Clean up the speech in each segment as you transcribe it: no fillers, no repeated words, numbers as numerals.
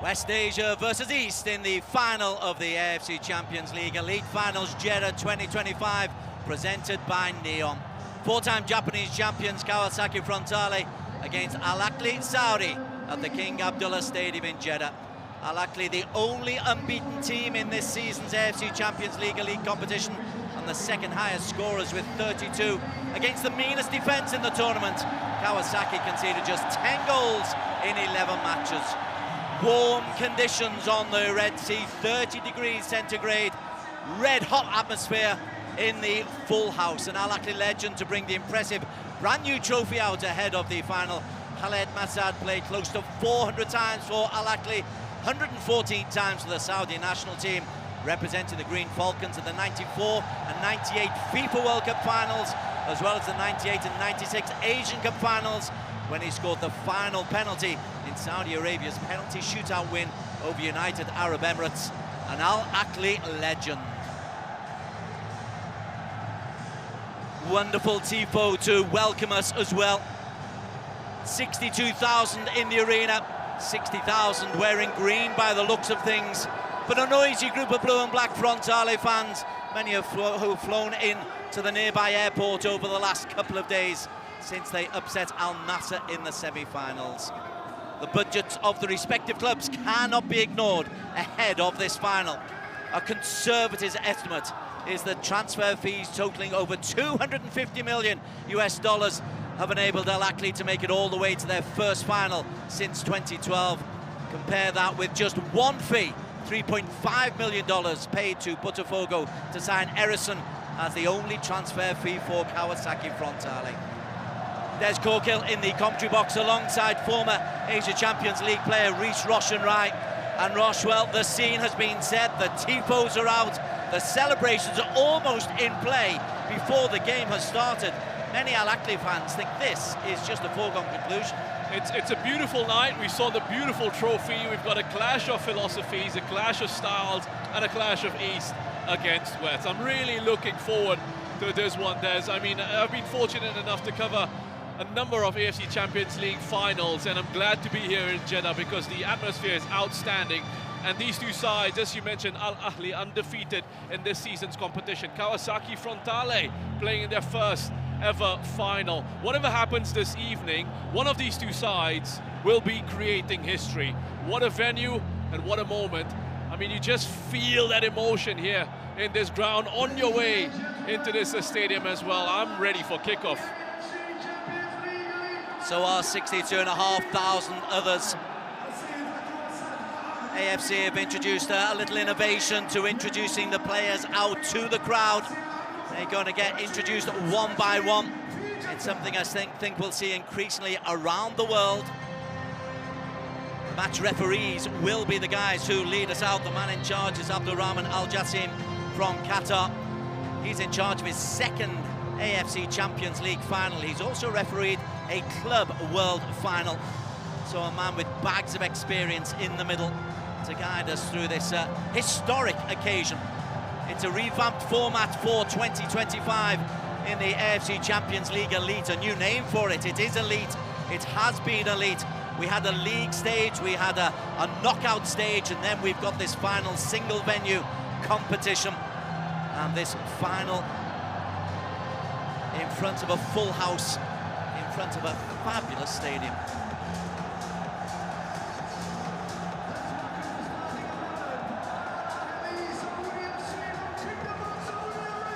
West Asia versus East in the final of the AFC Champions League Elite Finals Jeddah 2025, presented by Neon. Four-time Japanese champions Kawasaki Frontale against Al-Ahli Saudi at the King Abdullah Stadium in Jeddah. Al-Ahli, the only unbeaten team in this season's AFC Champions League Elite competition, and the second highest scorers with 32 against the meanest defence in the tournament. Kawasaki conceded just 10 goals in 11 matches. Warm conditions on the Red Sea, 30 degrees centigrade, red hot atmosphere in the full house. An Al-Ahli legend to bring the impressive brand new trophy out ahead of the final. Khaled Masad played close to 400 times for Al-Ahli, 114 times for the Saudi national team, representing the Green Falcons in the 94 and 98 FIFA World Cup finals, as well as the 98 and 96 Asian Cup finals, when he scored the final penalty in Saudi Arabia's penalty shootout win over United Arab Emirates. An Al-Ahli legend. Wonderful tifo to welcome us as well. 62,000 in the arena, 60,000 wearing green by the looks of things, but a noisy group of blue and black Frontale fans, many who have flown in to the nearby airport over the last couple of days since they upset Al Nassr in the semi-finals. The budgets of the respective clubs cannot be ignored ahead of this final. A conservative estimate is that transfer fees totaling over $250 million have enabled Al-Ahli to make it all the way to their first final since 2012. Compare that with just one fee, $3.5 million paid to Botafogo to sign Erison as the only transfer fee for Kawasaki Frontale. Des Corkill in the commentary box alongside former Asia Champions League player Rhys Roshan-Wright. And Rosh, well, the scene has been set, the tifos are out, the celebrations are almost in play before the game has started. Many Al-Ahli fans think this is just a foregone conclusion. It's a beautiful night. We saw the beautiful trophy. We've got a clash of philosophies, a clash of styles, and a clash of East against West. I'm really looking forward to this one, Des. I mean, I've been fortunate enough to cover a number of AFC Champions League finals, and I'm glad to be here in Jeddah because the atmosphere is outstanding. And these two sides, as you mentioned, Al-Ahli undefeated in this season's competition. Kawasaki Frontale playing in their first ever final. Whatever happens this evening, one of these two sides will be creating history. What a venue and what a moment. I mean, you just feel that emotion here in this ground on your way into this stadium as well. I'm ready for kickoff. So are 62,500 others. AFC have introduced a little innovation to introducing the players out to the crowd. They're going to get introduced one by one. It's something I think we'll see increasingly around the world. Match referees will be the guys who lead us out. The man in charge is Abdulrahman Al Jassim from Qatar. He's in charge of his second AFC Champions League final. He's also refereed a Club World Final. So a man with bags of experience in the middle to guide us through this historic occasion. It's a revamped format for 2025 in the AFC Champions League Elite. A new name for it. It is Elite. It has been Elite. We had a league stage, we had a knockout stage, and then we've got this final single venue competition. And this final in front of a full house, in front of a fabulous stadium.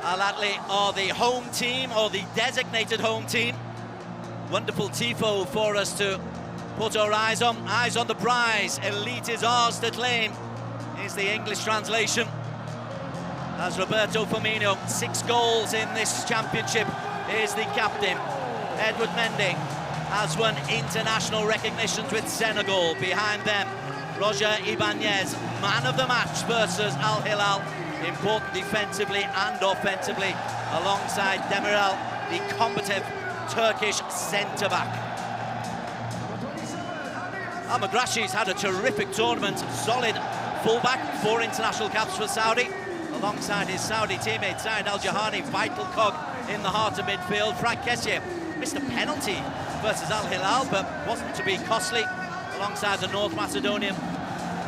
Al-Ahli are the home team, or the designated home team. Wonderful tifo for us to put our eyes on the prize. Elite is ours to claim, is the English translation. As Roberto Firmino, 6 goals in this championship, is the captain. Edward Mendy has won international recognitions with Senegal. Behind them, Roger Ibanez, man of the match versus Al Hilal. Important defensively and offensively, alongside Demirel, the combative Turkish centre-back. Al-Magrashi's had a terrific tournament, solid fullback, 4 international caps for Saudi, alongside his Saudi teammate Zaid Al-Jahani, vital cog in the heart of midfield. Frank Kessie missed a penalty versus Al Hilal, but wasn't to be costly, alongside the North Macedonian.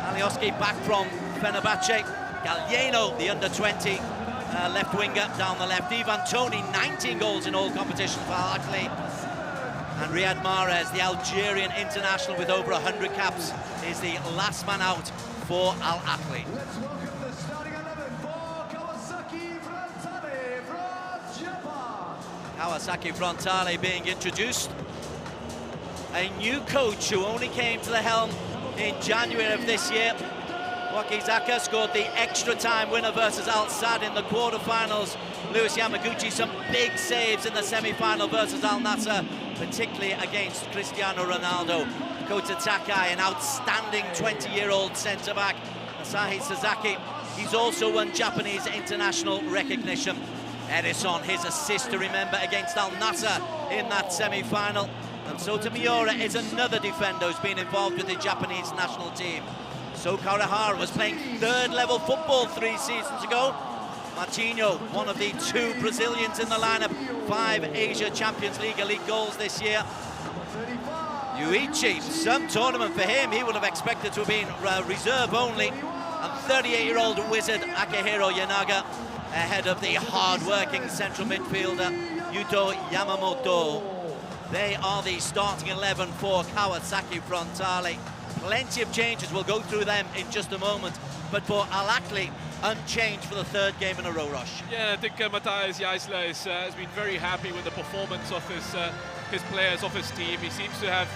Alioski back from Fenerbahce. Gallieno, the under-20 left winger down the left. Ivan Toney, 19 goals in all competitions for Al-Ahli. And Riyad Mahrez, the Algerian international with over 100 caps, is the last man out for Al-Ahli. Let's welcome the starting 11 for Kawasaki Frontale from Japan. Kawasaki Frontale being introduced. A new coach who only came to the helm in January of this year. Wakizaka scored the extra time winner versus Al-Sadd in the quarterfinals. Lewis Yamaguchi, some big saves in the semi-final versus Al Nassr, particularly against Cristiano Ronaldo. Kota Takai, an outstanding 20-year-old centre-back. Asahi Sasaki, he's also won Japanese international recognition. Edison, his assist to remember against Al Nassr in that semi-final. And Sota Miura is another defender who's been involved with the Japanese national team. So Kawahara was playing third-level football 3 seasons ago. Martinho, one of the 2 Brazilians in the lineup, 5 Asia Champions League Elite goals this year. Yuichi, some tournament for him. He would have expected to have been reserve only. And 38-year-old wizard Akihiro Yanaga ahead of the hard-working central midfielder Yuto Yamamoto. They are the starting 11 for Kawasaki Frontale. Plenty of changes, we'll go through them in just a moment. But for Al-Ahli, unchanged for the 3rd game in a row, Rosh. Yeah, I think Matthias Jaisler has been very happy with the performance of his players, of his team. He seems to have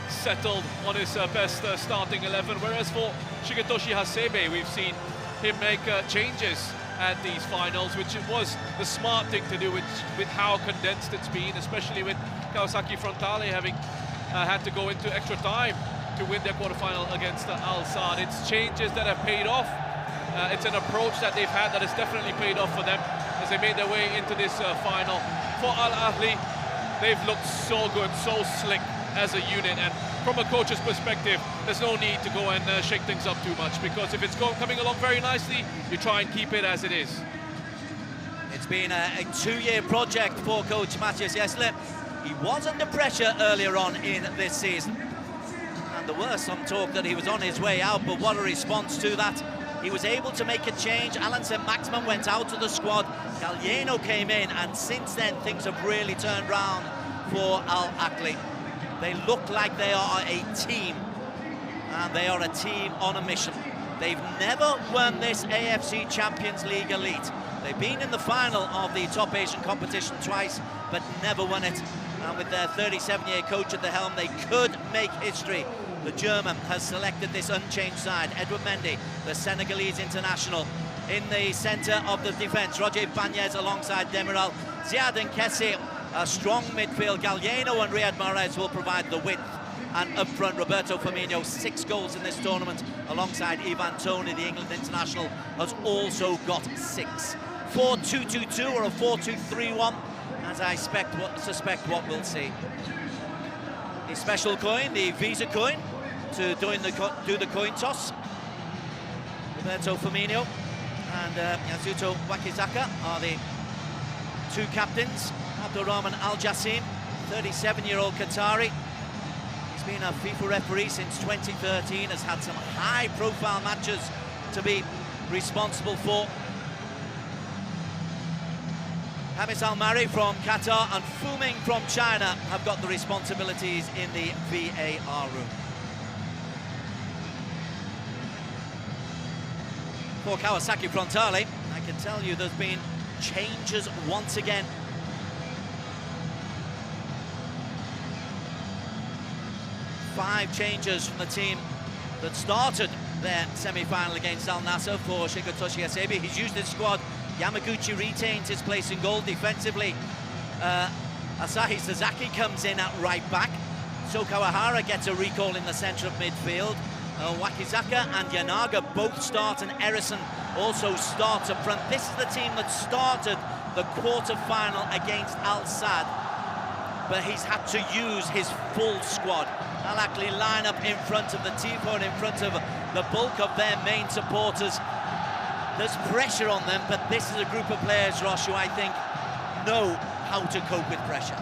settled on his best starting 11, whereas for Shigetoshi Hasebe, we've seen him make changes at these finals, which was the smart thing to do with how condensed it's been, especially with Kawasaki Frontale having had to go into extra time to win their quarterfinal against Al-Sadd. It's changes that have paid off. It's an approach that they've had that has definitely paid off for them as they made their way into this final. For Al-Ahli, they've looked so good, so slick as a unit, and from a coach's perspective, there's no need to go and shake things up too much, because if it's coming along very nicely, you try and keep it as it is. It's been a 2-year project for coach Matthias Jaisler. He was under pressure earlier on in this season, and there were some talk that he was on his way out, but what a response to that. He was able to make a change. Alan Saint-Maximin went out of the squad. Gallieno came in, and since then things have really turned round for Al-Ahli. They look like they are a team, and they are a team on a mission. They've never won this AFC Champions League Elite. They've been in the final of the top Asian competition twice, but never won it. And with their 37-year coach at the helm, they could make history. The German has selected this unchanged side. Edouard Mendy, the Senegalese international, in the centre of the defence. Roger Ibanez alongside Demiral. Ziad and Kessie, a strong midfield. Gallieno and Riyad Mahrez will provide the width. And up front, Roberto Firmino, 6 goals in this tournament, alongside Ivan Toney, the England international, has also got 6. 4-2-2-2 or a 4-2-3-1, as I suspect what we'll see. The special coin, the Visa coin, to do the coin toss. Roberto Firmino and Yasuto Wakizaka are the 2 captains. Abdurrahman Al Jassim, 37-year-old Qatari. He's been a FIFA referee since 2013, has had some high-profile matches to be responsible for. Hamis Al-Mari from Qatar and Fu Ming from China have got the responsibilities in the VAR room. For Kawasaki Frontale, I can tell you there's been changes once again. Five changes from the team that started their semi-final against Al Nassr for Shigetoshi Hasebe. He's used his squad. Yamaguchi retains his place in goal defensively. Asahi Sasaki comes in at right back. So Kawahara gets a recall in the centre of midfield. Wakizaka and Yanaga both start, and Erison also starts up front. This is the team that started the quarter-final against Al-Sadd, but he's had to use his full squad. Al-Ahli line up in front of the tifo and in front of the bulk of their main supporters. There's pressure on them, but this is a group of players, Rosh, who I think know how to cope with pressure.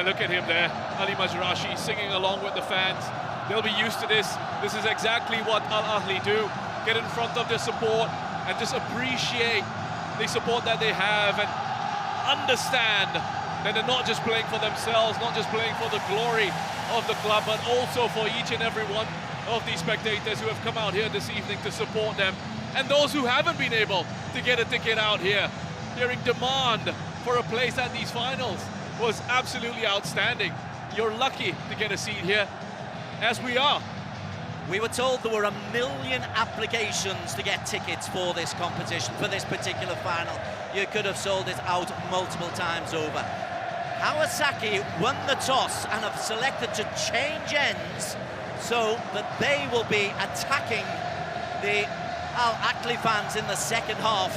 Look at him there, Ali Mazraoui singing along with the fans. they'll be used to this. This is exactly what Al-Ahli do. Get in front of their support and just appreciate the support that they have and understand that they're not just playing for themselves, not just playing for the glory of the club, but also for each and every one of these spectators who have come out here this evening to support them. And those who haven't been able to get a ticket out here, hearing demand for a place at these finals was absolutely outstanding. You're lucky to get a seat here, as we are. We were told there were 1 million applications to get tickets for this competition, for this particular final. You could have sold it out multiple times over. Kawasaki won the toss and have selected to change ends so that they will be attacking the Al-Ahli fans in the second half.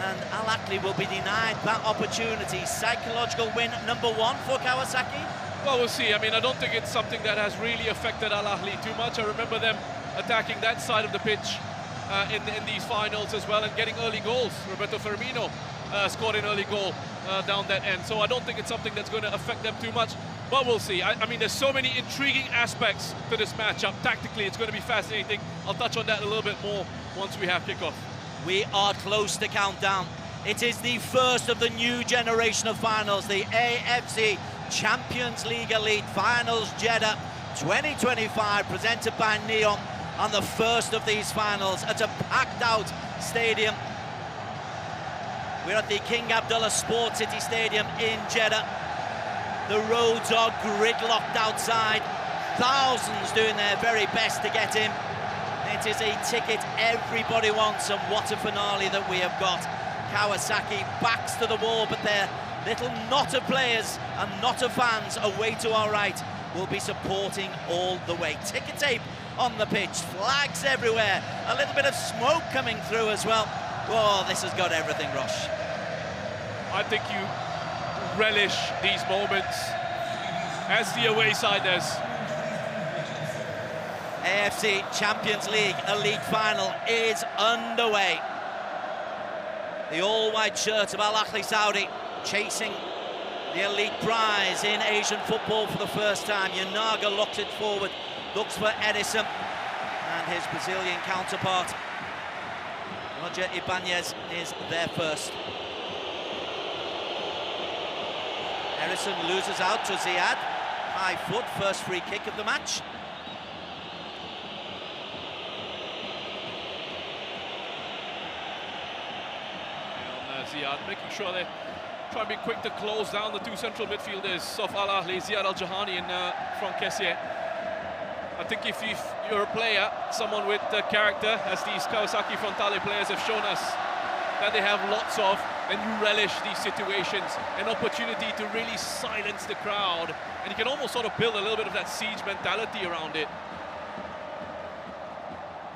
And Al-Ahli will be denied that opportunity. Psychological win number 1 for Kawasaki? Well, we'll see. I mean, I don't think it's something that has really affected Al-Ahli too much. I remember them attacking that side of the pitch in these finals as well and getting early goals. Roberto Firmino scored an early goal down that end. So I don't think it's something that's going to affect them too much. But we'll see. I mean, there's so many intriguing aspects to this matchup. Tactically, it's going to be fascinating. I'll touch on that a little bit more once we have kickoff. We are close to countdown. It is the first of the new generation of finals, the AFC Champions League Elite Finals Jeddah 2025, presented by Neom, on the first of these finals at a packed-out stadium. We're at the King Abdullah Sports City Stadium in Jeddah. The roads are gridlocked outside, thousands doing their very best to get in. It is a ticket everybody wants, and what a finale that we have got. Kawasaki backs to the wall, but their little knot of players and knot of fans away to our right will be supporting all the way. Ticker tape on the pitch, flags everywhere, a little bit of smoke coming through as well. Oh, this has got everything, Rosh. I think you relish these moments as the away side does. AFC Champions League Elite Final is underway. The all-white shirt of Al-Ahli Saudi chasing the elite prize in Asian football for the first time. Yanaga locks it forward, looks for Edison, and his Brazilian counterpart, Roger Ibanez, is there first. Edison loses out to Ziad. High foot, first free kick of the match. Ziad making sure they try and be quick to close down the two central midfielders of Al-Ahli, Ziad Al-Jahani and Franck Kessié. I think if you're a player, someone with character, as these Kawasaki Frontale players have shown us that they have lots of, and you relish these situations, an opportunity to really silence the crowd, and you can almost sort of build a little bit of that siege mentality around it.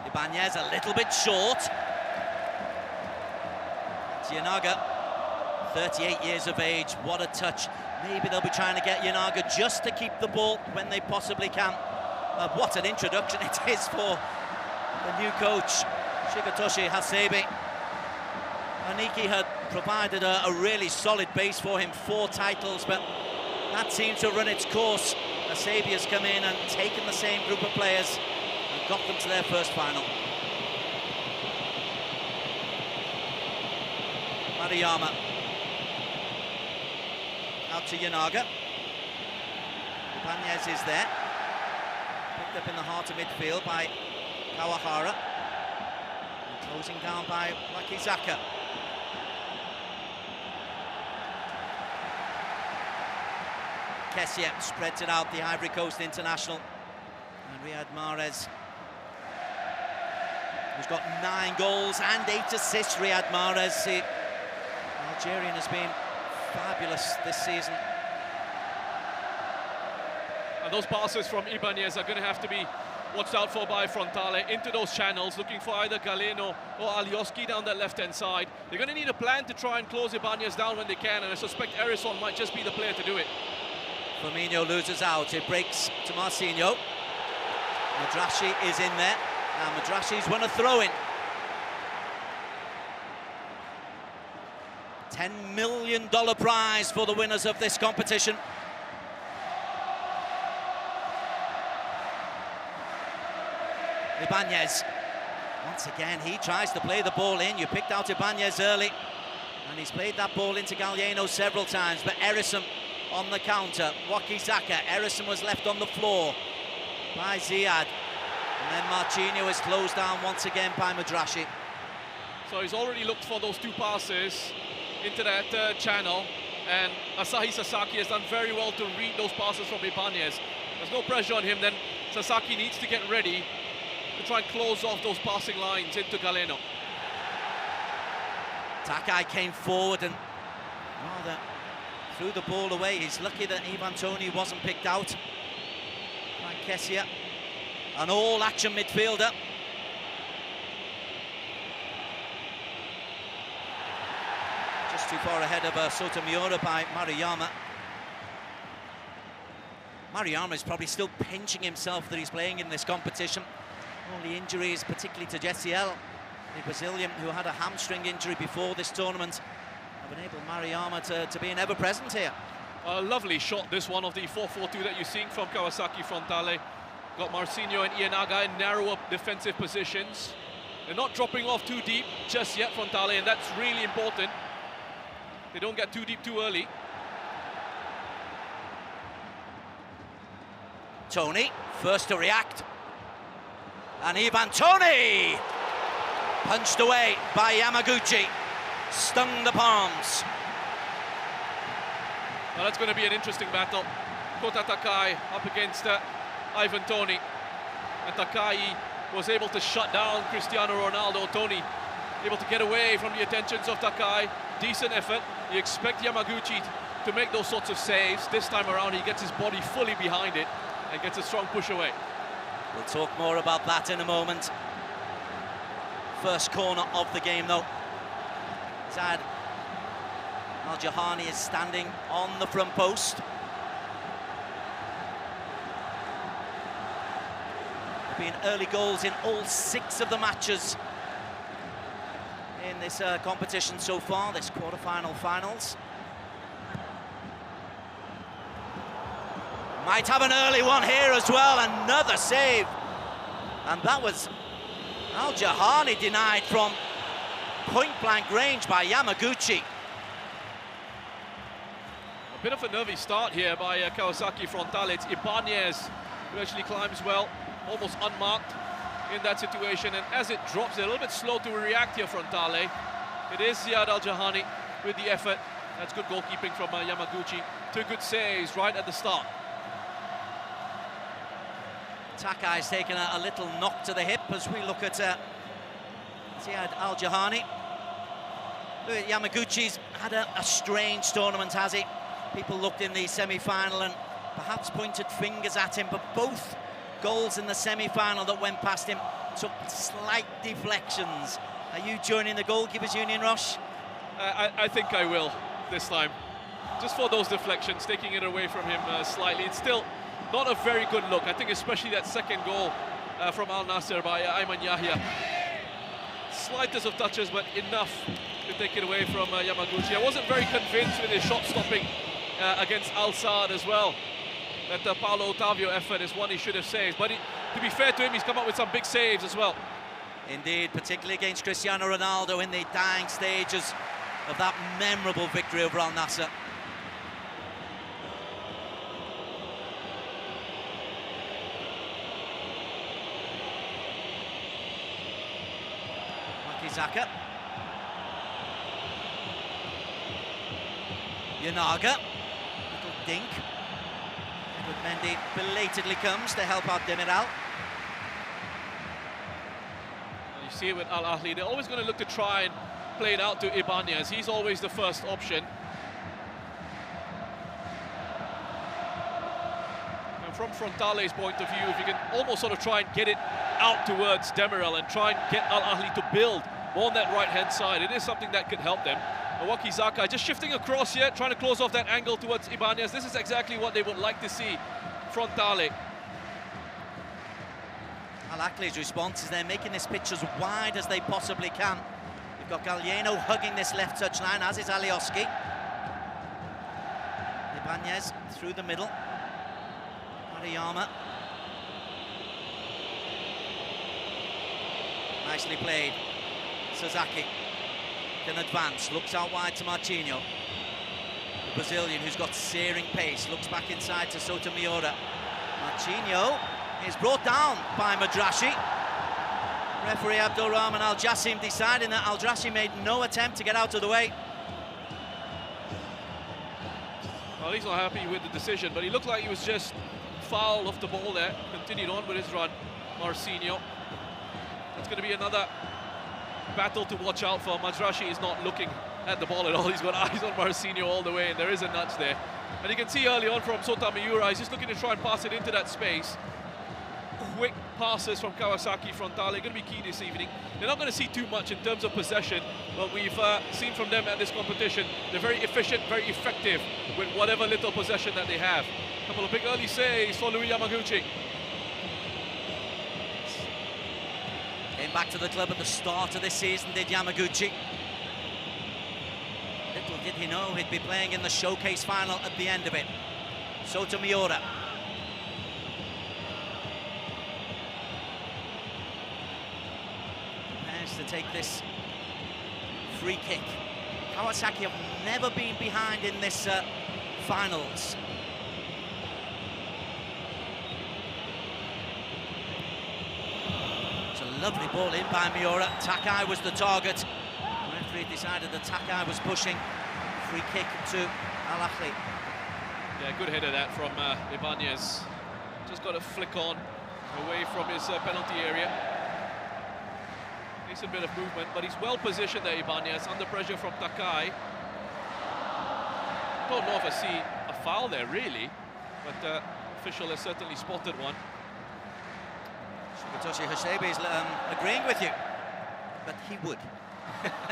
Ibanez a little bit short. Yanaga, 38 years of age, what a touch. Maybe they'll be trying to get Yanaga just to keep the ball when they possibly can. What an introduction it is for the new coach, Shigetoshi Hasebe. Aniki had provided a really solid base for him, 4 titles, but that seems to run its course. Hasebe has come in and taken the same group of players and got them to their first final. Mariyama out to Yanaga. Ibanez is there, picked up in the heart of midfield by Kawahara, and closing down by Wakizaka. Kessié spreads it out, the Ivory Coast international, and Riyad Mahrez, who's got 9 goals and 8 assists. Riyad Mahrez, the Algerian, has been fabulous this season. And those passes from Ibanez are going to have to be watched out for by Frontale into those channels, looking for either Galeno or Alioski down that left-hand side. They're going to need a plan to try and close Ibanez down when they can, and I suspect Erison might just be the player to do it. Firmino loses out, it breaks to Marcinho. Madrashi is in there, and Madrashi's won a throw-in. $10 million prize for the winners of this competition. Ibanez. Once again, he tries to play the ball in. You picked out Ibanez early, and he's played that ball into Gallieno several times, but Erison on the counter. Wakizaka, Erison was left on the floor by Ziad. And then Marquinhos is closed down once again by Madrashi. So he's already looked for those 2 passes into that channel, and Asahi Sasaki has done very well to read those passes from Ibanez. There's no pressure on him, then Sasaki needs to get ready to try and close off those passing lines into Galeno. Takai came forward and rather threw the ball away. He's lucky that Ivan Toney wasn't picked out by KSA, an all-action midfielder. Just too far ahead of Sotomayor by Maruyama. Maruyama is probably still pinching himself that he's playing in this competition. All the injuries, particularly to JCL, the Brazilian who had a hamstring injury before this tournament, have enabled Maruyama to be an ever-present here. A lovely shot, this one, of the 4-4-2 that you're seeing from Kawasaki Frontale. Got Marcinho and Ienaga in narrower defensive positions. They're not dropping off too deep just yet, Frontale, and that's really important. They don't get too deep too early. Toney, first to react. And Ivan Toney! Punched away by Yamaguchi. Stung the palms. Well, that's going to be an interesting battle. Kota Takai up against Ivan Toney. And Takai was able to shut down Cristiano Ronaldo. Toney able to get away from the attentions of Takai. Decent effort. You expect Yamaguchi to make those sorts of saves. This time around, he gets his body fully behind it and gets a strong push away. We'll talk more about that in a moment. First corner of the game, though. Zad Al-Jahani is standing on the front post. There have been early goals in all 6 of the matches in this competition so far, this quarter-final finals. Might have an early one here as well, another save. And that was Al-Jahani denied from point-blank range by Yamaguchi. A bit of a nervy start here by Kawasaki Frontale. It's Ibanez who actually climbs well, almost unmarked in that situation. And as it drops, they're a little bit slow to react here, Frontale. It is Ziad Al-Jahani with the effort. That's good goalkeeping from Yamaguchi. 2 good saves right at the start. Takai's taken a little knock to the hip as we look at Ziad Al-Jahani. Yamaguchi's had a strange tournament, has he? People looked in the semi-final and perhaps pointed fingers at him, but both goals in the semi-final that went past him took slight deflections. Are you joining the goalkeepers union, Rosh? I think I will this time. Just for those deflections, taking it away from him slightly. It's still not a very good look. I think especially that second goal from Al Nassr by Ayman Yahya. Slightest of touches, but enough to take it away from Yamaguchi. I wasn't very convinced with his shot stopping against Al Saad as well. That the Paulo Otavio effort is one he should have saved. But to be fair to him, he's come up with some big saves as well. Indeed, particularly against Cristiano Ronaldo in the dying stages of that memorable victory over Al Nassr. Wakizaka. Ienaga. Little dink. Edward Mendy belatedly comes to help out Demiral. You see it with Al-Ahli. They're always going to look to try and play it out to Ibanez. He's always the first option. And from Frontale's point of view, if you can almost sort of try and get it out towards Demiral and try and get Al-Ahli to build on that right-hand side, it is something that could help them. Wakizaka just shifting across here, trying to close off that angle towards Ibanez. This is exactly what they would like to see, Frontale. Al-Ahli's response is they're making this pitch as wide as they possibly can. You've got Gallieno hugging this left touchline, as is Alioski. Ibanez through the middle. Maruyama. Nicely played. Sasaki can advance, looks out wide to Martinho. The Brazilian, who's got searing pace, looks back inside to Sotomayor. Martinho is brought down by Madrashi. Referee Abdulrahman Al Jassim deciding that Al Jassim made no attempt to get out of the way. Well, he's not happy with the decision, but he looked like he was just fouled off the ball there. Continued on with his run, Marcinho. It's going to be another battle to watch out for. Madrashi is not looking at the ball at all. He's got eyes on Marcinho all the way, and there is a nudge there. And you can see early on from Sotomayor, he's just looking to try and pass it into that space. Quick passes from Kawasaki Frontale, going to be key this evening. They're not going to see too much in terms of possession, but we've seen from them at this competition, they're very efficient, very effective with whatever little possession that they have. A couple of big early saves for Louis Yamaguchi. Came back to the club at the start of this season, did Yamaguchi. Little did he know he'd be playing in the showcase final at the end of it. Sotomayor. Managed to take this free kick. Kawasaki have never been behind in this finals. It's a lovely ball in by Miura. Takai was the target. The referee decided that Takai was pushing. Free kick to Al-Ahli. Yeah, good header that from Ibanez. Just got a flick on away from his penalty area. Decent bit of movement, but he's well positioned there, Ibanez, under pressure from Takai. Don't know if I see a foul there, really, but the official has certainly spotted one. Shugatoshi Hasebe is agreeing with you, but he would,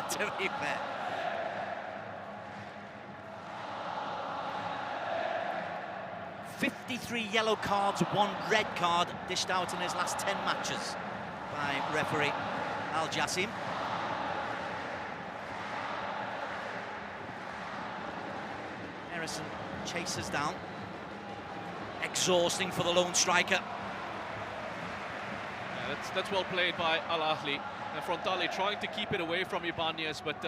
to be fair. "53 yellow cards, 1 red card dished out in his last 10 matches by referee Al Jassim. Harrison chases down. Exhausting for the lone striker. Yeah, that's well played by Al-Ahli. Frontale trying to keep it away from Ibanez, but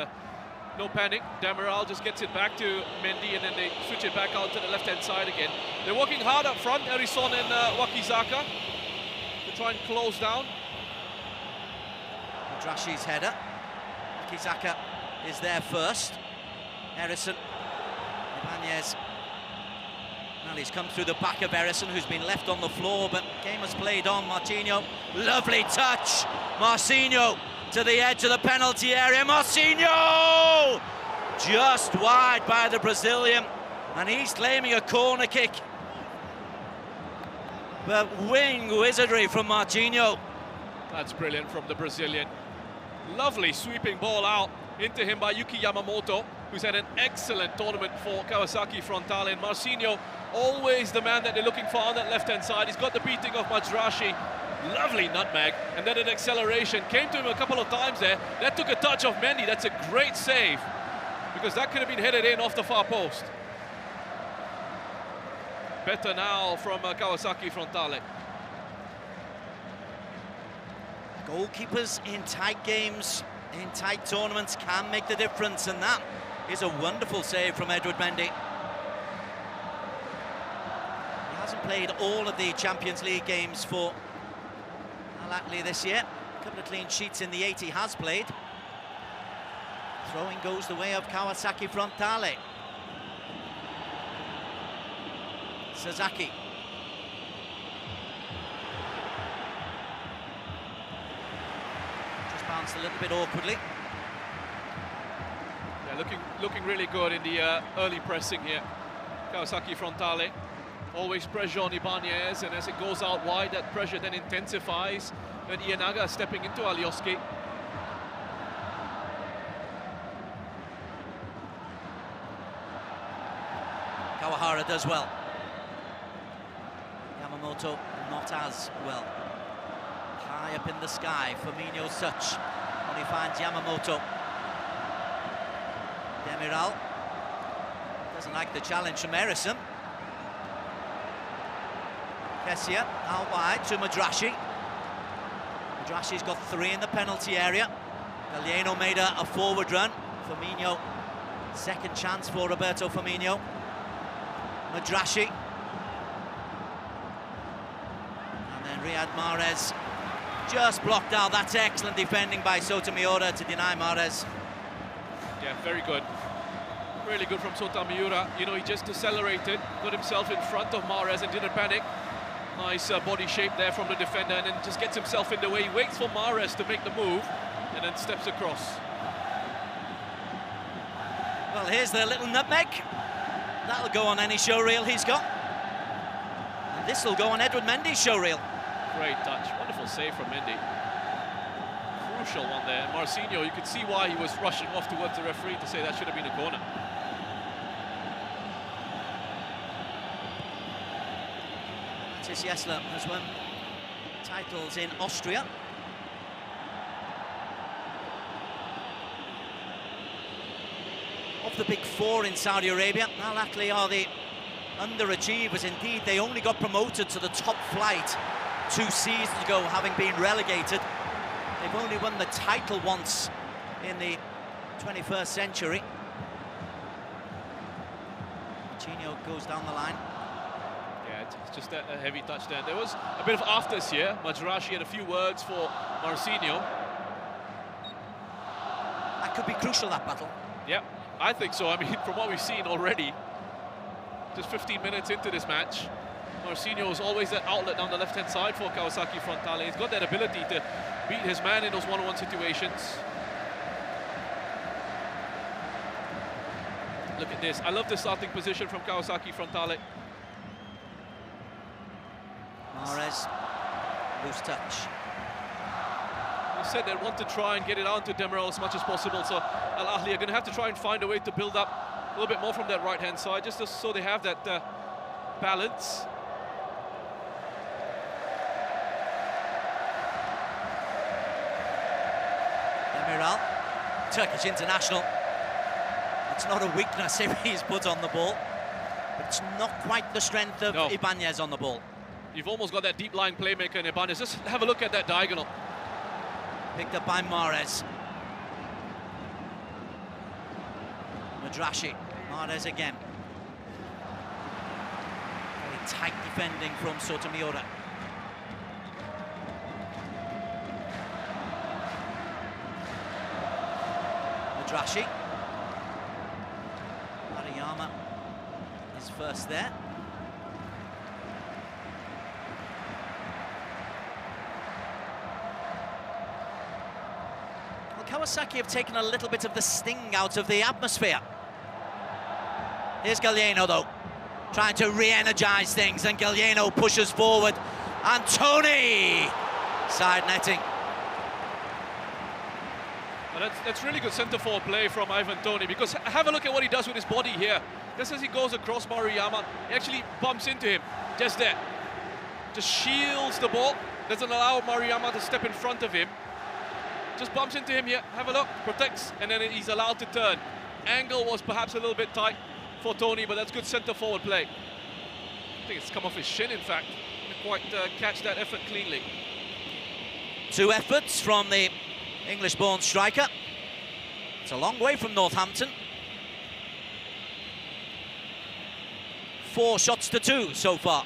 no panic. Demiral just gets it back to Mendy, and then they switch it back out to the left-hand side again. They're working hard up front, Erison and Wakizaka, to try and close down. Madrashi's header. Wakizaka is there first. Erison. Ibanez. Well, he's come through the back of Erison, who's been left on the floor, but game has played on. Martinho, lovely touch. Marcinho to the edge of the penalty area. Marcinho! Just wide by the Brazilian, and he's claiming a corner kick. But wing wizardry from Martinho. That's brilliant from the Brazilian. Lovely sweeping ball out into him by Yuki Yamamoto, who's had an excellent tournament for Kawasaki Frontale. And Marcinho, always the man that they're looking for on that left-hand side. He's got the beating of Madrashi. Lovely nutmeg, and then an acceleration. Came to him a couple of times there. That took a touch of Mendy. That's a great save, because that could have been headed in off the far post. Better now from Kawasaki Frontale. Goalkeepers in tight games, in tight tournaments, can make the difference, and that is a wonderful save from Edward Mendy. He hasn't played all of the Champions League games for Al-Ahli this year. A couple of clean sheets in the 8 he has played. Throwing goes the way of Kawasaki Frontale. Sasaki. Just bounced a little bit awkwardly. Yeah, looking really good in the early pressing here. Kawasaki Frontale. Always pressure on Ibanez, and as it goes out wide, that pressure then intensifies. And Ienaga stepping into Alioski. Kawahara does well. Yamamoto not as well. High up in the sky, Firmino's touch. Only finds Yamamoto. Demiral doesn't like the challenge from Erison. KSA out wide to Madrashi. Madrashi's got 3 in the penalty area. Gallieno made a forward run. Firmino, second chance for Roberto Firmino. Madrashi. And then Riyad Mahrez just blocked out. That's excellent defending by Sotomayor to deny Mahrez. Yeah, very good. Really good from Sotomayor. You know, he just decelerated, got himself in front of Mahrez and didn't panic. Nice body shape there from the defender, and then just gets himself in the way. He waits for Mahrez to make the move and then steps across. Well, here's the little nutmeg. That'll go on any showreel he's got. And this will go on Edward Mendy's showreel. Great touch. Wonderful save from Mendy. Crucial one there. Marcinho, you could see why he was rushing off towards the referee to say that should have been a corner. Matis Yesler has won titles in Austria. Of the big 4 in Saudi Arabia, Al-Ahli are the underachievers. Indeed, they only got promoted to the top flight 2 seasons ago, having been relegated. They've only won the title once in the 21st century. Coutinho goes down the line. Yeah, it's just a heavy touch there. There was a bit of afters here. Madrashi had a few words for Marcinho. That could be crucial, that battle. Yeah, I think so. I mean, from what we've seen already, just 15 minutes into this match, Marcinho is always that outlet down the left-hand side for Kawasaki Frontale. He's got that ability to beat his man in those one-on-one situations. Look at this. I love the starting position from Kawasaki Frontale. Mahrez, loose touch. You said they want to try and get it out to Demiral as much as possible, so Al-Ahli are going to have to try and find a way to build up a little bit more from that right-hand side, just so they have that balance. Demiral, Turkish international. It's not a weakness if he's put on the ball, but it's not quite the strength of Ibanez on the ball. You've almost got that deep line playmaker in Ibanez. Just have a look at that diagonal. Picked up by Mahrez. Madrashi, Mahrez again. Very tight defending from Sotomayor. Madrashi. Mariyama is first there. Kawasaki have taken a little bit of the sting out of the atmosphere. Here's Gallieno, though, trying to re-energise things, and Gallieno pushes forward. And Tony! Side netting. Well, that's really good centre-forward play from Ivan Toney, because have a look at what he does with his body here. Just as he goes across Mariyama, he actually bumps into him, just there. Just shields the ball, doesn't allow Mariyama to step in front of him. Just bumps into him here, have a look, protects, and then he's allowed to turn. Angle was perhaps a little bit tight for Tony, but that's good centre-forward play. I think it's come off his shin, in fact. Didn't quite catch that effort cleanly. 2 efforts from the English-born striker. It's a long way from Northampton. 4 shots to 2 so far.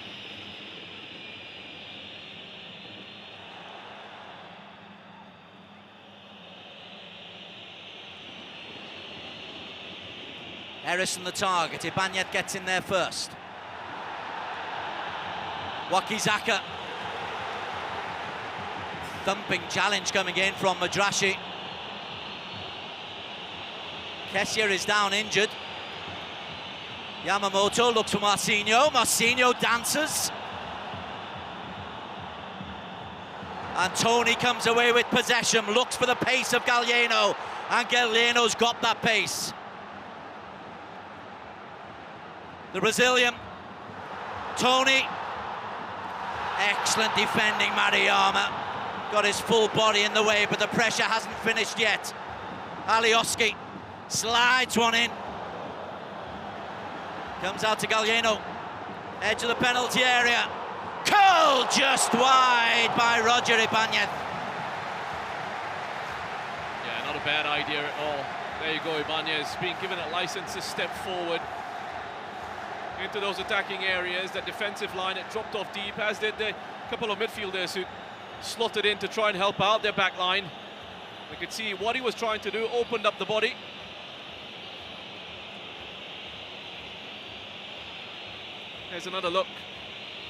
Harrison the target, Ibanez gets in there first. Wakizaka. Thumping challenge coming in from Madrashi. Kessia is down injured. Yamamoto looks for Marcinho. Marcinho dances. And Tony comes away with possession, looks for the pace of Gallieno, and Gallieno's got that pace. The Brazilian, Tony, excellent defending. Mariyama got his full body in the way, but the pressure hasn't finished yet. Alioski slides one in, comes out to Gallieno, edge of the penalty area, curled just wide by Roger Ibanez. bad idea at all. There you go, Ibanez being given a license to step forward into those attacking areas. That defensive line, it dropped off deep, as did the couple of midfielders who slotted in to try and help out their back line. We could see what he was trying to do, opened up the body. There's another look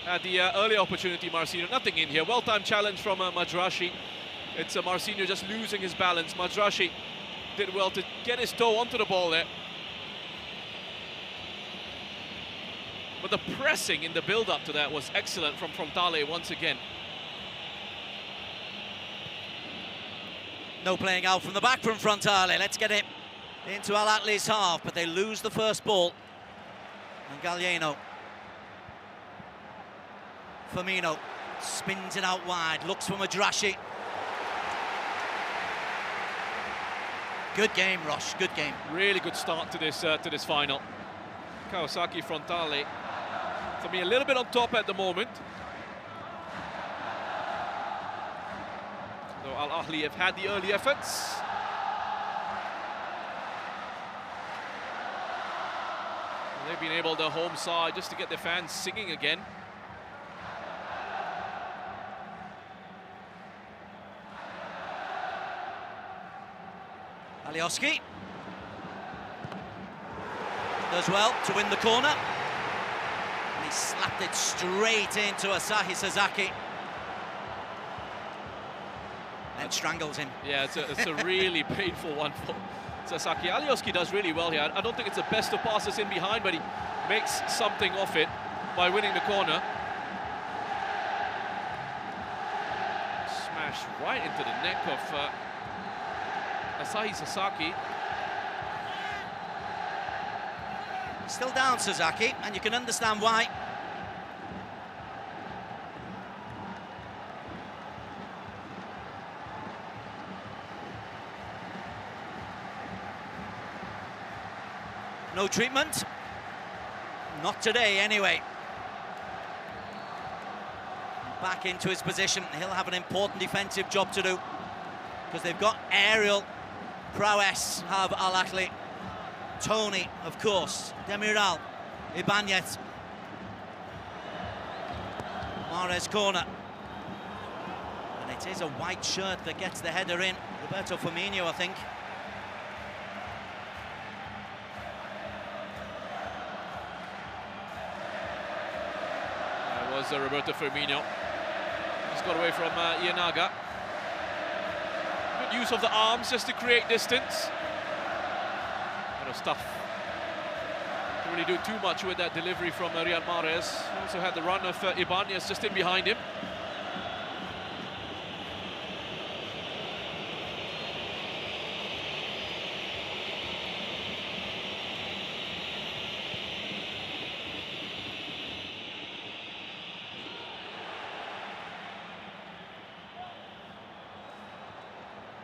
at the early opportunity, Marcinho. Nothing in here. Well-timed challenge from Madrashi. It's Marcinho just losing his balance. Madrashi did well to get his toe onto the ball there. But the pressing in the build-up to that was excellent from Frontale once again. No playing out from the back from Frontale. Let's get it into Al-Ahli's half, but they lose the first ball. And Gallieno. Firmino spins it out wide, looks for Madrashi. Good game, Rosh, good game. Really good start to this final. Kawasaki Frontale, for me, a little bit on top at the moment. Though Al-Ahli have had the early efforts. And they've been able, the home side, just to get the fans singing again. Alioski does well to win the corner. And he slapped it straight into Asahi Sasaki. And strangles him. Yeah, it's a really painful one for Sasaki. Alioski does really well here. I don't think it's the best of passes in behind, but he makes something of it by winning the corner. Smashed right into the neck of Asahi Sasaki. Still down, Sasaki, and you can understand why. No treatment. Not today, anyway. Back into his position. He'll have an important defensive job to do, because they've got aerial prowess, have Al-Ahli. Tony, of course, Demiral, Ibanez. Mahrez corner. And it is a white shirt that gets the header in. Roberto Firmino, I think. That was Roberto Firmino. He's got away from Ienaga. Good use of the arms just to create distance. Bit of stuff. Didn't really do too much with that delivery from Riyad Mahrez. Also had the run of Ibanez just in behind him.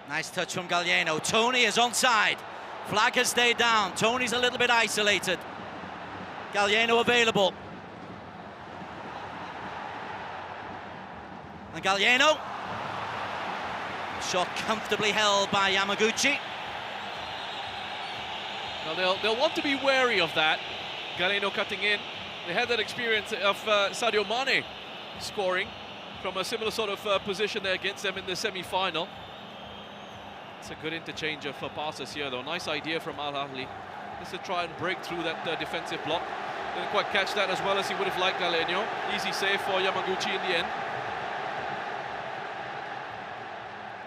Nice touch from Gallieno. Tony is onside. Flag has stayed down. Tony's a little bit isolated. Gallieno available. And Gallieno. Shot comfortably held by Yamaguchi. Now they'll want to be wary of that. Gallieno cutting in. They had that experience of Sadio Mane scoring from a similar sort of position there against them in the semi-final. It's a good interchange of passes here, though. Nice idea from Al-Ahli, just to try and break through that defensive block. Didn't quite catch that as well as he would have liked, Gallieno. Easy save for Yamaguchi in the end.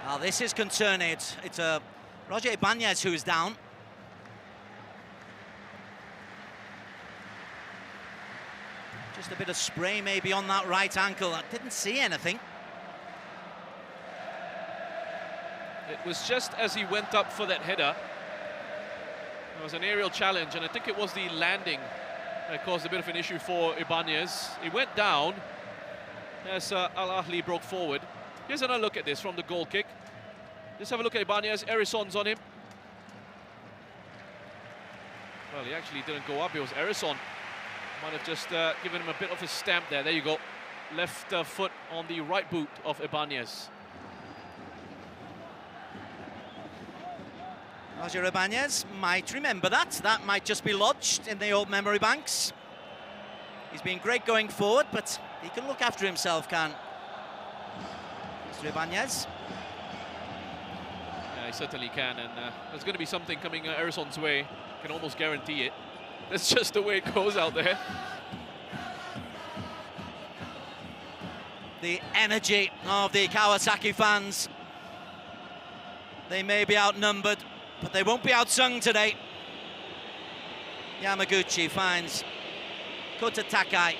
Now this is concerning. It's Roger Ibanez who is down. Just a bit of spray maybe on that right ankle. I didn't see anything. It was just as he went up for that header. There was an aerial challenge, and I think it was the landing that caused a bit of an issue for Ibanez. He went down as Al-Ahli broke forward. Here's another look at this from the goal kick. Just have a look at Ibanez. Erisson's on him. Well, he actually didn't go up. It was Erisson. Might have just given him a bit of a stamp there. There you go. Left foot on the right boot of Ibanez. Roger Ibanez might remember that. That might just be lodged in the old memory banks. He's been great going forward, but he can look after himself, can Mr. Ibanez? Yeah, he certainly can, and there's going to be something coming Erisson's way. I can almost guarantee it. That's just the way it goes out there. The energy of the Kawasaki fans. They may be outnumbered, but they won't be outsung today. Yamaguchi finds Kota Takai.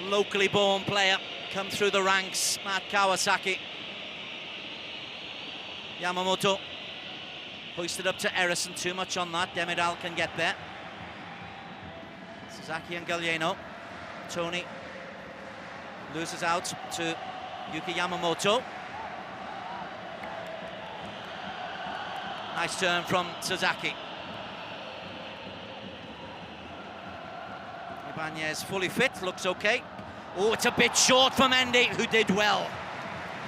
Locally born player, come through the ranks at Kawasaki. Yamamoto hoisted up to Erisson, too much on that. Demiral can get there. Sasaki and Gallieno. Tony loses out to Yuki Yamamoto. Nice turn from Sasaki. Ibanez fully fit, looks okay. Oh, it's a bit short for Mendy, who did well.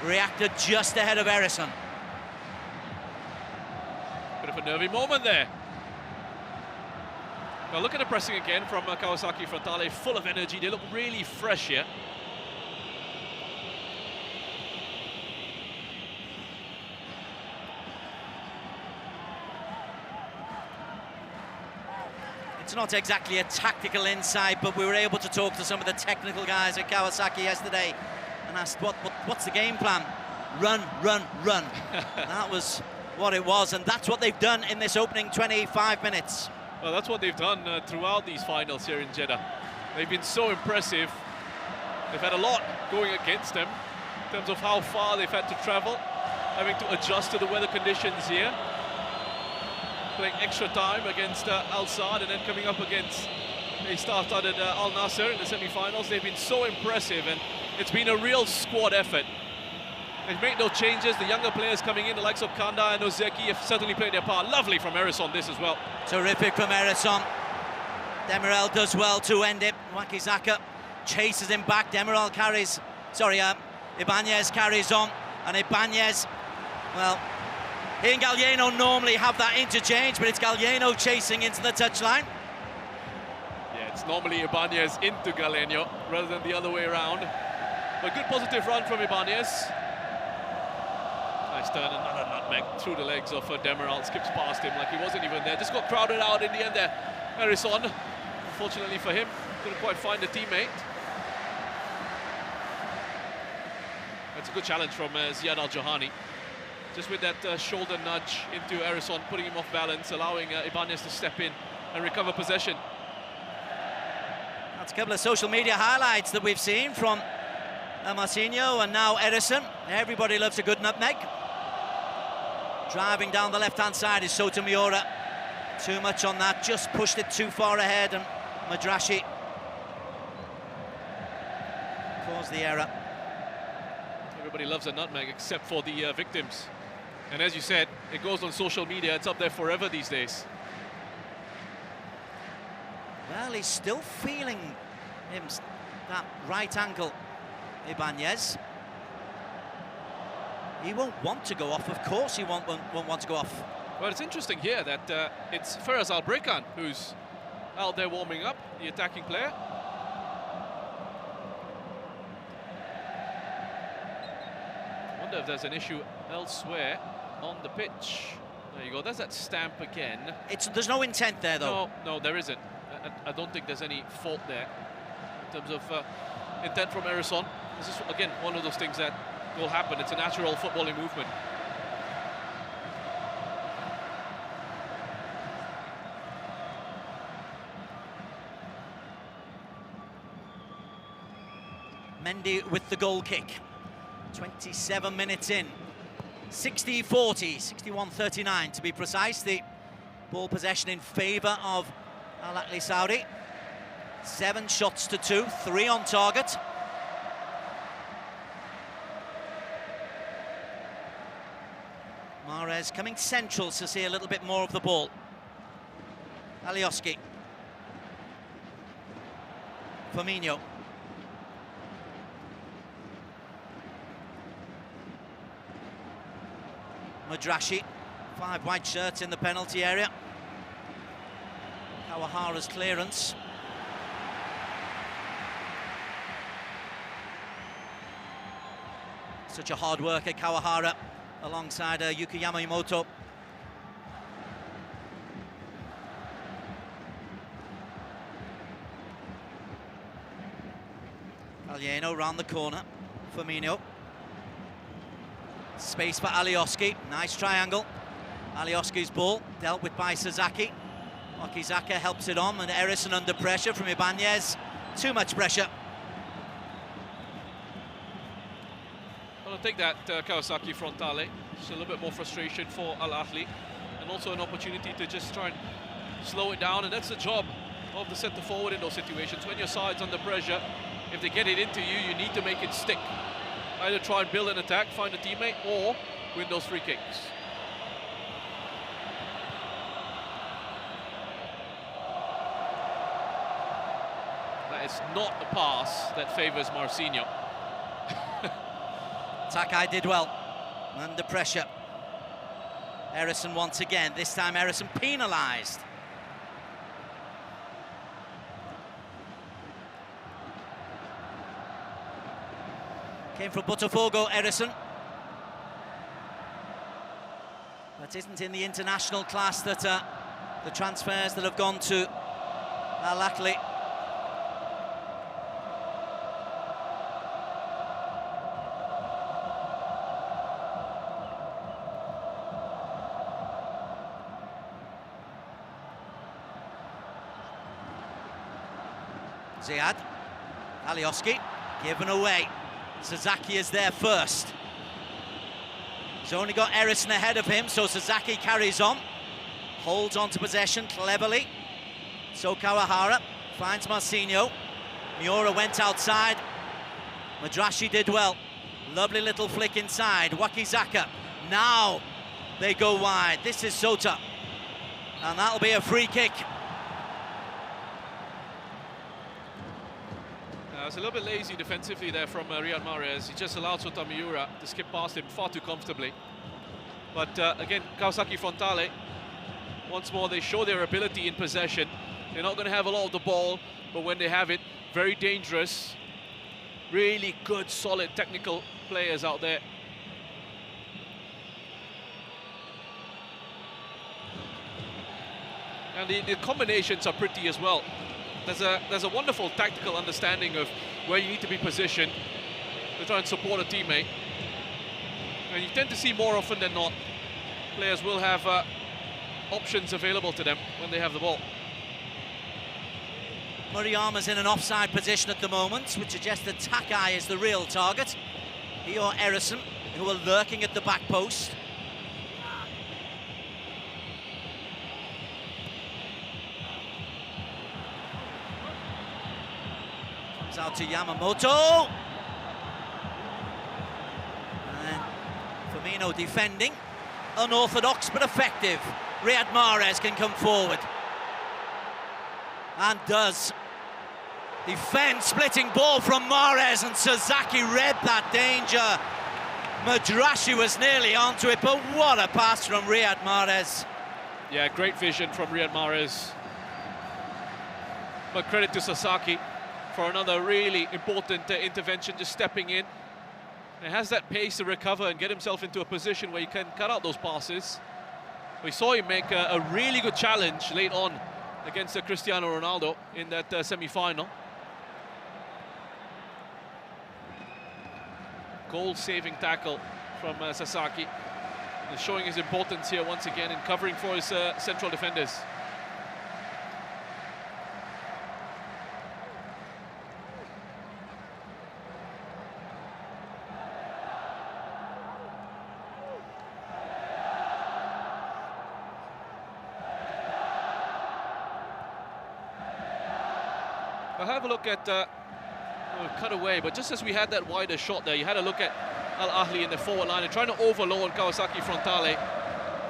Reacted just ahead of Erisson. Bit of a nervy moment there. Now look at the pressing again from Kawasaki Frontale, full of energy. They look really fresh here. It's not exactly a tactical insight, but we were able to talk to some of the technical guys at Kawasaki yesterday and asked, what's the game plan? Run, run, run. That was what it was, and that's what they've done in this opening 25 minutes. Well, that's what they've done throughout these finals here in Jeddah. They've been so impressive. They've had a lot going against them in terms of how far they've had to travel, having to adjust to the weather conditions here, playing extra time against Al Saad, and then coming up against a star-studded Al Nasser in the semi-finals. They've been so impressive, and it's been a real squad effort. They've made no changes. The younger players coming in, the likes of Kanda and Ozeki, have certainly played their part. Lovely from Erisson this as well. Terrific from Erisson. Demiral does well to end it. Wakizaka chases him back. Demiral carries, Ibanez carries on, and Ibanez, well, he and Gallieno normally have that interchange, but it's Gallieno chasing into the touchline. Yeah, it's normally Ibanez into Gallieno rather than the other way around. But good positive run from Ibanez. Nice turn, another nutmeg through the legs of Demiral. Skips past him like he wasn't even there. Just got crowded out in the end there. Erisson, unfortunately for him, couldn't quite find a teammate. It's a good challenge from Ziad Al-Johani. Just with that shoulder nudge into Erisson, putting him off balance, allowing Ibanez to step in and recover possession. That's a couple of social media highlights that we've seen from Marcinho and now Erisson. Everybody loves a good nutmeg. Driving down the left-hand side is Sotomayor. Too much on that, just pushed it too far ahead, and Madrashi caused the error. Everybody loves a nutmeg except for the victims. And as you said, it goes on social media. It's up there forever these days. Well, he's still feeling that right ankle, Ibanez. He won't want to go off, of course he won't want to go off. Well, it's interesting here that it's Feraz Al-Brekan who's out there warming up, the attacking player. Wonder if there's an issue elsewhere on the pitch. There you go, there's that stamp again. There's no intent there, though. No, there isn't. I don't think there's any fault there in terms of intent from Erisson. This is, again, one of those things that will happen. It's a natural footballing movement. Mendy with the goal kick. 27 minutes in. 60-40, 61-39 to be precise. The ball possession in favour of Al-Ahli Saudi. 7 shots to 2, 3 on target. Mahrez coming central to see a little bit more of the ball. Alioski. Firmino. Madrashi, 5 white shirts in the penalty area. Kawahara's clearance. Such a hard worker, Kawahara, alongside Yuki Yamamoto. Alieno round the corner, Firmino. Space for Alioski, nice triangle. Alioski's ball, dealt with by Sasaki. Wakizaka helps it on, and Erison under pressure from Ibanez. Too much pressure. Well, I think that Kawasaki Frontale, just a little bit more frustration for Al-Ahli, and also an opportunity to just try and slow it down, and that's the job of the centre forward in those situations. When your side's under pressure, if they get it into you, you need to make it stick. Either try and build an attack, find a teammate, or win those free kicks. That is not the pass that favours Marcinho. Takai did well, under pressure. Erison once again, this time Erison penalised. Came from Botafogo, Erison. That isn't in the international class that the transfers that have gone to Al-Ahli. Ziad, Alioski, given away. Sasaki is there first. He's only got Erison ahead of him, so Sasaki carries on. Holds on to possession cleverly. So Kawahara finds Marcinho. Miura went outside. Madrashi did well. Lovely little flick inside. Wakizaka. Now they go wide. This is Sota. And that'll be a free kick. It was a little bit lazy defensively there from Riyad Mahrez. He just allowed Sota Miura to skip past him far too comfortably. But again, Kawasaki Frontale, once more, they show their ability in possession. They're not going to have a lot of the ball, but when they have it, very dangerous. Really good, solid, technical players out there. And the combinations are pretty as well. There's a wonderful tactical understanding of where you need to be positioned to try and support a teammate. And you tend to see more often than not, players will have options available to them when they have the ball. Murayama's in an offside position at the moment, which suggests that Takai is the real target. He or Erison, who are lurking at the back post. Out to Yamamoto. And Firmino defending. Unorthodox but effective. Riyad Mahrez can come forward. And does. Defend, splitting ball from Mahrez, and Sasaki read that danger. Madrashi was nearly onto it, but what a pass from Riyad Mahrez. Yeah, great vision from Riyad Mahrez. But credit to Sasaki for another really important intervention, just stepping in. He has that pace to recover and get himself into a position where he can cut out those passes. We saw him make a really good challenge late on against Cristiano Ronaldo in that semi-final. Goal-saving tackle from Sasaki. He's showing his importance here once again in covering for his central defenders. I'll have a look at cut away, but just as we had that wider shot there, you had a look at Al-Ahli in the forward line and trying to overload Kawasaki Frontale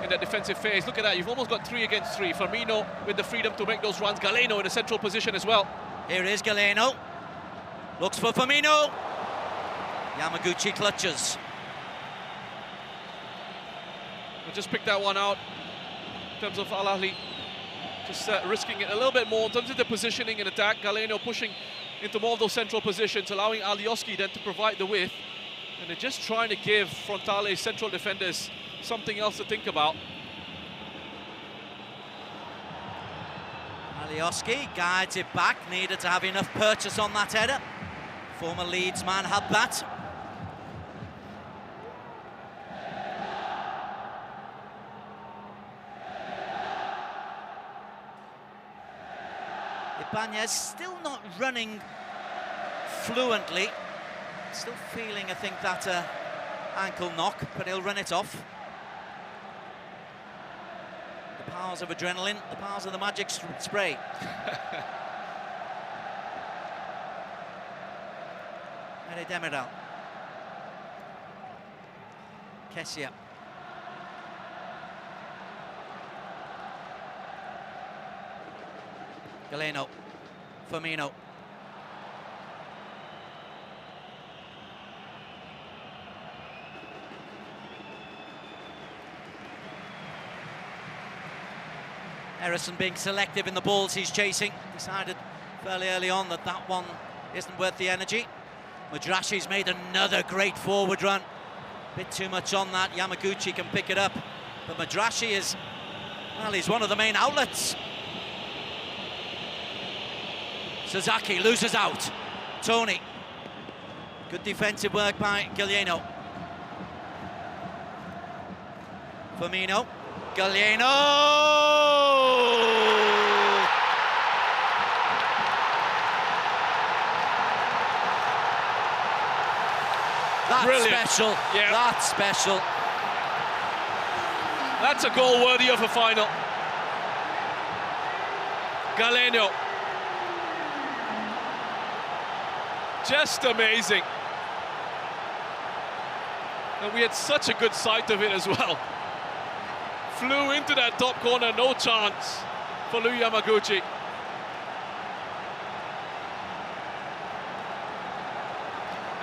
in that defensive phase. Look at that, you've almost got 3 against 3. Firmino with the freedom to make those runs. Galeno in a central position as well. Here is Galeno. Looks for Firmino. Yamaguchi clutches. We'll just pick that one out in terms of Al-Ahli. Just risking it a little bit more in terms of the positioning and attack. Galeno pushing into more of those central positions, allowing Alioski then to provide the width. And they're just trying to give Frontale's central defenders something else to think about. Alioski guides it back, needed to have enough purchase on that header. Former Leeds man had that. Ibanez still not running fluently. Still feeling, I think, that ankle knock, but he'll run it off. The powers of adrenaline, the powers of the magic spray. Mary Demiral. KSA. Galeno. Firmino. Harrison being selective in the balls he's chasing. Decided fairly early on that that one isn't worth the energy. Madrashi's made another great forward run. Bit too much on that. Yamaguchi can pick it up. But Madrashi is, well, he's one of the main outlets. Sasaki loses out. Tony. Good defensive work by Galeno. Firmino. Galeno! That's brilliant. Special. Yeah. That's special. That's a goal worthy of a final. Galeno. Just amazing. And we had such a good sight of it as well. Flew into that top corner, no chance for Lou Yamaguchi.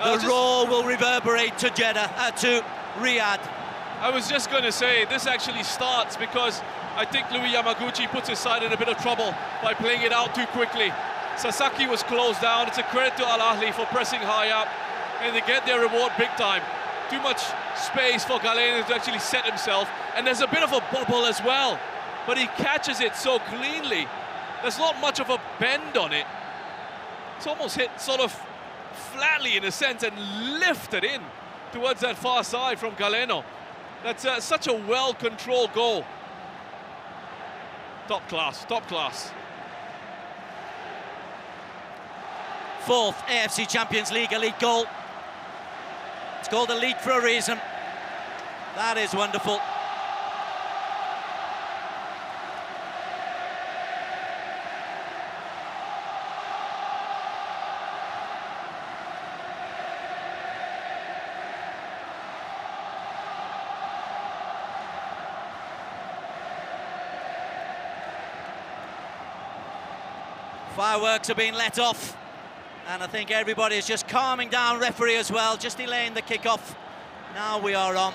The roar will reverberate to Jeddah, to Riyadh. I was just going to say, this actually starts because I think Louis Yamaguchi puts his side in a bit of trouble by playing it out too quickly. Sasaki was closed down. It's a credit to Al-Ahli for pressing high up, and they get their reward big time. Too much space for Galeno to actually set himself, and there's a bit of a bubble as well, but he catches it so cleanly. There's not much of a bend on it. It's almost hit sort of flatly in a sense and lifted in towards that far side from Galeno. That's such a well-controlled goal. Top class, top class. Fourth AFC Champions League Elite goal. It's called Elite for a reason. That is wonderful. Fireworks are being let off, and I think everybody is just calming down. Referee as well, just delaying the kickoff. Now we are on.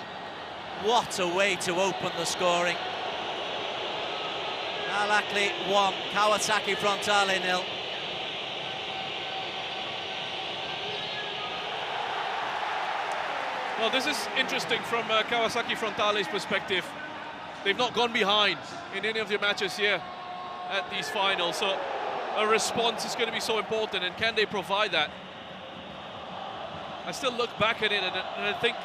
What a way to open the scoring. Al-Ahli 1, Kawasaki Frontale 0. Well, this is interesting from Kawasaki Frontale's perspective. They've not gone behind in any of their matches here at these finals, so a response is going to be so important, and can they provide that? I still look back at it and I think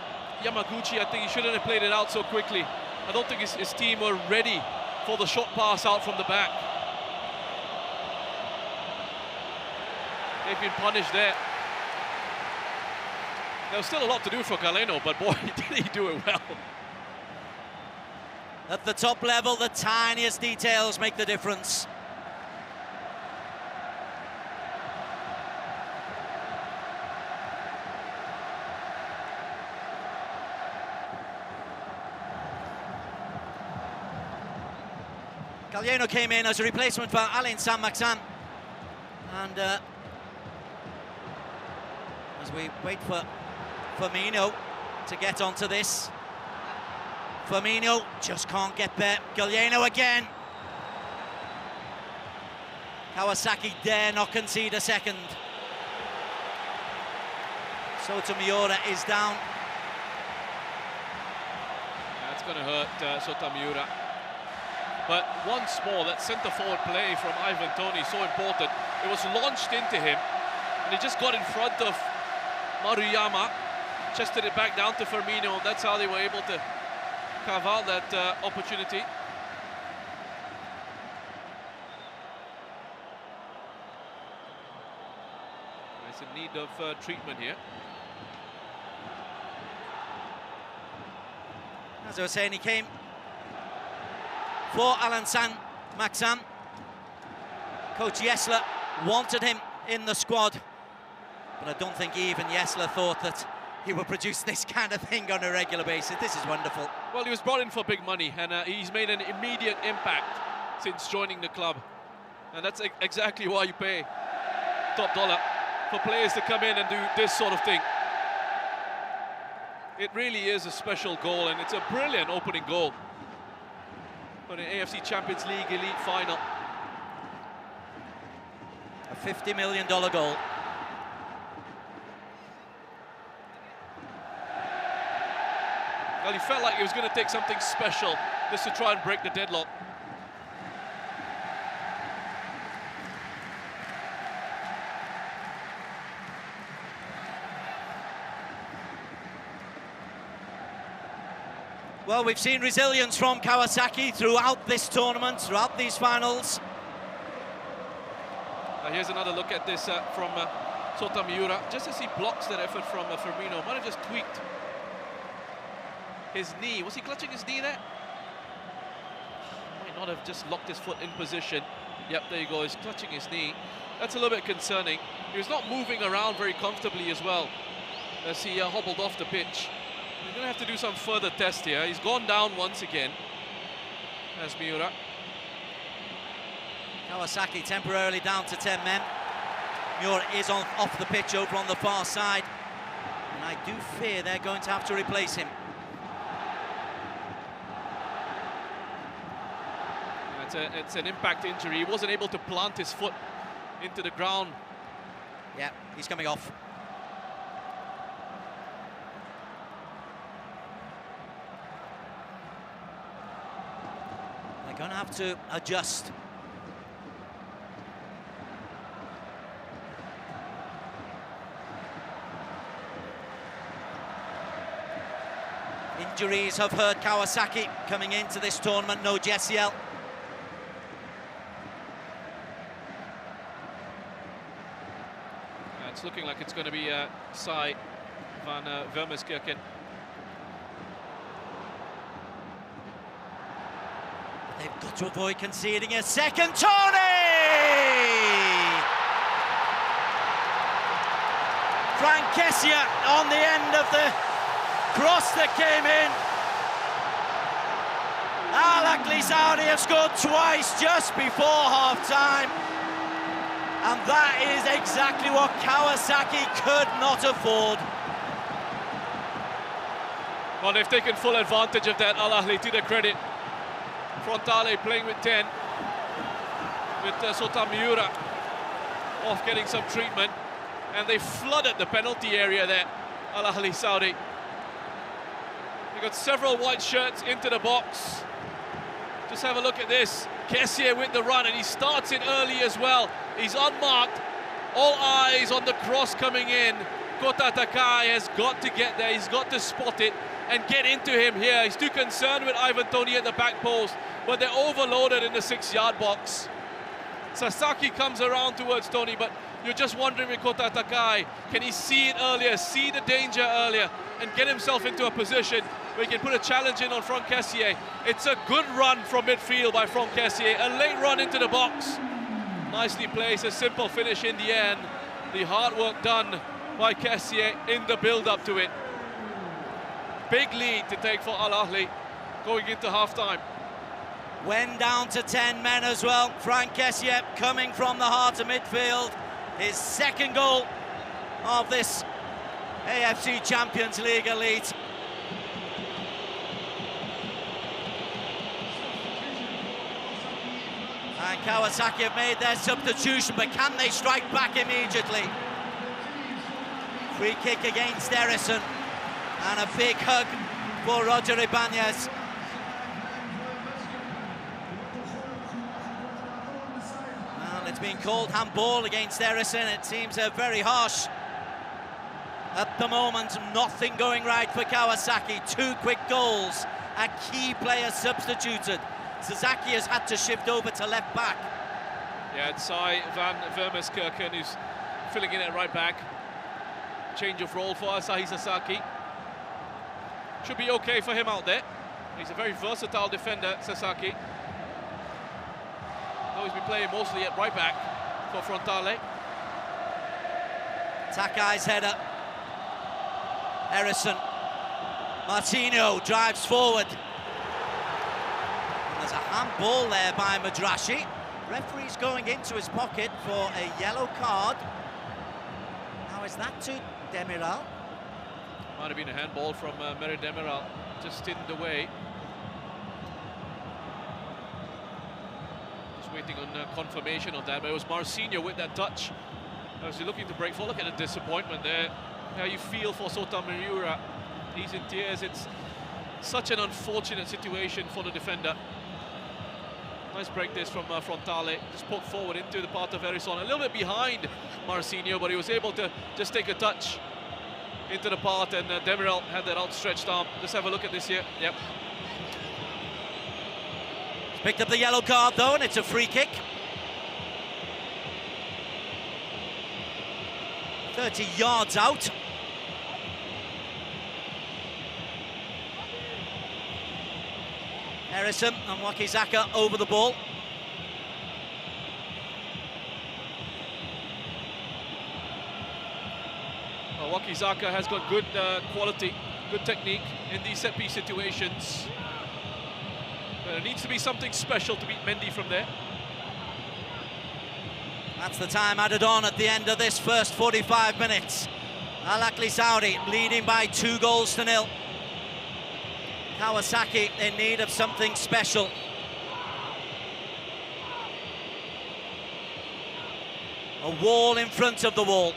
Yamaguchi, I think he shouldn't have played it out so quickly. I don't think his team were ready for the short pass out from the back. They've been punished there. There was still a lot to do for Galeno, but boy, did he do it well. At the top level, the tiniest details make the difference. Galeno came in as a replacement for Alain Saint-Maximin, and as we wait for Firmino to get onto this, Firmino just can't get there. Galeno again. Kawasaki dare not concede a second. Sotomiura is down. That's going to hurt Sotomiura. But once more, that centre-forward play from Ivan Toney, so important. It was launched into him, and he just got in front of Maruyama, chested it back down to Firmino, and that's how they were able to carve out that opportunity. He's in need of treatment here. As I was saying, he came for Alansan Maxam. Coach Yesler wanted him in the squad, but I don't think even Yesler thought that he would produce this kind of thing on a regular basis. This is wonderful. Well, he was brought in for big money, and he's made an immediate impact since joining the club. And that's exactly why you pay top dollar for players to come in and do this sort of thing. It really is a special goal, and it's a brilliant opening goal for the AFC Champions League Elite final. A $50 million goal. Well, he felt like he was going to take something special just to try and break the deadlock. Well, we've seen resilience from Kawasaki throughout this tournament, throughout these finals. Here's another look at this from Sotomiura. Just as he blocks that effort from Firmino, might have just tweaked his knee. Was he clutching his knee there? Might not have just locked his foot in position. Yep, there you go, he's clutching his knee. That's a little bit concerning. He was not moving around very comfortably as well as he hobbled off the pitch. We're going to have to do some further test here. He's gone down once again, as Miura. Kawasaki temporarily down to 10 men. Miura is off the pitch over on the far side, and I do fear they're going to have to replace him. It's an impact injury. He wasn't able to plant his foot into the ground. Yeah, he's coming off. They're going to have to adjust. Injuries have hurt Kawasaki coming into this tournament. No JCL. It's looking like it's going to be Sai van Vermeskirchen. They've got to avoid conceding a second. Toney! Frank Kessia on the end of the cross that came in. Ahli Saudi have scored twice just before half-time. And that is exactly what Kawasaki could not afford. Well, they've taken full advantage of that, Al-Ahli, to their credit. Frontale playing with 10, with Sotomiura off getting some treatment, and they flooded the penalty area there, Al-Ahli Saudi. They got several white shirts into the box. Just have a look at this. Kessier with the run, and he starts it early as well. He's unmarked. All eyes on the cross coming in. Kota Takai has got to get there. He's got to spot it and get into him here. He's too concerned with Ivan Toney at the back post, but they're overloaded in the 6-yard box. Sasaki comes around towards Toney, but you're just wondering with Kota Takai, can he see it earlier, see the danger earlier, and get himself into a position where he can put a challenge in on Franck Kessier. It's a good run from midfield by Franck Kessier, a late run into the box. Nicely placed, a simple finish in the end. The hard work done by Kessier in the build-up to it. Big lead to take for Al-Ahli going into half-time. When down to 10 men as well. Franck Kessier coming from the heart of midfield. His second goal of this AFC Champions League Elite. And Kawasaki have made their substitution, but can they strike back immediately? Free kick against Erison, and a big hug for Roger Ibanez. Well, it's been called handball against Erison. It seems very harsh. At the moment, nothing going right for Kawasaki. 2 quick goals, a key player substituted. Sasaki has had to shift over to left back. Yeah, it's Sai van Vermeerskirchen who's filling in at right back. Change of role for Asahi Sasaki. Should be okay for him out there. He's a very versatile defender, Sasaki. Though he's been playing mostly at right back for Frontale. Takai's header. Erison. Martino drives forward. And there's a handball there by Madrashi. Referee's going into his pocket for a yellow card. Now is that to Demiral? Might have been a handball from Meri Demiral, just in the way. Just waiting on confirmation of that, but it was Marcinho with that touch. As he's looking to break forward. Look at the disappointment there. How you feel for Sota Miura. He's in tears. It's such an unfortunate situation for the defender. Nice break this from Frontale. Just poked forward into the path of Erison. A little bit behind Marcinho, but he was able to just take a touch into the path, and Demiral had that outstretched arm. Let's have a look at this here. Yep. He's picked up the yellow card though, and it's a free kick. 30 yards out. Erison and Wakizaka over the ball. Well, Wakizaka has got good quality, good technique in these set-piece situations. But it needs to be something special to beat Mendy from there. That's the time added on at the end of this first 45 minutes. Al-Ahli Saudi leading by 2-0. Kawasaki in need of something special. A wall in front of the wall.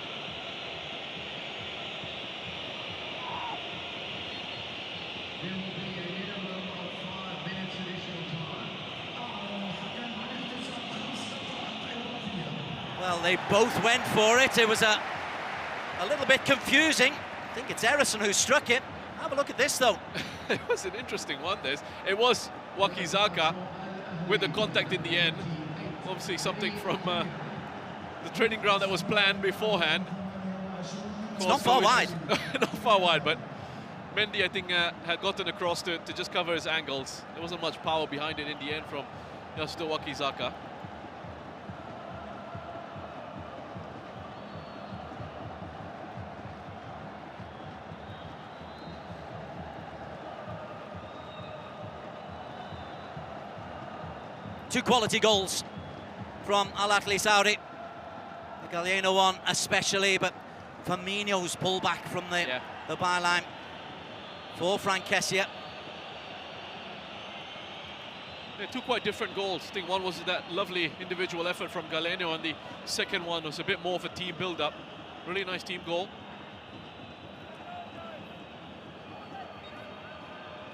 Well, they both went for it. It was a little bit confusing. I think it's Erison who struck it. Have a look at this, though. It was an interesting one, this. It was Wakizaka with the contact in the end. Obviously something from the training ground that was planned beforehand. It's not far wide. Not far wide, but Mendy, I think, had gotten across to just cover his angles. There wasn't much power behind it in the end from Yasuto Wakizaka. Two quality goals from Al-Ahli Saudi. The Galeno one especially, but Firmino's pullback from the byline for Frank Kessia. Yeah, two quite different goals. I think one was that lovely individual effort from Galeno, and the second one was a bit more of a team build-up. Really nice team goal.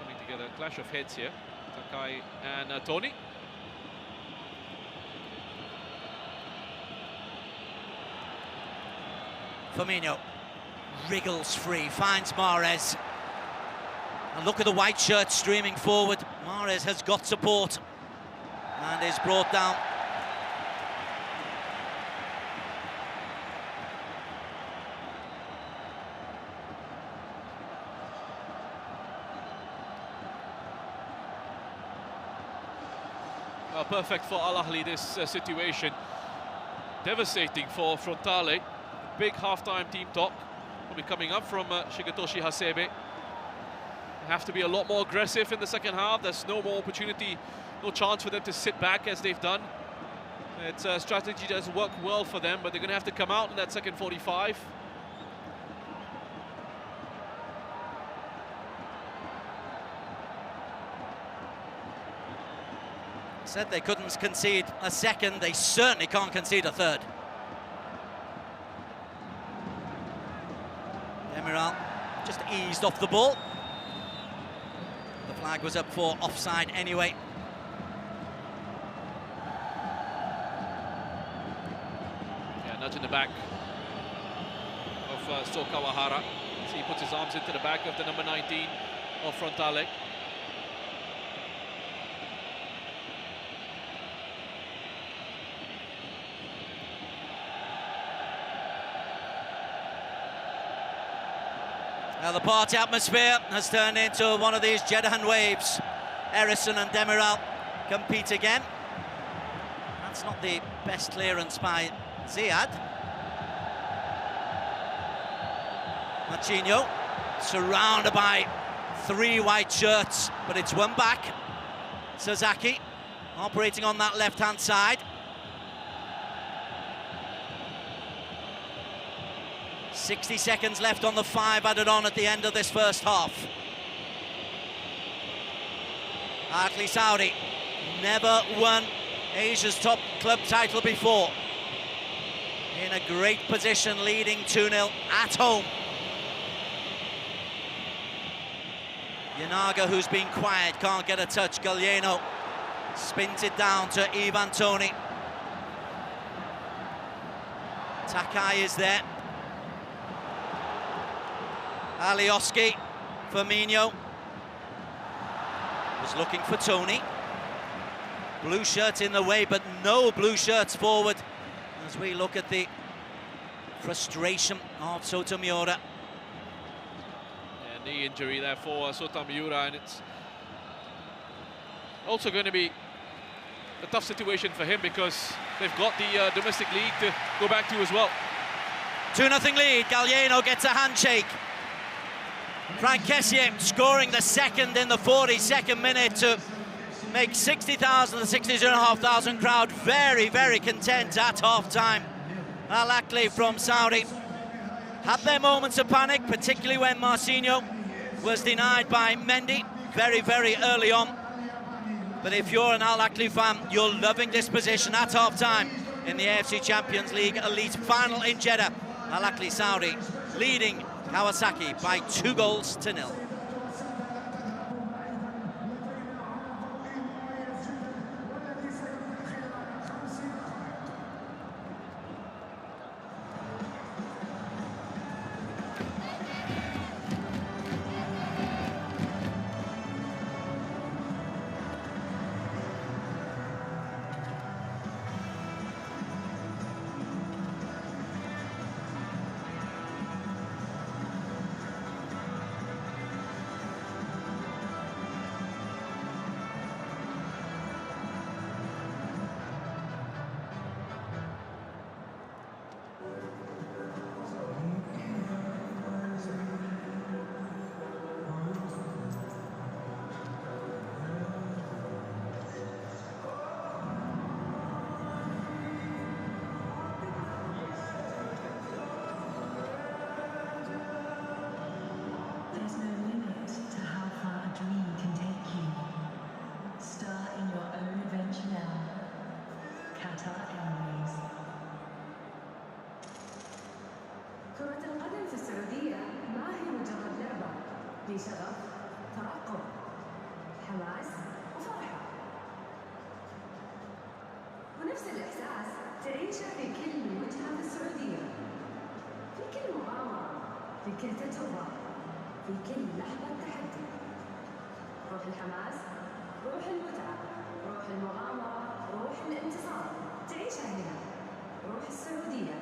Coming together, clash of heads here. Takai and Tony. Firmino wriggles free, finds Mahrez. And look at the white shirt streaming forward. Mahrez has got support and is brought down. Well, perfect for Al-Ahli, this situation. Devastating for Frontale. Big half-time team talk will be coming up from Shigetoshi Hasebe. They have to be a lot more aggressive in the second half. There's no more opportunity, no chance for them to sit back as they've done. It's a strategy that has worked well for them, but they're going to have to come out in that second 45. Said they couldn't concede a second, they certainly can't concede a third. Demiral just eased off the ball. The flag was up for offside anyway. Yeah, nudge in the back of So Kawahara. See, he puts his arms into the back of the number 19 of Frontale. Well, the party atmosphere has turned into one of these Jeddah waves. Erison and Demiral compete again. That's not the best clearance by Ziad. Marcinho, surrounded by 3 white shirts, but it's won back. Sasaki, operating on that left-hand side. 60 seconds left on the 5 added on at the end of this first half. Ahli Saudi never won Asia's top club title before. In a great position, leading 2-0 at home. Yanaga, who's been quiet, can't get a touch. Gallieno spins it down to Ivan Toney. Takai is there. Alioski, Firmino was looking for Toney. Blue shirt in the way, but no blue shirts forward as we look at the frustration of Sotomiura. Yeah, knee injury there for Sotomiura, and it's also going to be a tough situation for him because they've got the domestic league to go back to as well. 2-0 lead, Gallieno gets a handshake. Frank Kessier scoring the second in the 42nd minute to make 60,000, the 62,500 crowd very, very content at half-time. Al-Ahli from Saudi had their moments of panic, particularly when Marcinho was denied by Mendy very, very early on. But if you're an Al-Ahli fan, you're loving this position at half-time in the AFC Champions League Elite final in Jeddah. Al-Ahli Saudi leading Kawasaki by 2-0. كرة القدم في السعودية ما هي مجرد لعبة، هي شغف، ترقب، حماس وفرحة. ونفس الإحساس تعيشه في كل وجهة في السعودية، في كل مغامرة، في كل تجربة، في كل لحظة تحدي. روح الحماس، روح المتعة، روح المغامرة، روح الانتصار، تعيشها هنا. روح السعودية.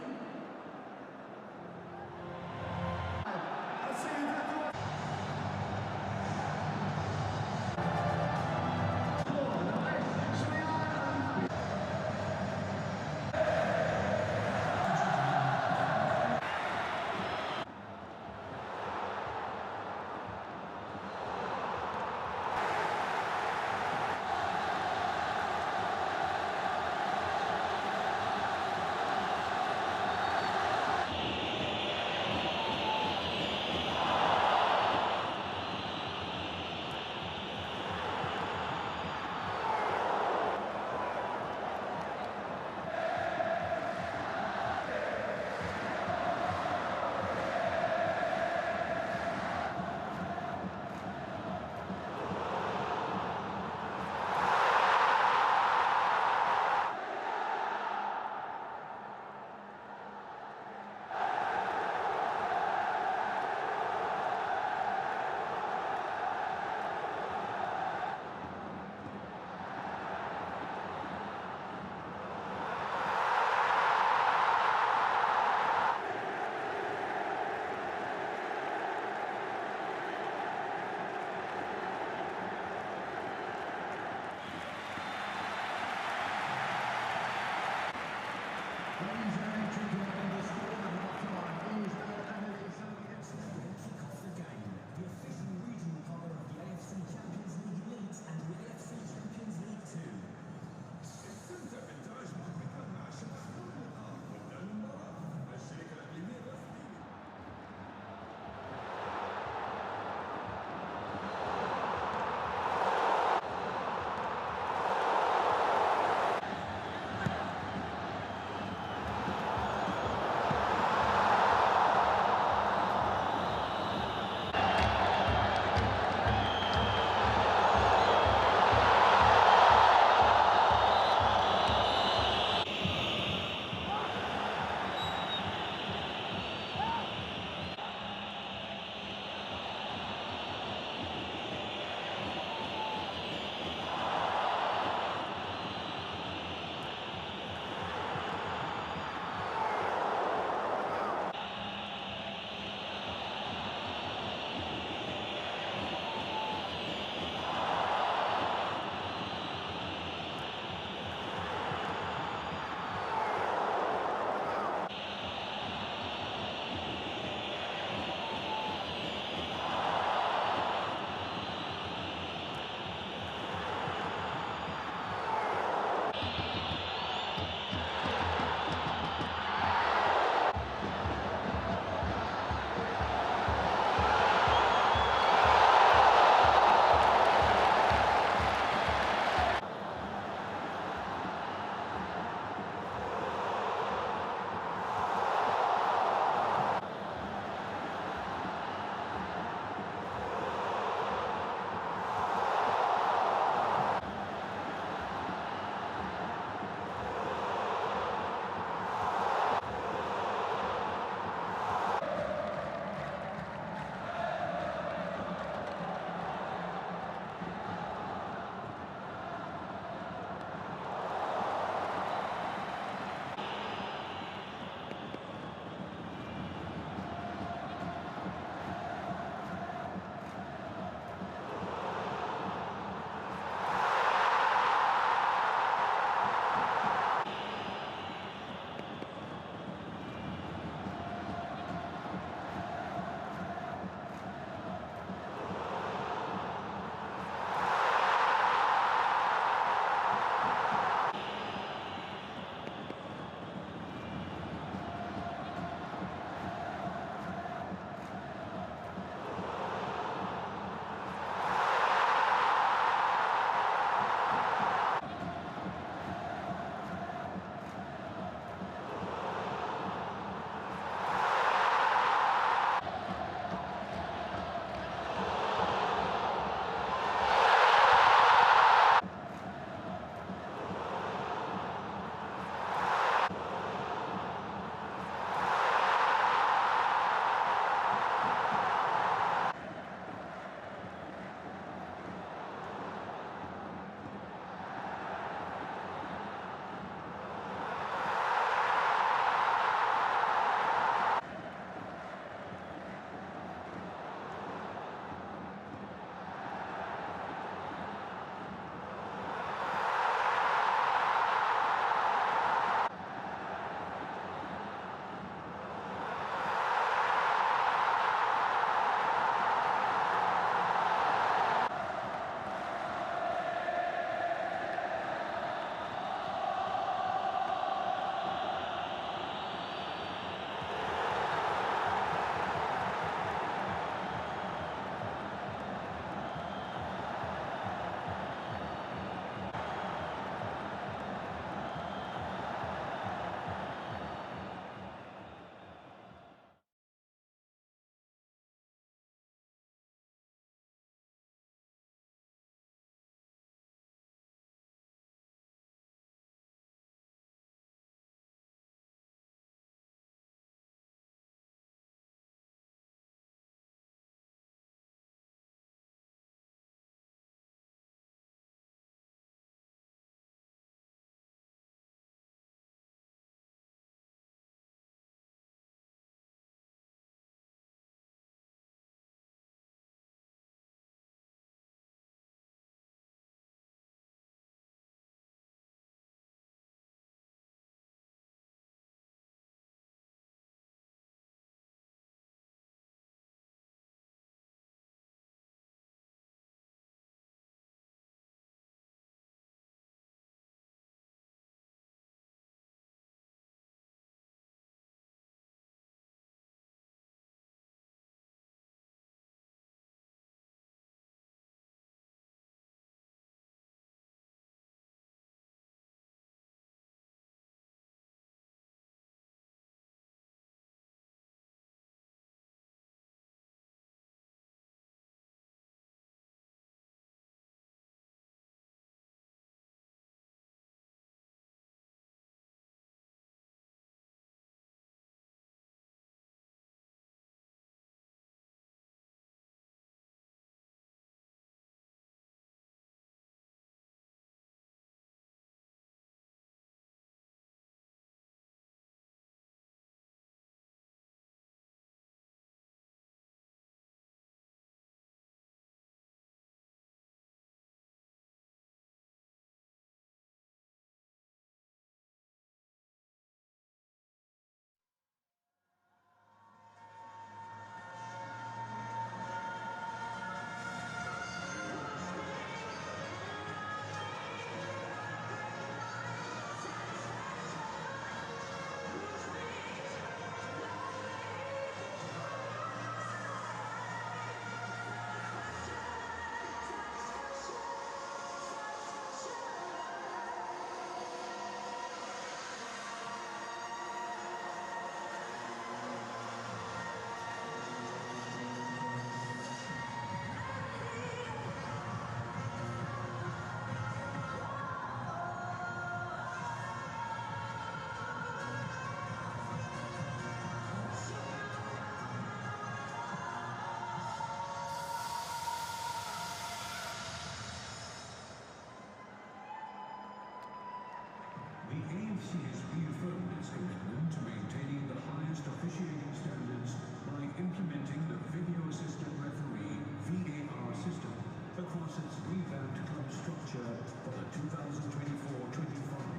AFC has reaffirmed its commitment to maintaining the highest officiating standards by implementing the video assistant referee (VAR) system across its revamped club structure for the 2024-25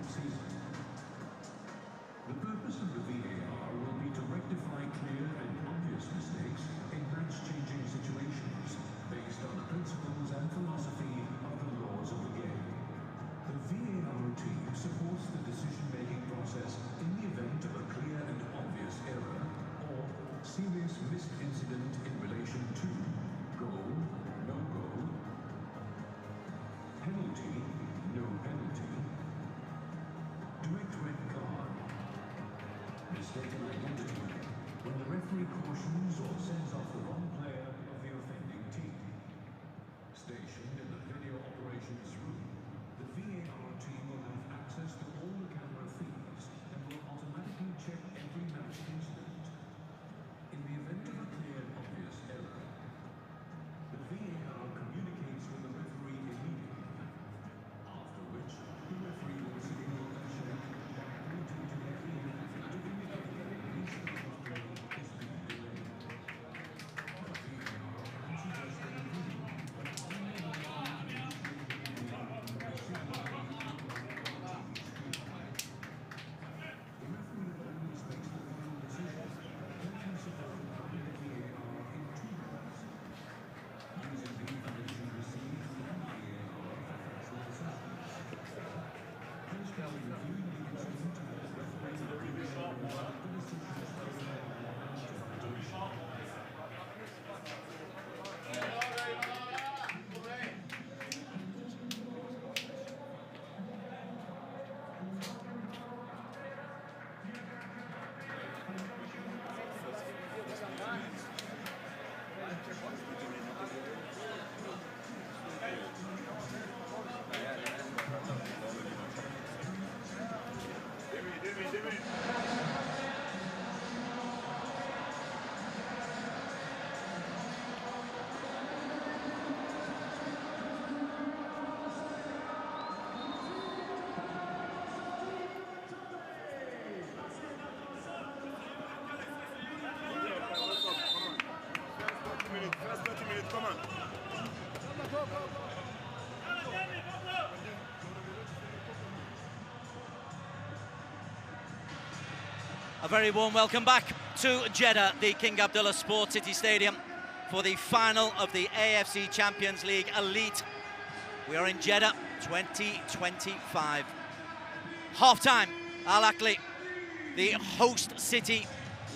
season. The purpose of the VAR will be to rectify clear and obvious mistakes in match-changing situations based on the principles and philosophy of the laws of the game. The VAR team supports the decision-making process in the event of a clear and obvious error or serious missed incident in relation to goal, no goal, penalty, no penalty, direct red card, mistaken identity, when the referee cautions or sends off the wrong player of the offending team. Stationed in the video operations room, the VAR team will have access to all the camera feeds and will automatically check every match incident. In the event of a clear and obvious error, the VAR communicates with the referee immediately, after which the referee will signal a check by pointing to the field to indicate that a release of play is being delayed. The VAR can suggest a review, but only the referee can initiate the review by signaling the on TV screen. The referee always makes the final decision, often supported by the VAR in two ways: using the information received from the VAR for factual decisions. First, by reviewing the incident, the referee will be able to the decisions taken by the First 30 minutes, come on. A very warm welcome back to Jeddah, the King Abdullah Sports City Stadium, for the final of the AFC Champions League Elite. We are in Jeddah 2025. Half-time, Al-Ahli, the host city,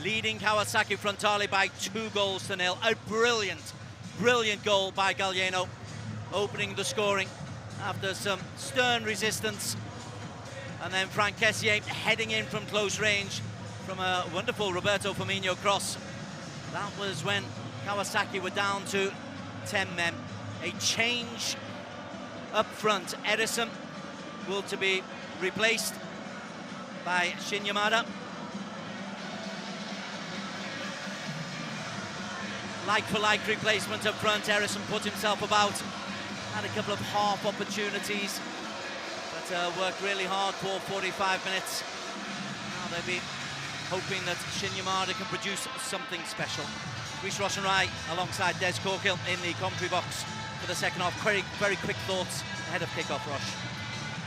leading Kawasaki Frontale by 2-0. A brilliant goal by Galliano, opening the scoring after some stern resistance. And then Frank Kessier heading in from close range from a wonderful Roberto Firmino cross. That was when Kawasaki were down to 10 men. A change up front. Edison will to be replaced by Shin Yamada. Like-for-like replacement up front. Edison put himself about, had a couple of half opportunities, but worked really hard for 45 minutes. Now they'll be hoping that Shin Yamada can produce something special. Rhys Roshan-Rai alongside Des Corkill in the commentary box for the second half. Very quick thoughts ahead of kick-off, Rosh.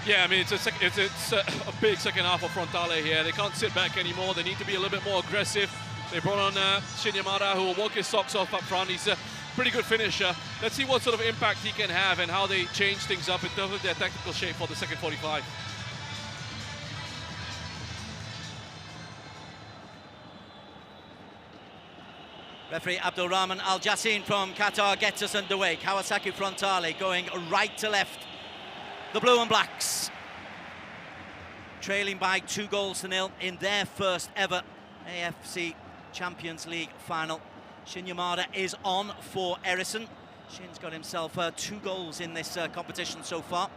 Yeah, I mean, it's a big second half of Frontale here. They can't sit back anymore. They need to be a little bit more aggressive. They brought on Shin Yamada, who will walk his socks off up front. He's a pretty good finisher. Let's see what sort of impact he can have and how they change things up in terms of their tactical shape for the second 45. Referee Abdul Rahman Al Jassin from Qatar gets us underway. Kawasaki Frontale going right to left. The Blue and Blacks trailing by 2-0 in their first ever AFC Champions League final. Shin Yamada is on for Edison. Shin's got himself 2 goals in this competition so far.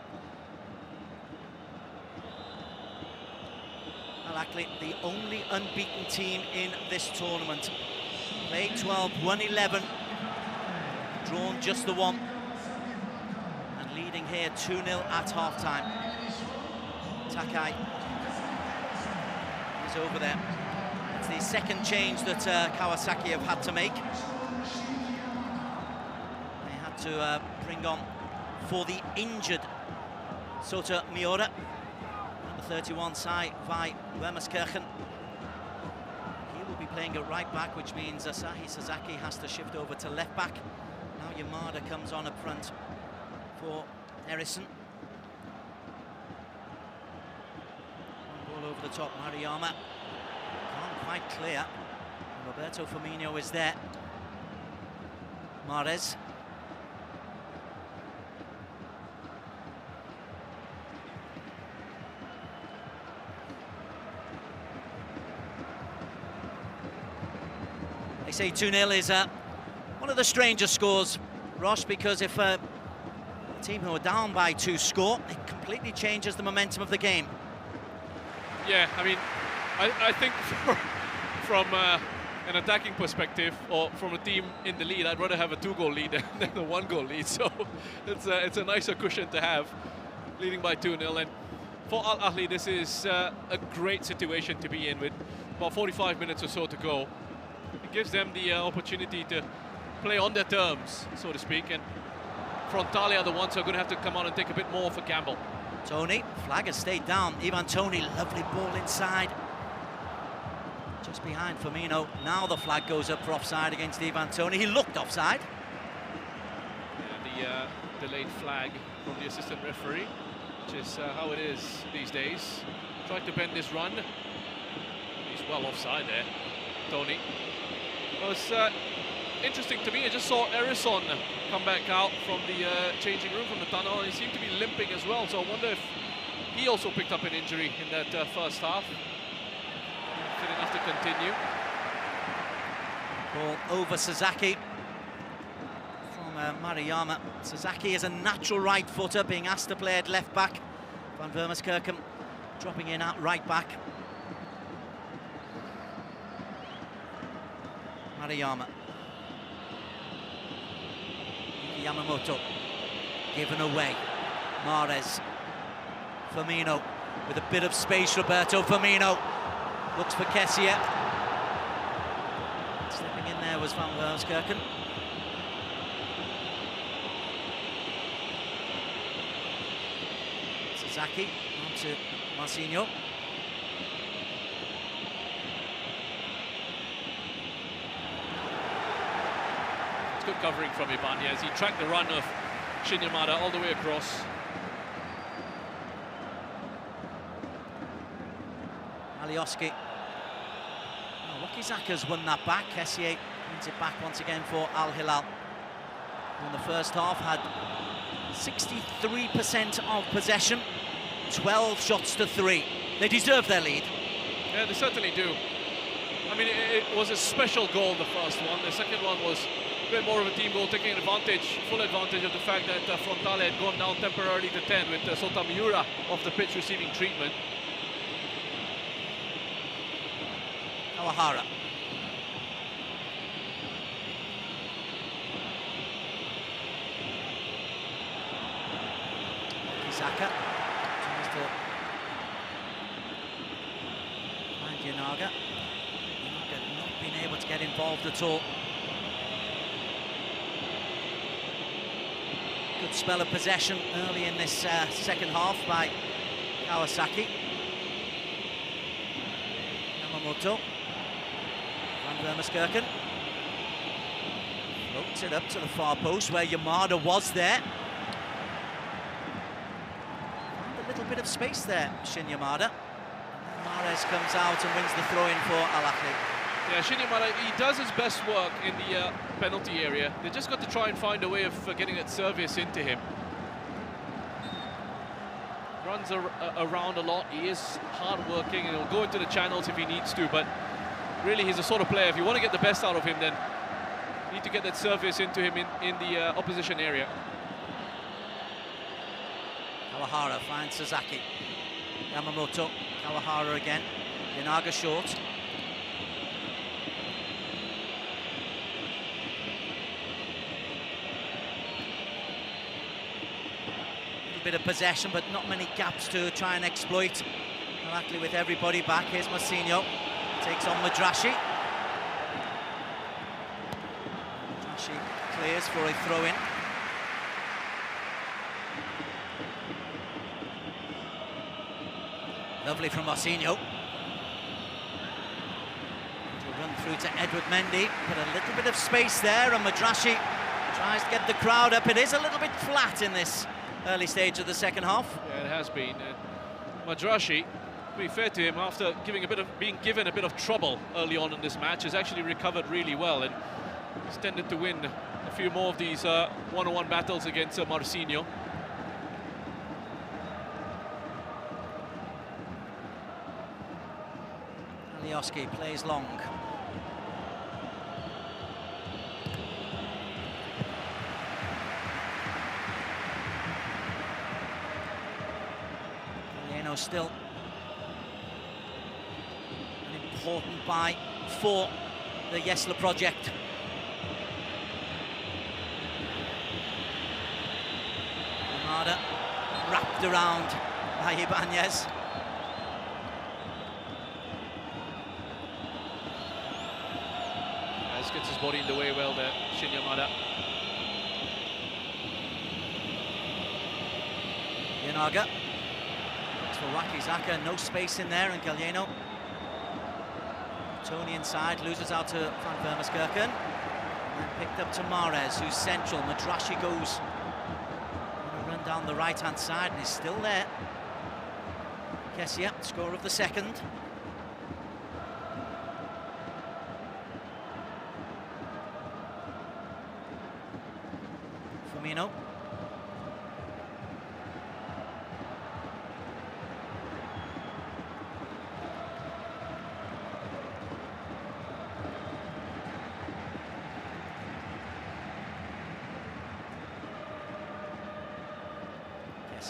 Al-Ahli, the only unbeaten team in this tournament. Played 12, won 11, drawn just the 1. And leading here 2-0 at half-time. Takai is over there. It's the second change that Kawasaki have had to make. They had to bring on for the injured Sota Miura, number 31, Sai Vai Wermerskirchen. He will be playing at right back, which means Asahi Sasaki has to shift over to left back. Now Yamada comes on up front for Harrison. Ball over the top, Mariyama can't quite clear. Roberto Firmino is there. Mahrez. They say 2-0 is one of the strangest scores, Ross, because if a team who are down by 2 score, it completely changes the momentum of the game. Yeah, I mean, I think from an attacking perspective, or from a team in the lead, I'd rather have a 2-goal lead than a 1-goal lead. So it's a nicer cushion to have, leading by 2-0. And for Al-Ahli, this is a great situation to be in with about 45 minutes or so to go. It gives them the opportunity to play on their terms, so to speak, and Frontale are the ones who are going to have to come on and take a bit more of a gamble. Tony, flag has stayed down. Ivan Tony, lovely ball inside. Just behind Firmino. Now the flag goes up for offside against Ivan Tony. He looked offside. Yeah, the delayed flag from the assistant referee, which is how it is these days. Tried to bend this run. He's well offside there, Tony. It was interesting to me. I just saw Erison come back out from the changing room, from the tunnel, and he seemed to be limping as well. So I wonder if he also picked up an injury in that first half. Fit enough to continue. Ball over Sasaki from Mariyama. Sasaki is a natural right footer, being asked to play at left back. Van Wermerskirchen dropping in at right back. Mariyama. Yamamoto given away. Mahrez. Firmino with a bit of space. Roberto Firmino looks for KSA. Stepping in there was Van Wermerskirchen. Sasaki on to Marcinho. Good covering from Ibanez. He tracked the run of Shinyamada all the way across. Alioski. Oh, Wakizaka's won that back. KSA wins it back once again for Al Hilal. Who in the first half had 63% of possession, 12 shots to 3. They deserve their lead. Yeah, they certainly do. I mean, it was a special goal, the first one. The second one was a bit more of a team goal, taking full advantage of the fact that Frontale had gone down temporarily to 10 with Sota Miura off the pitch receiving treatment. Kawahara. Kisaka tries to find Yanaga. Yanaga not been able to get involved at all. Good spell of possession early in this second half by Kawasaki. Yamamoto. Van Wermerskirchen. Floats it up to the far post where Yamada was there. And a little bit of space there, Shin Yamada. Mahrez comes out and wins the throw-in for Al-Ahli. Yeah, Shinyamada, he does his best work in the penalty area. They just got to try and find a way of getting that service into him. Runs around a lot. He is hard-working, and he'll go into the channels if he needs to, but really he's the sort of player, if you want to get the best out of him, then you need to get that service into him in the opposition area. Kawahara finds Sasaki. Yamamoto. Kawahara again. Yanaga short. Bit of possession, but not many gaps to try and exploit. Al-Ahli with everybody back. Here's Marcinho. Takes on Madrashi. Madrashi clears for a throw-in. Lovely from Marcinho. To run through to Edward Mendy. Put a little bit of space there, and Madrashi tries to get the crowd up. It is a little bit flat in this early stage of the second half. Yeah, it has been. Madrashi, to be fair to him, after being given a bit of trouble early on in this match, has actually recovered really well, and he's tended to win a few more of these one-on-one battles against Marcinho. Alioski plays long. Still an important buy for the Yesler project. Armada wrapped around by Ibanez. Gets his body in the way well there, Shinya Mada. Yanaga. For Wakizaka, no space in there, and Galeno. Tony inside, loses out to Van Vermaskirchen. And picked up to Mahrez, who's central. Madrashi goes on a run down the right-hand side, and is still there. KSA, score of the second. Firmino.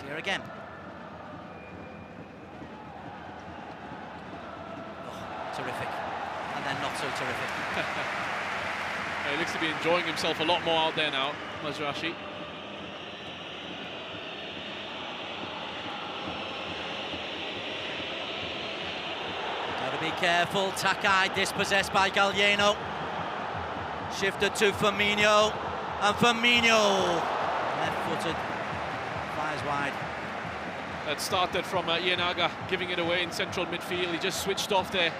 Here again. Oh, terrific. And then not so terrific. He looks to be enjoying himself a lot more out there now, Madrashi. Got to be careful. Takai dispossessed by Galeno. Shifted to Firmino. And Firmino, left-footed. Flies wide. That started from Ienaga giving it away in central midfield. He just switched off there.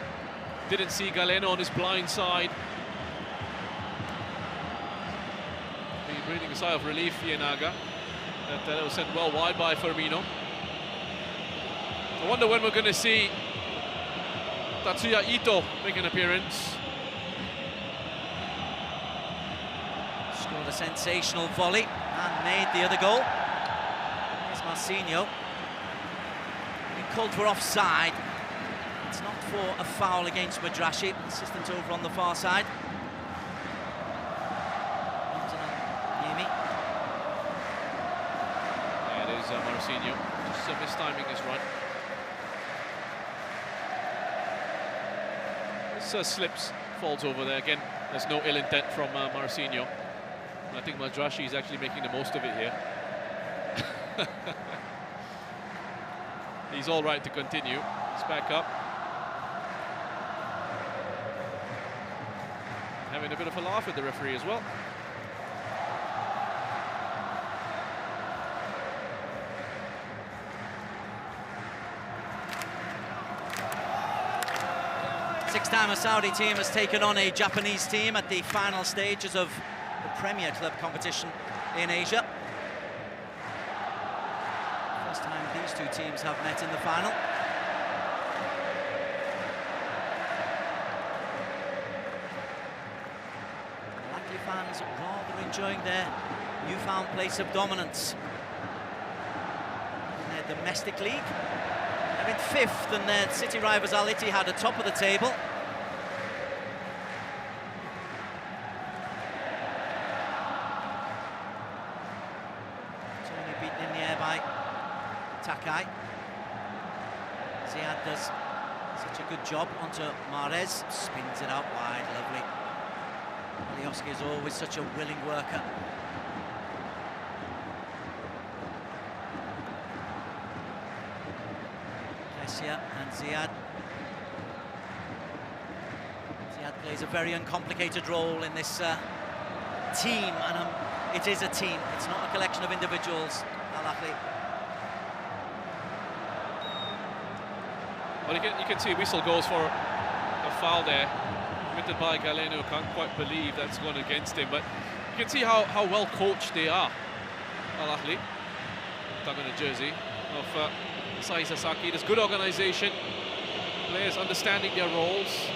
Didn't see Galeno on his blind side. He's breathing a sigh of relief, Ienaga. That was sent well wide by Firmino. I wonder when we're going to see Tatsuya Ito make an appearance. Scored a sensational volley and made the other goal. Marcinho. Being called for offside. It's not for a foul against Madrashi. Assistant over on the far side. Yeah, it is Marcinho. Just mistiming his run. This slips, falls over there again. There's no ill intent from Marcinho. I think Madrashi is actually making the most of it here. He's all right to continue. He's back up. Having a bit of a laugh at the referee as well. Six-time Saudi team has taken on a Japanese team at the final stages of the Premier Club competition in Asia. First time these two teams have met in the final. Al-Ahli fans rather enjoying their newfound place of dominance in their domestic league. They're in fifth, and their city rivals Al-Ittihad at top of the table. Tony beaten in the air by Takai. Ziad does such a good job onto Mahrez, spins it out wide, lovely. Alioski is always such a willing worker. Asia and Ziad. Ziad plays a very uncomplicated role in this team, and it is a team. It's not a collection of individuals. Al-Ahli. Well, you can see whistle goes for a foul there, committed by Galeno. Can't quite believe that's gone against him, but you can see how well coached they are. Al-Ahli, stuck on the jersey of Sai Sasaki. There's good organisation, players understanding their roles,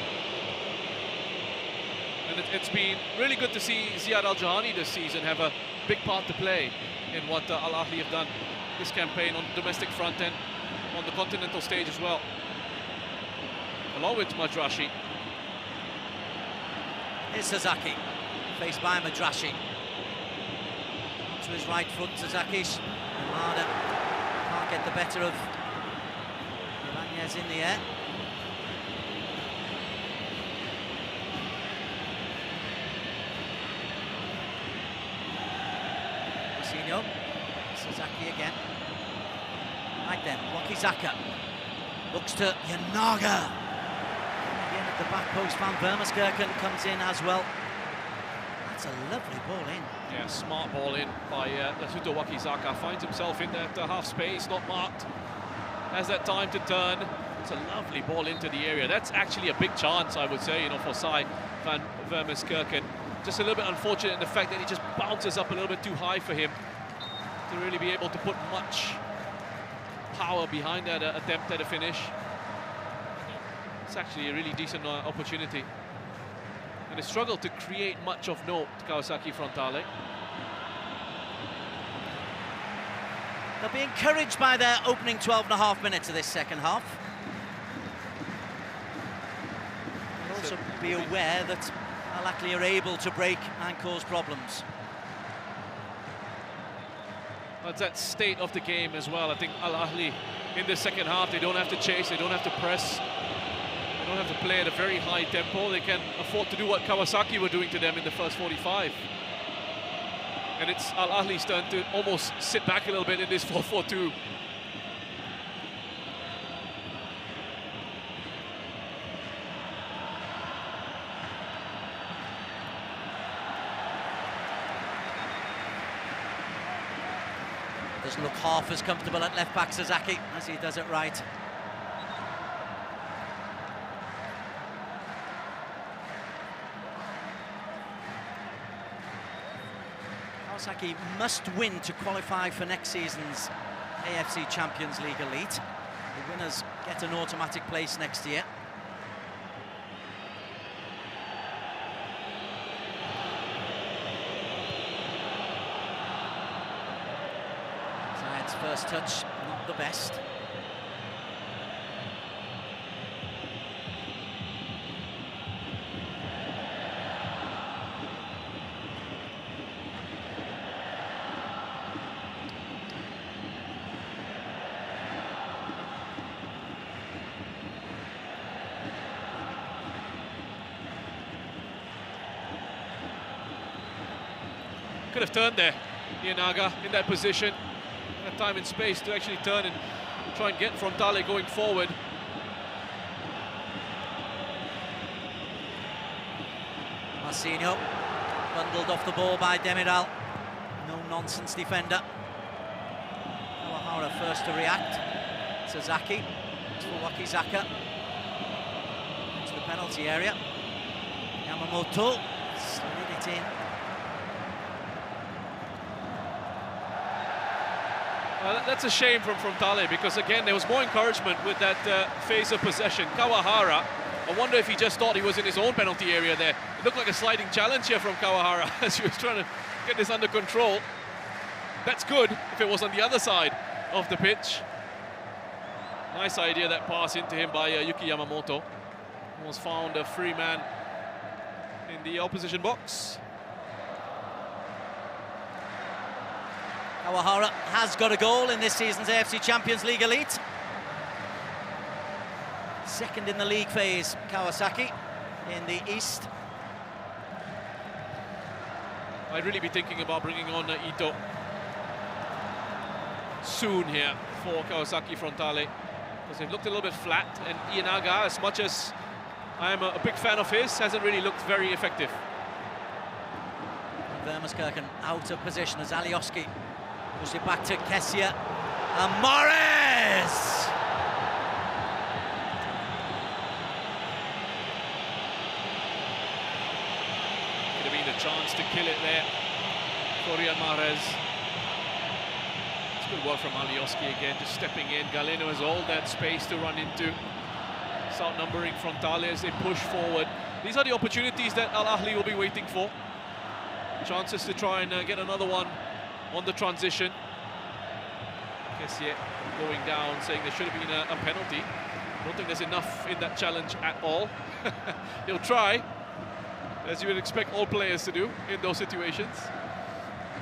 and it's been really good to see Ziad Al-Jahani this season have a big part to play in what Al-Ahli have done this campaign on the domestic front and on the continental stage as well, along with Madrashi. Here's Sasaki, faced by Madrashi. To his right foot, Sasaki. Harder. Can't get the better of Ibanez in the air. Marcinho. Sasaki again. Right then, Wakizaka looks to Yanaga. Again at the back post, Van Vermeskirchen comes in as well. That's a lovely ball in. Yeah, smart ball in by Yasuto Wakizaka. Finds himself in that half space, not marked. Has that time to turn. It's a lovely ball into the area. That's actually a big chance, I would say, for Sai Van Vermeskirchen. Just a little bit unfortunate in the fact that he just bounces up a little bit too high for him to really be able to put much power behind that attempt at a finish. It's actually a really decent opportunity. And they struggled to create much of note, Kawasaki Frontale. They'll be encouraged by their opening 12.5 minutes of this second half. They'll also be aware that Al-Ahli are able to break and cause problems. That's that state of the game as well. I think Al-Ahli in the second half, they don't have to chase, they don't have to press. They don't have to play at a very high tempo. They can afford to do what Kawasaki were doing to them in the first 45. And it's Al-Ahli's turn to almost sit back a little bit in this 4-4-2. Doesn't look half as comfortable at left back, Sasaki, as he does it right. Kawasaki must win to qualify for next season's AFC Champions League Elite. The winners get an automatic place next year. Zayed's first touch, not the best. Could have turned there, Yanaga, in that position. Had time and space to actually turn and try and get Frontale going forward. Marcinho, bundled off the ball by Demiral. No-nonsense defender. Kawahara first to react. Sasaki to Wakizaka. Into the penalty area. Yamamoto slid it in. That's a shame from Frontale, because again there was more encouragement with that phase of possession. Kawahara, I wonder if he just thought he was in his own penalty area there. It looked like a sliding challenge here from Kawahara as he was trying to get this under control. That's good if it was on the other side of the pitch. Nice idea, that pass into him by Yuki Yamamoto. Almost found a free man in the opposition box. Kawahara has got a goal in this season's AFC Champions League Elite. Second in the league phase, Kawasaki in the East. I'd really be thinking about bringing on Ito soon here for Kawasaki Frontale. because they've looked a little bit flat, and Ienaga, as much as I am a big fan of his, hasn't really looked very effective. Vermaskirchen out of position as Alioski pushes it back to Kessia and Morris. Could have been a chance to kill it there for Riyad Mahrez. It's good work from Alioski again, just stepping in. Galeno has all that space to run into. It's outnumbering Frontale as they push forward. These are the opportunities that Al-Ahli will be waiting for. Chances to try and get another one on the transition. Kessie going down, saying there should have been a penalty. I don't think there's enough in that challenge at all. He'll try, as you would expect all players to do in those situations.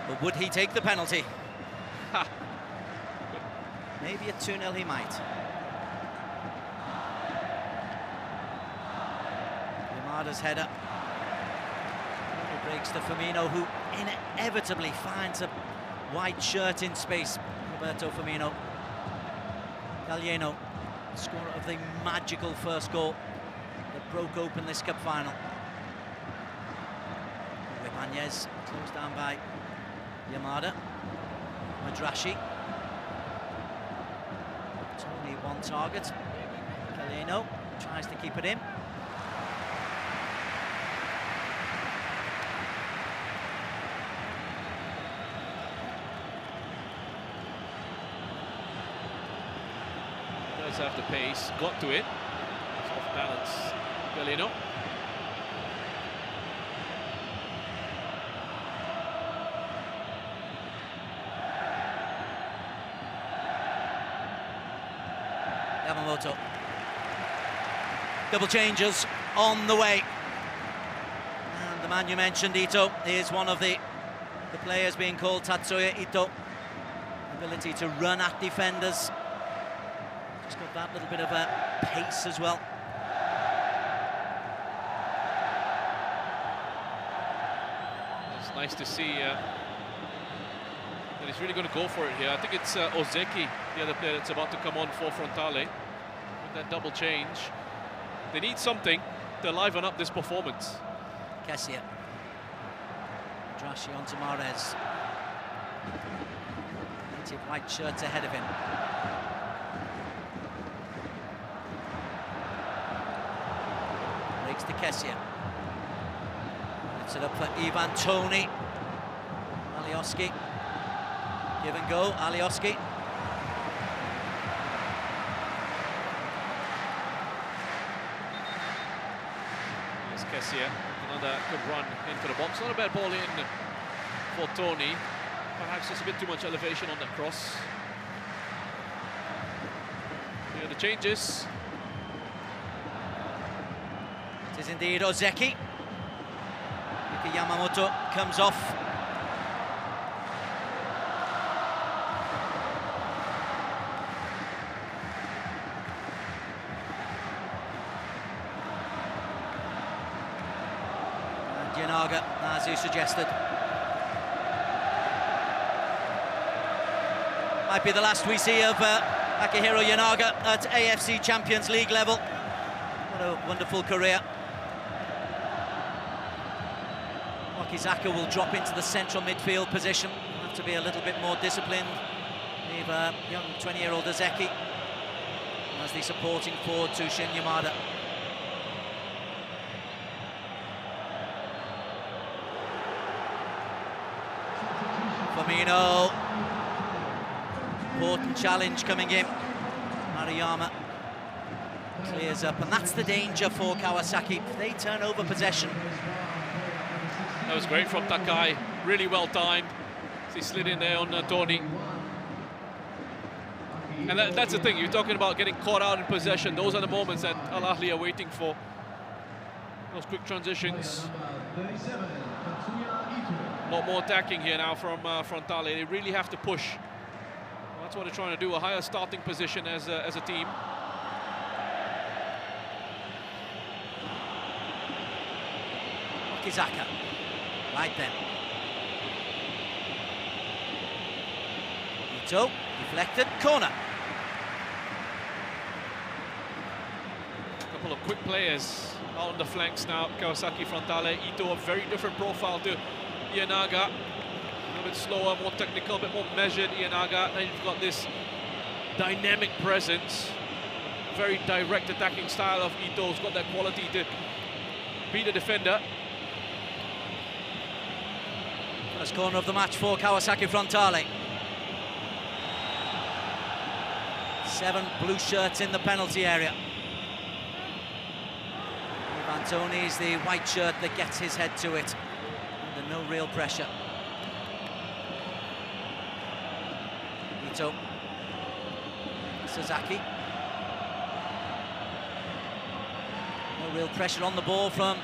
But would he take the penalty? Ha. Maybe a 2-0 he might. Yamada's header. It breaks to Firmino, who inevitably finds a white shirt in space. Roberto Firmino. Galeno, scorer of the magical first goal that broke open this cup final. Ibanez closed down by Yamada. Madrashi. It's only one target. Galeno tries to keep it in. Does have the pace, got to it. It's off balance. Galeno. Yamamoto. Double changes on the way. And the man you mentioned, Ito, is one of the players being called, Tatsuya Ito. Ability to run at defenders. Just got that little bit of a pace as well. It's nice to see that he's really going to go for it here. I think it's Ozeki, the other player that's about to come on for Frontale. With that double change. They need something to liven up this performance. Kessia. Drashi onto Mahrez. Native white shirt ahead of him. Breaks to Kessia. Lifts it up for Ivan Toney. Alioski. Give and go, Alioski. There's Kessie, another good run into the box. Not a bad ball in for Toney. Perhaps just a bit too much elevation on that cross. Here are the changes. It is indeed Ozeki. Yuki Yamamoto comes off. Ienaga, as you suggested. Might be the last we see of Akihiro Ienaga at AFC Champions League level. What a wonderful career. Wakizaka will drop into the central midfield position. Will have to be a little bit more disciplined. Leave young 20-year-old Ozeki as the supporting forward to Shin Yamada. Firmino. Important challenge coming in. Maruyama clears up, and that's the danger for Kawasaki. If they turn over possession. That was great from Takai. Really well timed. He slid in there on Toney. And that's the thing. You're talking about getting caught out in possession. Those are the moments that Al-Ahli are waiting for. Those quick transitions. A lot more attacking here now from Frontale. They really have to push. That's what they're trying to do, a higher starting position as a team. Wakizaka, right then. Ito, deflected, corner. couple of quick players out on the flanks now. Kawasaki Frontale, Ito, a very different profile to Ianaga. A little bit slower, more technical, a bit more measured Ianaga. Then you've got this dynamic presence, very direct attacking style of Ito, who's got that quality to beat a defender. First corner of the match for Kawasaki Frontale. 7 blue shirts in the penalty area. Antoni's the white shirt that gets his head to it. Under no real pressure. Ito. Sasaki. No real pressure on the ball from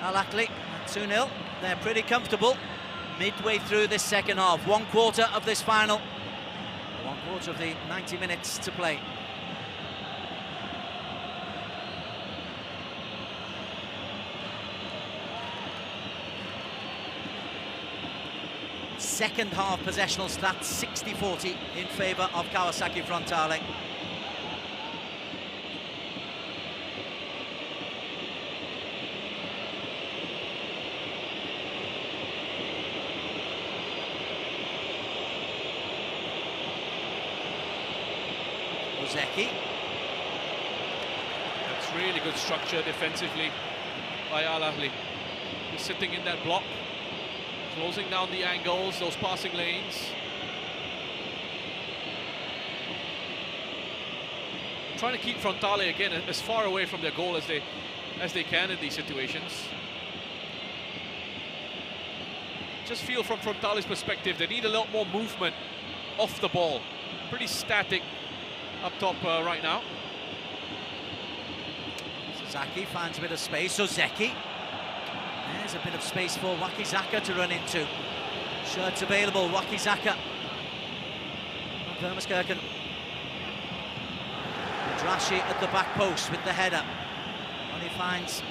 Al-Ahli. 2-0. They're pretty comfortable midway through this second half. 1/4 of this final. 1/4 of the 90 minutes to play. Second half possessional stats 60-40 in favour of Kawasaki Frontale. Ozeki. That's really good structure defensively by Al-Ahli. He's sitting in that block, closing down the angles, those passing lanes. Trying to keep Frontale again as far away from their goal as they can in these situations. Just feel from Frontale's perspective, they need a lot more movement off the ball. Pretty static up top right now. Sasaki finds a bit of space. Ozeki. There's a bit of space for Wakizaka to run into. Shirts available, Wakizaka. Vermaskirchen. Madrashi at the back post with the header. And he finds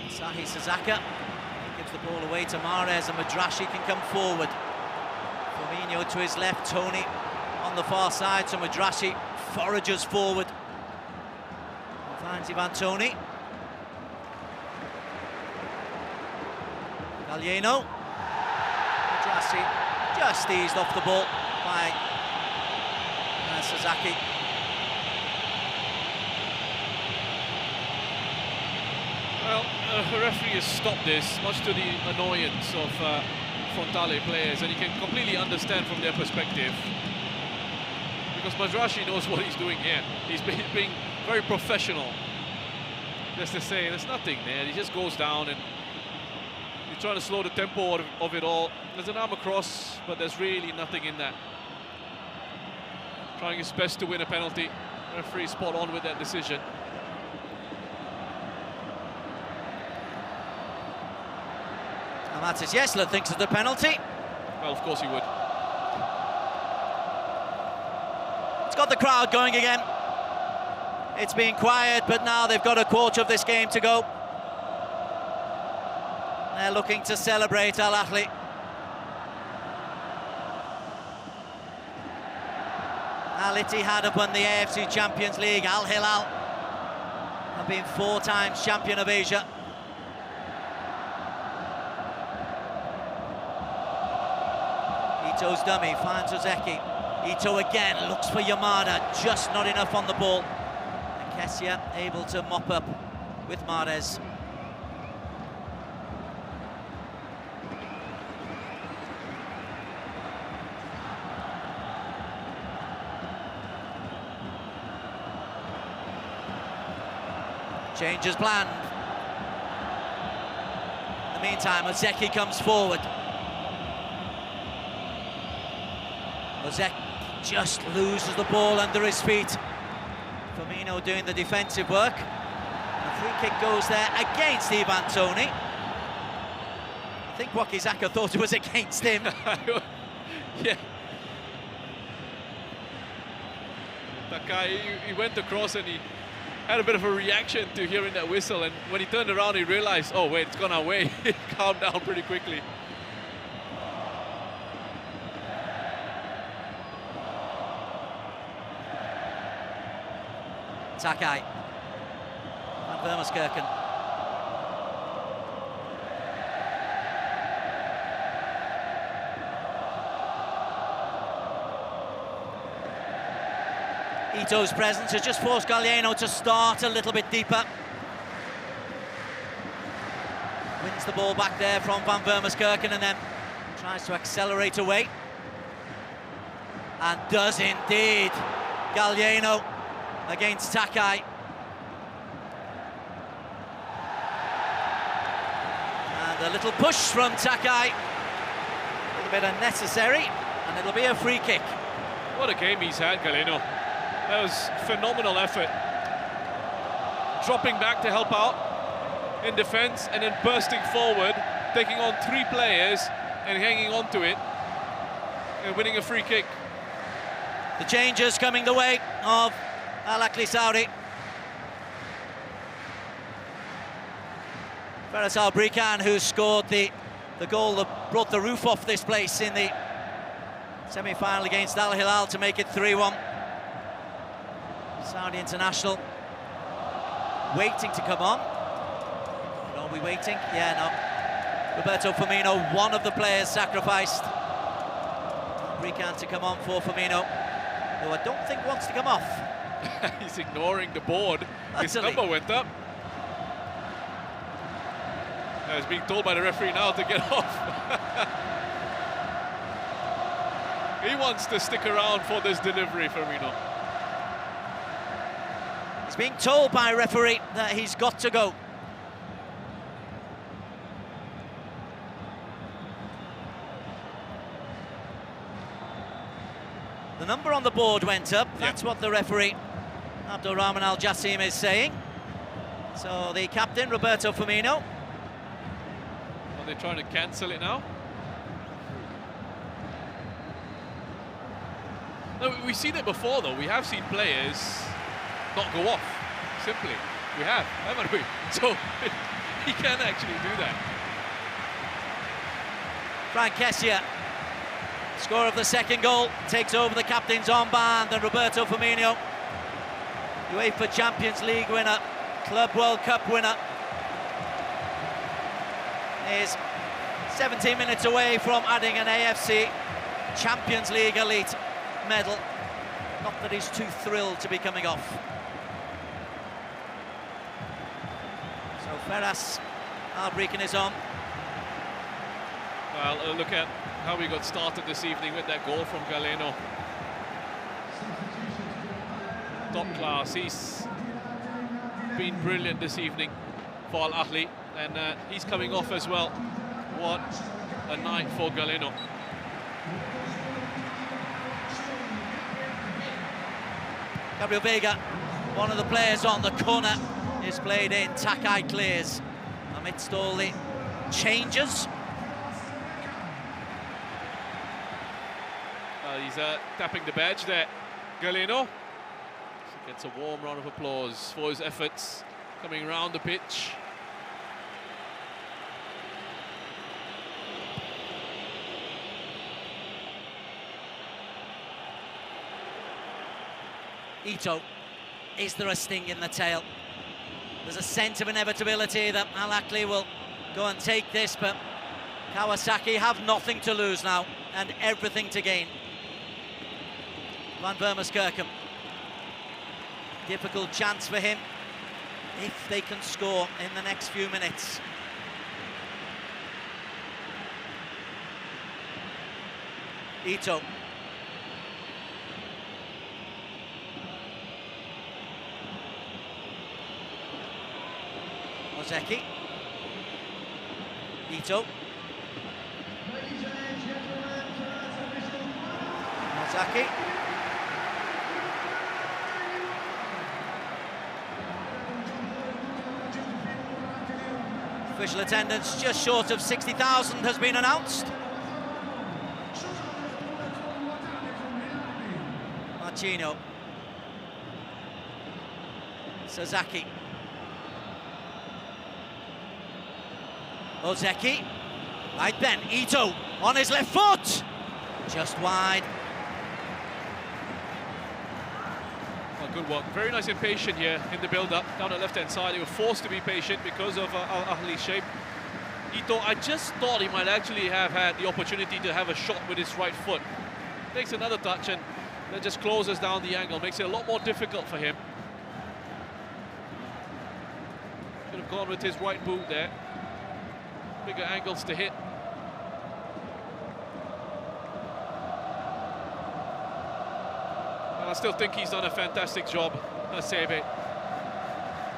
Sahi Sasaka. He gives the ball away to Mahrez, and Madrashi can come forward. Firmino to his left, Tony on the far side, so Madrashi forages forward. He finds Ivan Tony. Gallieno. Madrashi just eased off the ball by Sasaki. Well, the referee has stopped this, much to the annoyance of Frontale players, and you can completely understand from their perspective, because Madrashi knows what he's doing here. He's being very professional. Just to say, there's nothing there. He just goes down and he's trying to slow the tempo of it all. There's an arm across, but there's really nothing in that. Trying his best to win a penalty. Referee spot on with that decision. Matis Yesler thinks of the penalty. Well, of course he would. It's got the crowd going again. It's been quiet, but now they've got 1/4 of this game to go. They're looking to celebrate Al-Ahli. Al-Ittihad have won the AFC Champions League. Al-Hilal have been 4 times champion of Asia. Ito's dummy finds Ozeki. Ito again looks for Yamada, just not enough on the ball. And Kessia able to mop up with Mahrez. Changes planned. In the meantime, Ozeki comes forward. Ozeki just loses the ball under his feet. Firmino doing the defensive work. A free kick goes there against Ivan Tony. I think Wakizaka thought it was against him. Yeah. That guy, he went across and he had a bit of a reaction to hearing that whistle, and when he turned around he realized, oh wait, it's gone our way. He calmed down pretty quickly. Takai. Vermaskirchen. Ito's presence has just forced Gallieno to start a little bit deeper. Wins the ball back there from Van Vermaskirchen and then tries to accelerate away. And does indeed. Gallieno against Takai. And a little push from Takai. A little bit unnecessary, and it'll be a free kick. What a game he's had, Gallieno. That was phenomenal effort. Dropping back to help out in defence and then bursting forward, taking on 3 players and hanging on to it and winning a free kick. The changes coming the way of Ahli Saudi. Faris Al-Brikan, who scored the goal that brought the roof off this place in the semi-final against Al-Hilal to make it 3-1. Saudi international waiting to come on. Are we waiting? Yeah, no. Roberto Firmino, one of the players sacrificed. Brikan to come on for Firmino, who I don't think wants to come off. He's ignoring the board. His Utterly. number went up. He's being told by the referee now to get off. He wants to stick around for this delivery, Firmino. He's being told by a referee that he's got to go. The number on the board went up. That's what the referee, Abdul Rahman Al Jassim, is saying. So the captain, Roberto Firmino. Are they trying to cancel it now? No, we've seen it before, though. We have seen players not go off, simply. We have, haven't we? So he can actually do that. Frank Kessia, scorer of the second goal, takes over the captain's armband, and Roberto Firmino, UEFA Champions League winner, Club World Cup winner, is 17 minutes away from adding an AFC Champions League Elite medal. Not that he's too thrilled to be coming off. So Faris Al-Brikan is on. Well, look at how we got started this evening with that goal from Gallieno. Top class. He's been brilliant this evening for Al-Ahli, and he's coming off as well. What a night for Gallieno. Gabriel Vega, one of the players on the corner, is played in. Takai clears amidst all the changes. He's tapping the badge there, Gallieno. Gets a warm round of applause for his efforts coming around the pitch. Ito, is there a sting in the tail? There's a sense of inevitability that Al-Ahli will go and take this, but Kawasaki have nothing to lose now and everything to gain. Van Vermaskirchen, difficult chance for him if they can score in the next few minutes. Ito. Ozeki. Ito. Ozeki. Official attendance just short of 60,000 has been announced. Marcino. Sasaki. Ozeki. Right then, Ito on his left foot. Just wide. Oh, good work. Very nice and patient here in the build-up. Down the left-hand side, they were forced to be patient because of Al-Ahli's shape. Ito, I just thought he might actually have had the opportunity to have a shot with his right foot. Takes another touch and that just closes down the angle, makes it a lot more difficult for him. Could have gone with his right boot there. Bigger angles to hit. And I still think he's done a fantastic job, Sebe.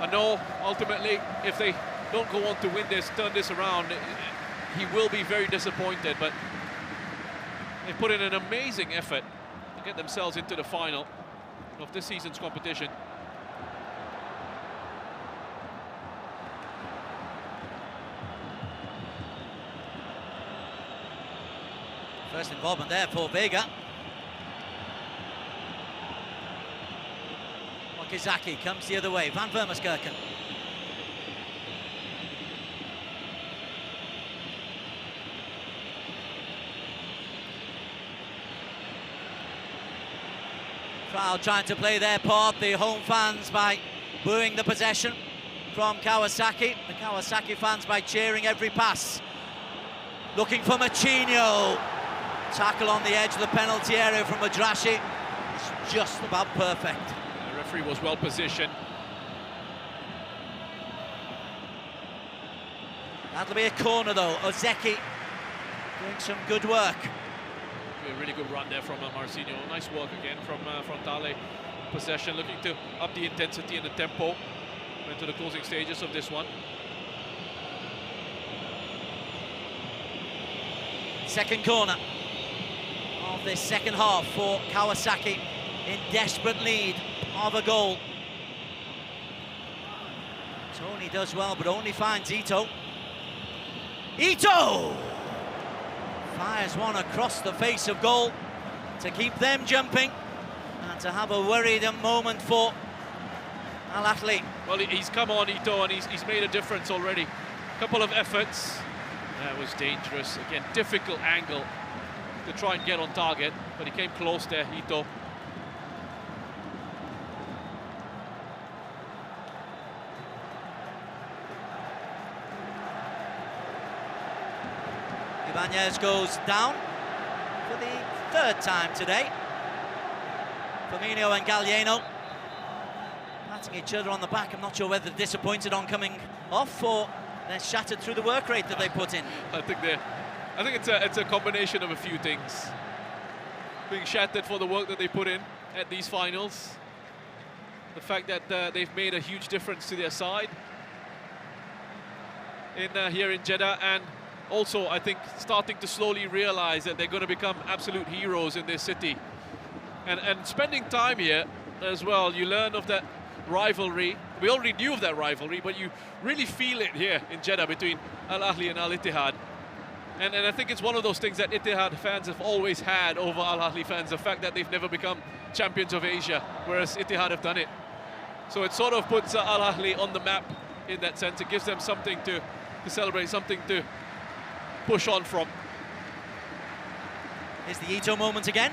I know ultimately if they don't go on to win this, turn this around, he will be very disappointed, but they put in an amazing effort to get themselves into the final of this season's competition. First involvement there for Vega. Okazaki comes the other way, Van Vermeerkerken. Crowd trying to play their part, the home fans by booing the possession from Kawasaki. The Kawasaki fans by cheering every pass. Looking for Machinho. Tackle on the edge of the penalty area from Madrashi. It's just about perfect. The referee was well positioned. That'll be a corner though. Ozeki doing some good work. A really good run there from Marcinho. Nice work again from Frontale. Possession, looking to up the intensity and the tempo into the closing stages of this one. Second corner of this second half for Kawasaki, in desperate need of a goal. Tony does well, but only finds Ito. Ito! Fires one across the face of goal to keep them jumping and to have a worried moment for Al-Ahli. Well, he's come on, Ito, and he's made a difference already. A couple of efforts. That was dangerous. Again, difficult angle to try and get on target, but he came close there, Ito. Ibanez goes down for the third time today. Firmino and Galliano patting each other on the back. I'm not sure whether they're disappointed on coming off or they're shattered through the work rate that they put in. I think it's a combination of a few things. Being shattered for the work that they put in at these finals. The fact that they've made a huge difference to their side here in Jeddah, and also I think starting to slowly realize that they're going to become absolute heroes in this city. And spending time here as well, you learn of that rivalry. We already knew of that rivalry, but you really feel it here in Jeddah between Al-Ahli and Al-Ittihad. And I think it's one of those things that Ittihad fans have always had over Al-Ahli fans, the fact that they've never become champions of Asia, whereas Ittihad have done it. So it sort of puts Al-Ahli on the map in that sense. It gives them something to celebrate, something to push on from. Here's the Ito moment again.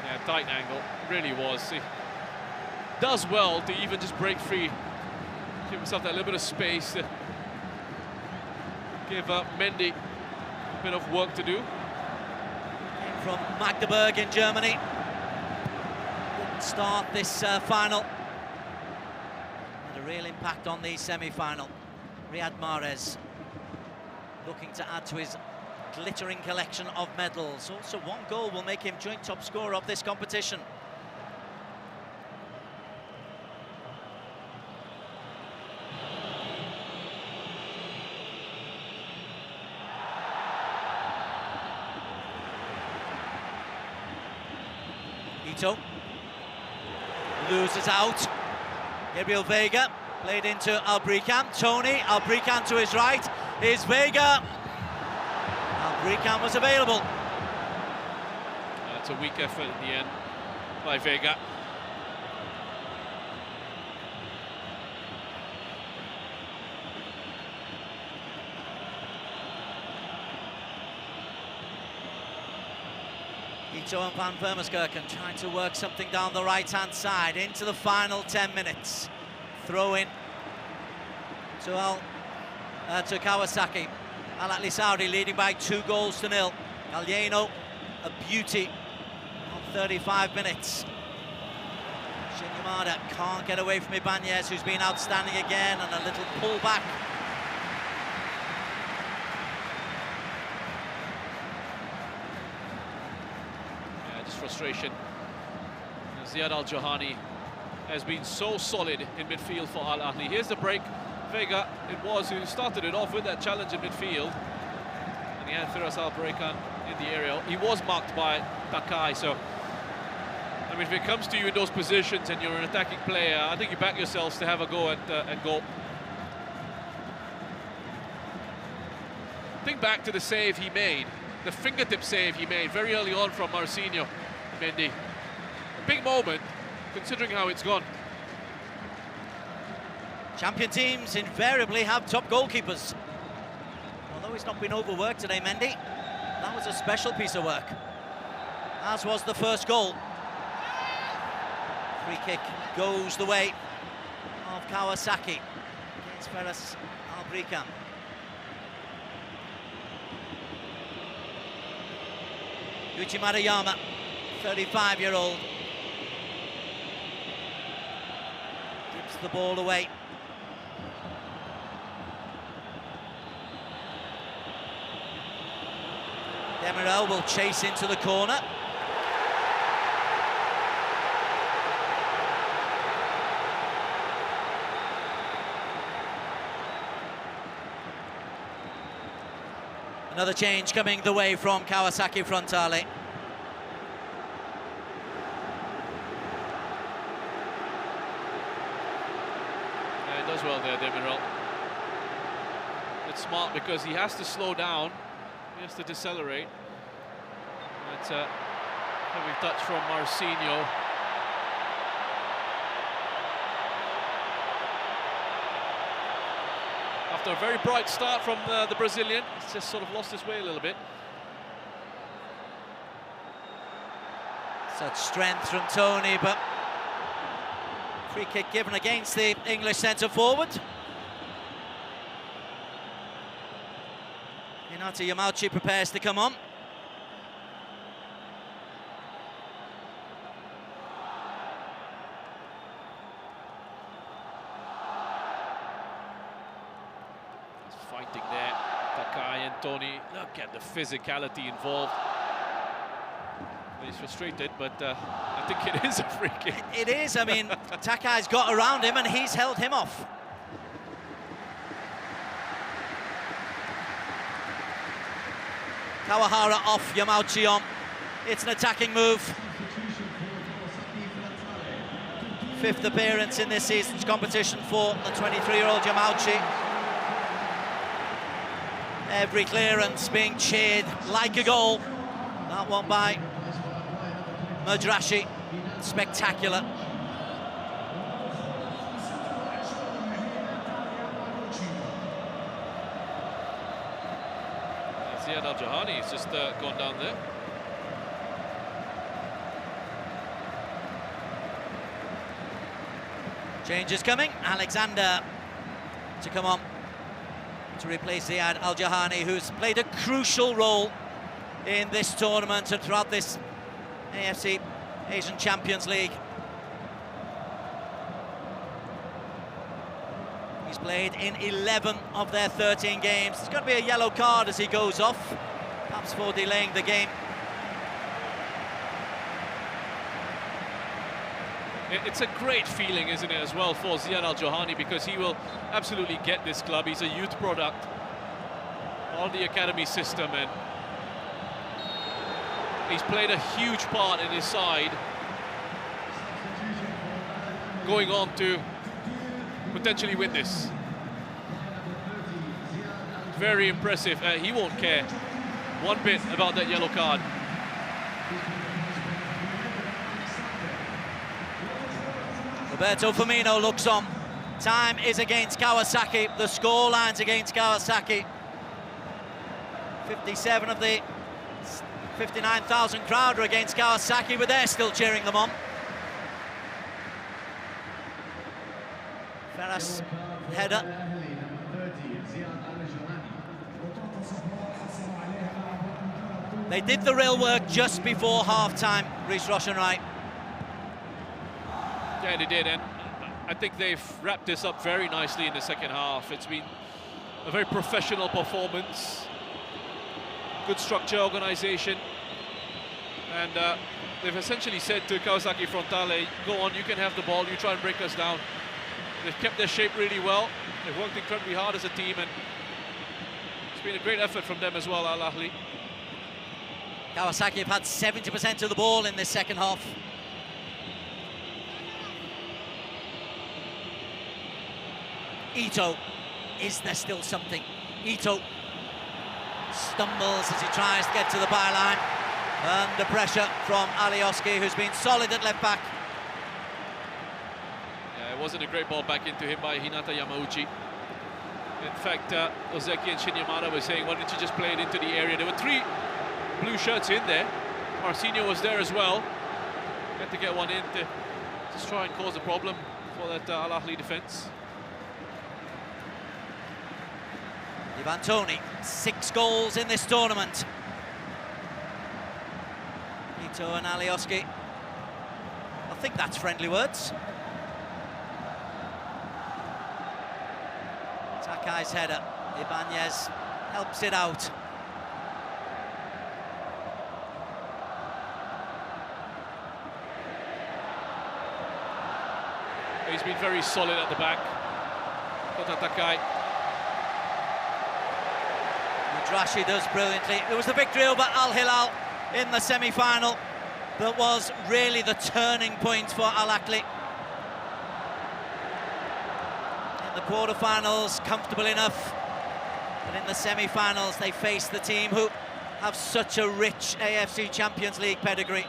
Yeah, tight angle, really was. He does well to even just break free, give himself that little bit of space to give Mendy a bit of work to do. Came from Magdeburg in Germany. Didn't start this final. Had a real impact on the semi-final. Riyad Mahrez looking to add to his glittering collection of medals. Also, one goal will make him joint top scorer of this competition. Ito loses out. Gabriel Vega played into Albrican. Tony, Albrican to his right. Here's Vega. Albrican was available. It's a weak effort in the end by Vega. Ito and Van Vermeerkerken trying to work something down the right-hand side into the final 10 minutes. Throw in to Kawasaki. Al-Ahli Saudi leading by 2-0. Gallieno, a beauty on 35 minutes. Shinyamada can't get away from Ibanez, who's been outstanding again, and a little pull back. Yeah, just frustration. Ziad Al-Johani has been so solid in midfield for Al-Ahli. Here's the break. Vega, it was, who started it off with that challenge in midfield. And he had Firas Al-Brekan in the area. He was marked by Takai, so I mean, if it comes to you in those positions and you're an attacking player, I think you back yourselves to have a go and go. Think back to the save he made, the fingertip save he made very early on from Marcinho Mendy. A big moment, considering how it's gone. Champion teams invariably have top goalkeepers. Although he's not been overworked today, Mendy. That was a special piece of work, as was the first goal. Free kick goes the way of Kawasaki against Firas Al-Brekan. Yuichi Maruyama, 35-year-old, gives the ball away. Demirel will chase into the corner. Another change coming the way from Kawasaki Frontale. Yeah, he does well there, Demirel. It's smart because he has to slow down. He has to decelerate. That's a heavy touch from Marcinho. After a very bright start from the Brazilian, he's just sort of lost his way a little bit. Such strength from Tony, but free kick given against the English centre-forward. Hinata Yamauchi prepares to come on. He's fighting there, Takai and Tony. Look at the physicality involved. He's frustrated, but I think it is a free kick. It is, I mean, Takai's got around him and he's held him off. Kawahara off, Yamauchi on. It's an attacking move. Fifth appearance in this season's competition for the 23-year-old Yamauchi. Every clearance being cheered like a goal. That one by Madrashi, spectacular. Ziad Al-Johani has just gone down there. Changes coming. Alexander to come on to replace Ziad Al-Johani, who's played a crucial role in this tournament and throughout this AFC Asian Champions League. He's played in 11 of their 13 games. There's going to be a yellow card as he goes off, perhaps for delaying the game. It's a great feeling, isn't it, as well, for Ziad Al-Johani, because he will absolutely get this club. He's a youth product on the academy system, and he's played a huge part in his side, going on to potentially win this. Very impressive. He won't care one bit about that yellow card. Roberto Firmino looks on. Time is against Kawasaki. The score line's against Kawasaki. 57 of the 59,000 crowd are against Kawasaki, but they're still cheering them on. Ferras header. They did the real work just before half-time, Reece Ross and Wright. Yeah, they did, and I think they've wrapped this up very nicely in the second half. It's been a very professional performance, good structure, organisation, and they've essentially said to Kawasaki Frontale, go on, you can have the ball, you try and break us down. They've kept their shape really well, they've worked incredibly hard as a team, and it's been a great effort from them as well, Al-Ahli. Kawasaki have had 70% of the ball in this second half. Ito, is there still something? Ito stumbles as he tries to get to the byline. Under pressure from Alioski, who's been solid at left back. Yeah, it wasn't a great ball back into him by Hinata Yamauchi. In fact, Ozeki and Shinyamada were saying, why don't you just play it into the area? There were 3 blue shirts in there. Marcinho was there as well. Had to get one in to just try and cause a problem for that Al-Ahli defence. Ivan Toney, 6 goals in this tournament. Ito and Alioski. I think that's friendly words. Takai's header. Ibanez helps it out. He's been very solid at the back. Kota Takai. Mudrashi does brilliantly. It was the victory over Al Hilal in the semi-final that was really the turning point for Al-Ahli. In the quarter-finals, comfortable enough, but in the semi-finals they face the team who have such a rich AFC Champions League pedigree.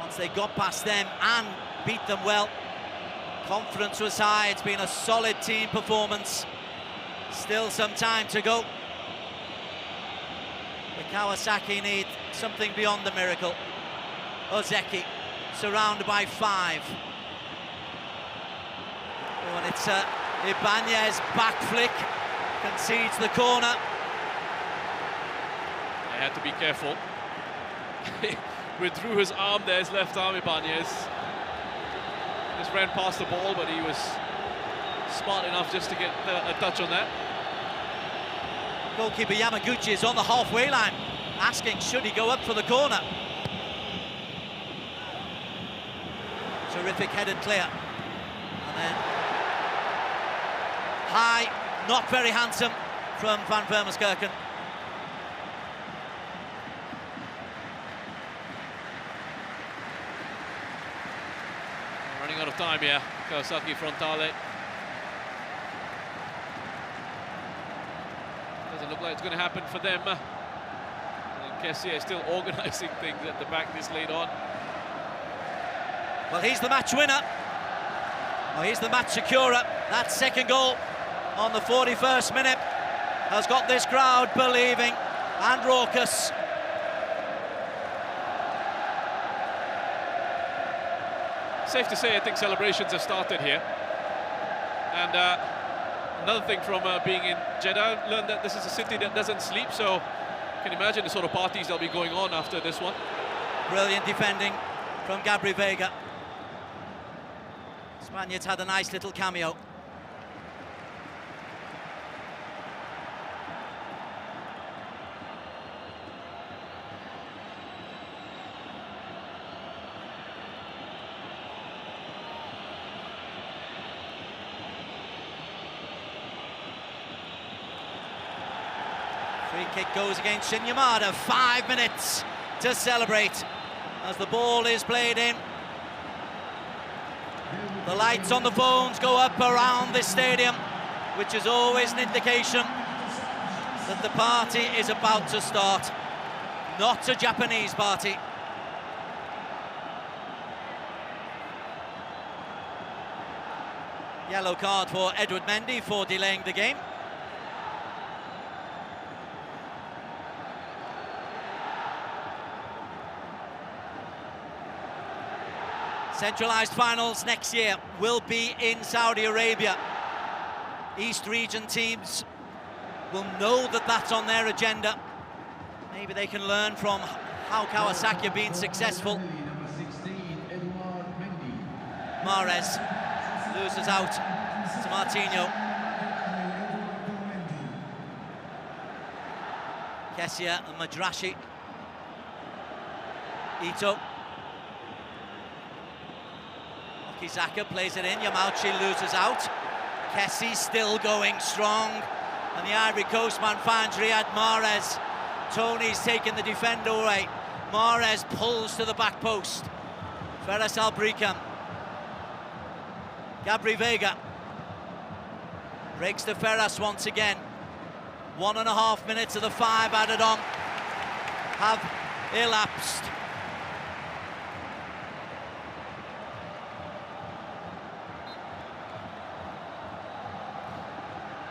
Once they got past them and beat them well, confidence was high. It's been a solid team performance. Still some time to go. The Kawasaki need something beyond the miracle. Ozeki surrounded by 5. Oh, and it's Ibanez back flick, concedes the corner. They had to be careful. Withdrew his arm there, his left arm, Ibanez. Just ran past the ball, but he was smart enough just to get a touch on that. Goalkeeper Yamaguchi is on the halfway line, asking should he go up for the corner. Terrific headed clear. And then high, not very handsome from Van Vermeerskirchen. Running out of time here, Kawasaki Frontale. Doesn't look like it's going to happen for them. KSA is still organising things at the back this late on. Well, he's the match winner. Oh, he's the match securer. That second goal on the 41st minute has got this crowd believing and raucous. Safe to say, I think celebrations have started here. And another thing from being in Jeddah, learned that this is a city that doesn't sleep, so you can imagine the sort of parties that'll be going on after this one. Brilliant defending from Gabri Vega. Spaniards had a nice little cameo. Free kick goes against Shinyamada. 5 minutes to celebrate as the ball is played in. The lights on the phones go up around this stadium, which is always an indication that the party is about to start. Not a Japanese party. Yellow card for Edward Mendy for delaying the game. Centralised finals next year will be in Saudi Arabia. East region teams will know that that's on their agenda. Maybe they can learn from how Kawasaki have been successful. Mahrez loses out to Martinho. Kessia and Madrashi. Ito. Okizaka plays it in, Yamauchi loses out. Kessie still going strong. And the Ivory Coast man finds Riyad Mahrez. Tony's taking the defender away. Mahrez pulls to the back post. Ferris Albricam. Gabri Vega. Breaks to Ferras once again. 1.5 minutes of the 5 added on have elapsed.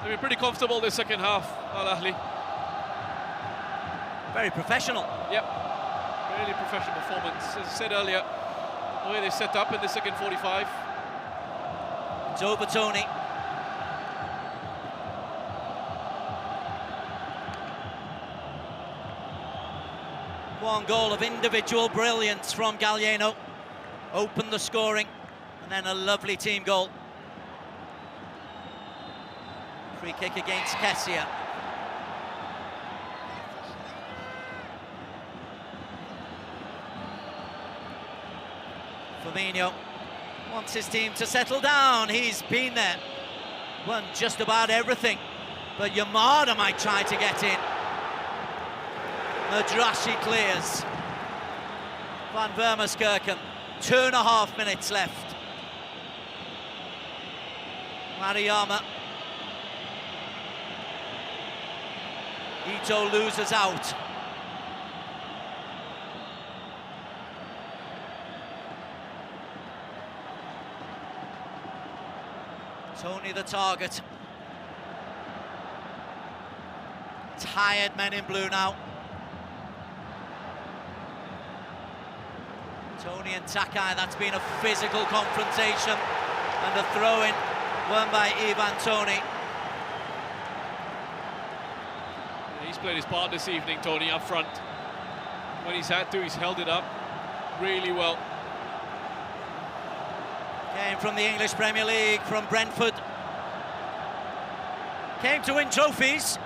They've been pretty comfortable this second half, Al-Ahli. Very professional. Yep, really professional performance. As I said earlier, the way they set up in the second 45. It's over Tony. One goal of individual brilliance from Gallieno. Opened the scoring, and then a lovely team goal. Free kick against Kessia. Firmino wants his team to settle down. He's been there, won just about everything, but Yamada might try to get in. Madrashi clears. Van Vermaskirchen, 2.5 minutes left. Mariyama. Ito loses out. Tony the target. Tired men in blue now. Tony and Takai, that's been a physical confrontation, and a throw-in won by Ivan Tony. He's played his part this evening, Tony, up front. When he's had to, he's held it up really well. Came from the English Premier League, from Brentford. Came to win trophies.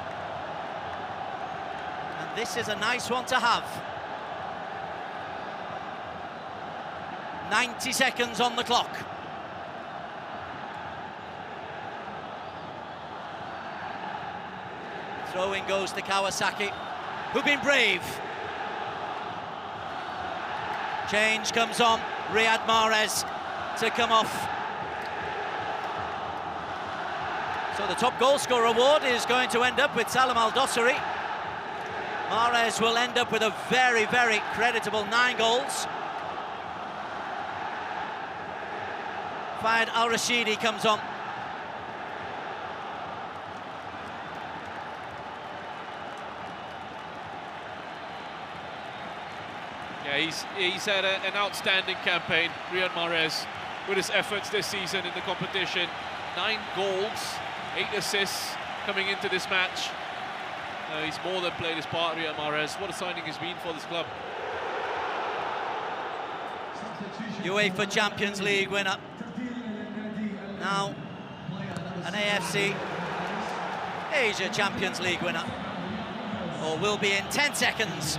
And this is a nice one to have. 90 seconds on the clock. Throw-in goes to Kawasaki, who've been brave. Change comes on, Riyad Mahrez to come off. So the top goal scorer award is going to end up with Salam Al-Dossari. Mahrez will end up with a very, very creditable 9 goals. Fayed Al-Rashidi comes on. Yeah, he's had an outstanding campaign, Riyad Mahrez, with his efforts this season in the competition. 9 goals, 8 assists coming into this match. He's more than played his part, Riyad Mahrez. What a signing he's been for this club. UEFA Champions League winner. Now, an AFC Asia Champions League winner. Or will be in 10 seconds.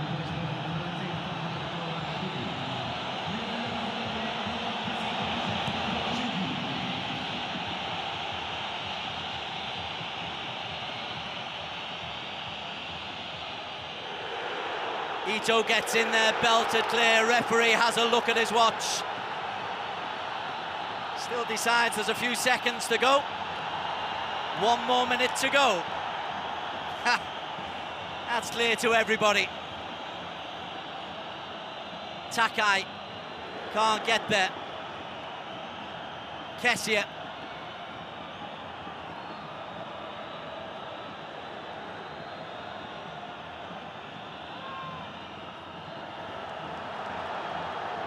Ito gets in there, belted clear. Referee has a look at his watch. Still decides there's a few seconds to go. 1 more minute to go. Ha! That's clear to everybody. Takai can't get there. Kessia.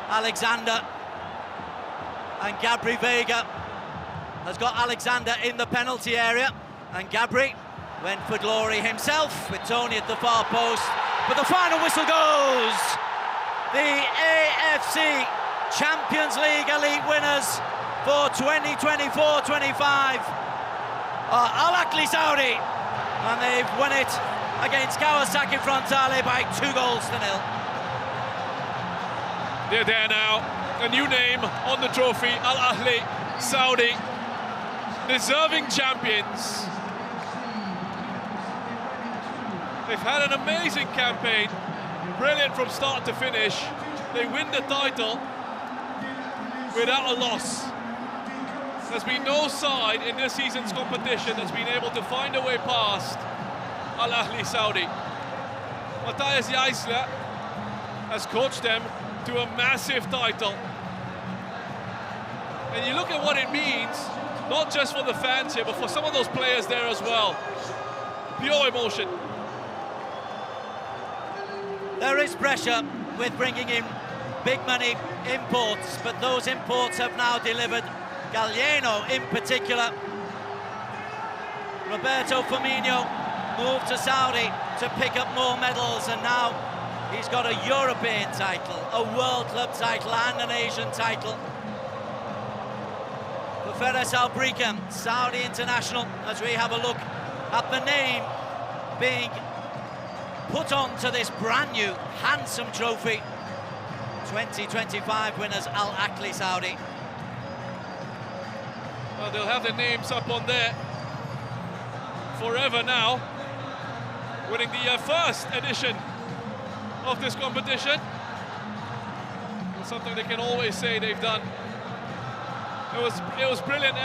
Alexander. And Gabri Vega has got Alexander in the penalty area. And Gabri went for glory himself with Tony at the far post. But the final whistle goes. The AFC Champions League Elite winners for 2024-25 are Al-Ahli Saudi, and they've won it against Kawasaki Frontale by 2 goals to 0. They're there now, a new name on the trophy, Al-Ahli Saudi, deserving champions. They've had an amazing campaign, brilliant from start to finish. They win the title without a loss. There's been no side in this season's competition that's been able to find a way past Al-Ahli Saudi. Matthias Jaisler has coached them to a massive title. And you look at what it means, not just for the fans here, but for some of those players there as well. Pure emotion. There is pressure with bringing in big money imports, but those imports have now delivered. Galliano in particular. Roberto Firmino moved to Saudi to pick up more medals, and now he's got a European title, a World Club title and an Asian title. For Feres Albrika, Saudi international, as we have a look at the name being put onto this brand new, handsome trophy. 2025 winners Al-Ahli Saudi. Well, they'll have their names up on there forever now, winning the first edition of this competition. It's something they can always say they've done. It was brilliant,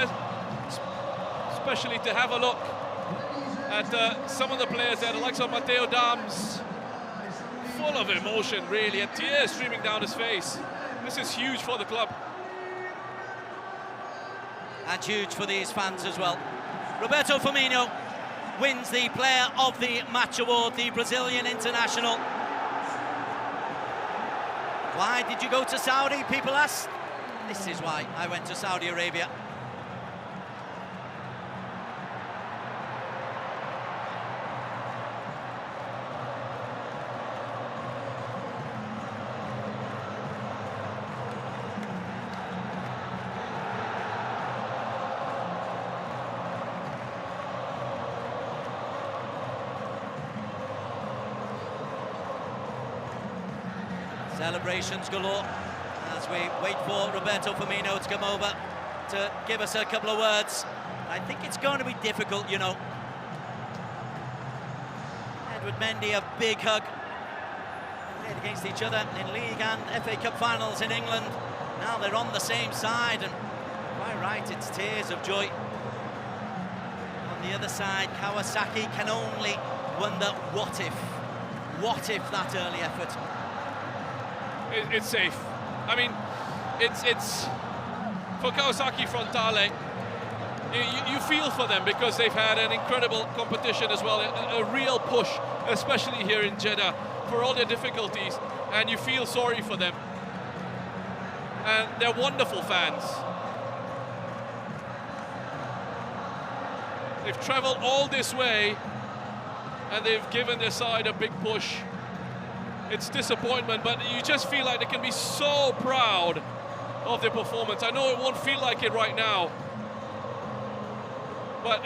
especially to have a look at some of the players there, the likes of Matteo Dams, full of emotion really, and tears streaming down his face. This is huge for the club. And huge for these fans as well. Roberto Firmino wins the Player of the Match award, the Brazilian international. Why did you go to Saudi, people ask? This is why I went to Saudi Arabia. Celebrations galore as we wait for Roberto Firmino to come over to give us a couple of words. I think it's going to be difficult, you know. Edward Mendy, a big hug. Played against each other in League and FA Cup finals in England. Now they're on the same side, and quite right, it's tears of joy. On the other side, Kawasaki can only wonder what if that early effort. It's safe. I mean, it's for Kawasaki Frontale. You feel for them because they've had an incredible competition as well, a real push, especially here in Jeddah, for all their difficulties, and you feel sorry for them. And they're wonderful fans. They've traveled all this way, and they've given their side a big push. It's disappointment, but you just feel like they can be so proud of their performance. I know it won't feel like it right now, but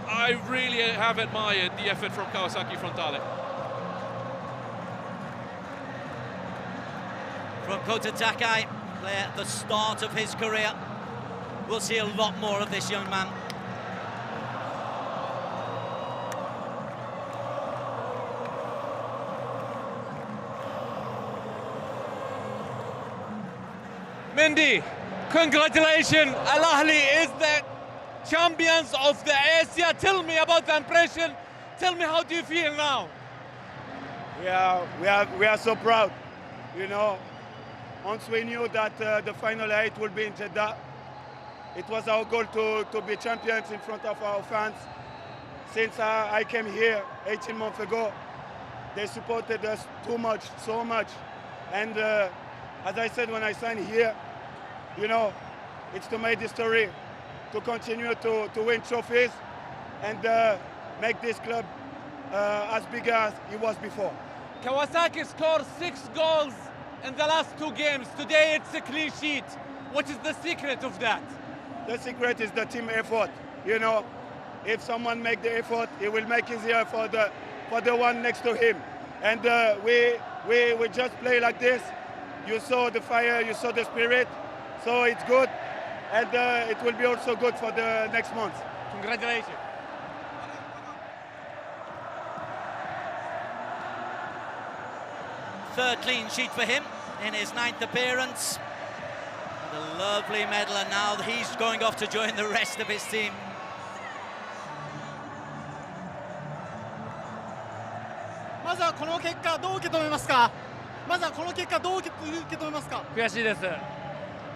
I really have admired the effort from Kawasaki Frontale. From Kota Takai, player at the start of his career. We'll see a lot more of this young man. Mendy, congratulations. Al-Ahli is the champions of the Asia. Tell me about the impression. Tell me, how do you feel now? We are so proud. You know, once we knew that the final 8 would be in Jeddah, it was our goal to be champions in front of our fans. Since I came here 18 months ago, they supported us too much, so much. And as I said when I signed here, you know, It's to make history, to continue to win trophies, and make this club as big as it was before. Kawasaki scored 6 goals in the last 2 games. Today it's a clean sheet. What is the secret of that? The secret is the team effort. You know, if someone make the effort, he will make easier for the one next to him. And we just play like this. You saw the fire, you saw the spirit, so it's good, and it will be also good for the next month. Congratulations. Third clean sheet for him in his 9th appearance. The lovely medal, and now he's going off to join the rest of his team. まずはこの結果どう受け止めますか。まずはこの結果どう受け止めますか。悔しいです。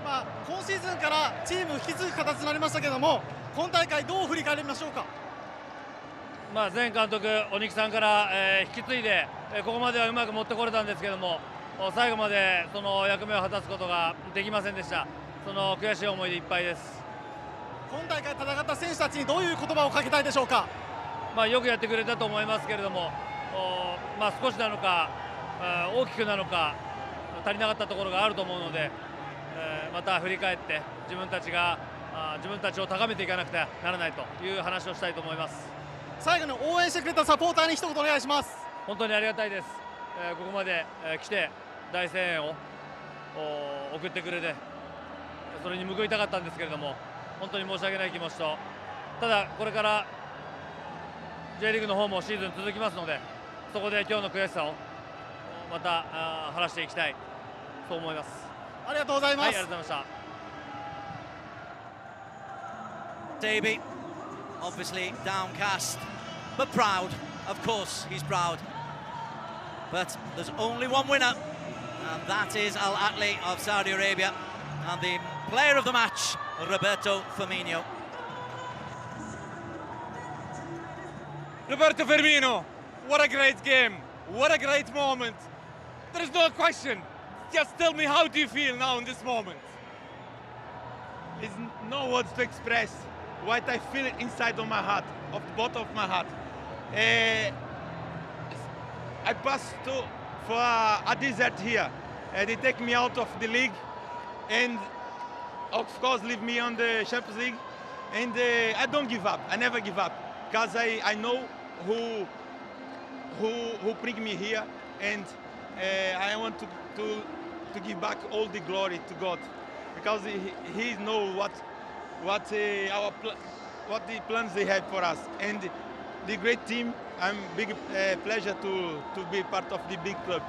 まあ今シーズンからチームを引き継ぐ形になりましたけども、今大会どう振り返りましょうか。まあ前監督鬼木さんから、引き継いで、ここまではうまく持ってこれたんですけども、最後までその役目を果たすことができませんでした。その悔しい思いでいっぱいです。今大会戦った選手たちにどういう言葉をかけたいでしょうか。まあよくやってくれたと思いますけれども、まあ少しなのか大きくなのか足りなかったところがあると思うので、また振り返って自分たちを高めていかなくてはならないという話をしたいと思います。最後に応援してくれたサポーターに一言お願いします。本当にありがたいです。ここまで来て大声援を送ってくれて、それに報いたかったんですけれども、本当に申し訳ない気持ちと、ただこれから J リーグの方もシーズン続きますので、そこで今日の悔しさをまた晴らしていきたい、そう思います。ありがとうございます。はい、ありがとうございました。Davey, obviously downcast, but proud. Of course, he's proud. But there's only one winner, and that is Al-Ahli of Saudi Arabia, and the player of the match, Roberto Firmino. Roberto Firmino, what a great game, what a great moment. There is no question. Just tell me, how do you feel now in this moment? There's no words to express what I feel inside of my heart, of the bottom of my heart. I passed for a desert here. They take me out of the league, and of course leave me on the Champions League. And I don't give up. I never give up, because I know who bring me here, and I want to give back all the glory to God, because He knows what the plans they have for us, and the great team. I'm big pleasure to be part of the big club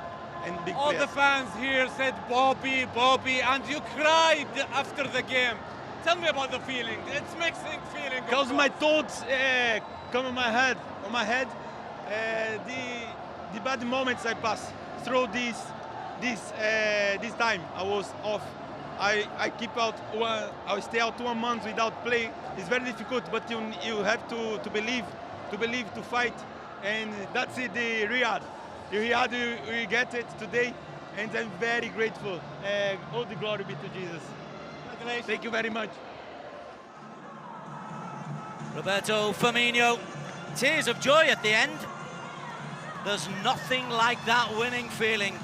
and big All players. the fans here said Bobby, Bobby, and you cried after the game. Tell me about the feeling. It's mixing feeling. Because my thoughts come on my head. The bad moments I passed through this time. I was off. I keep out. I stay out 1 month without play. It's very difficult, but you have to believe, to fight, and that's it. The Riyadh, we get it today, and I'm very grateful. All the glory be to Jesus. Thank you very much. Roberto Firmino, tears of joy at the end. There's nothing like that winning feeling.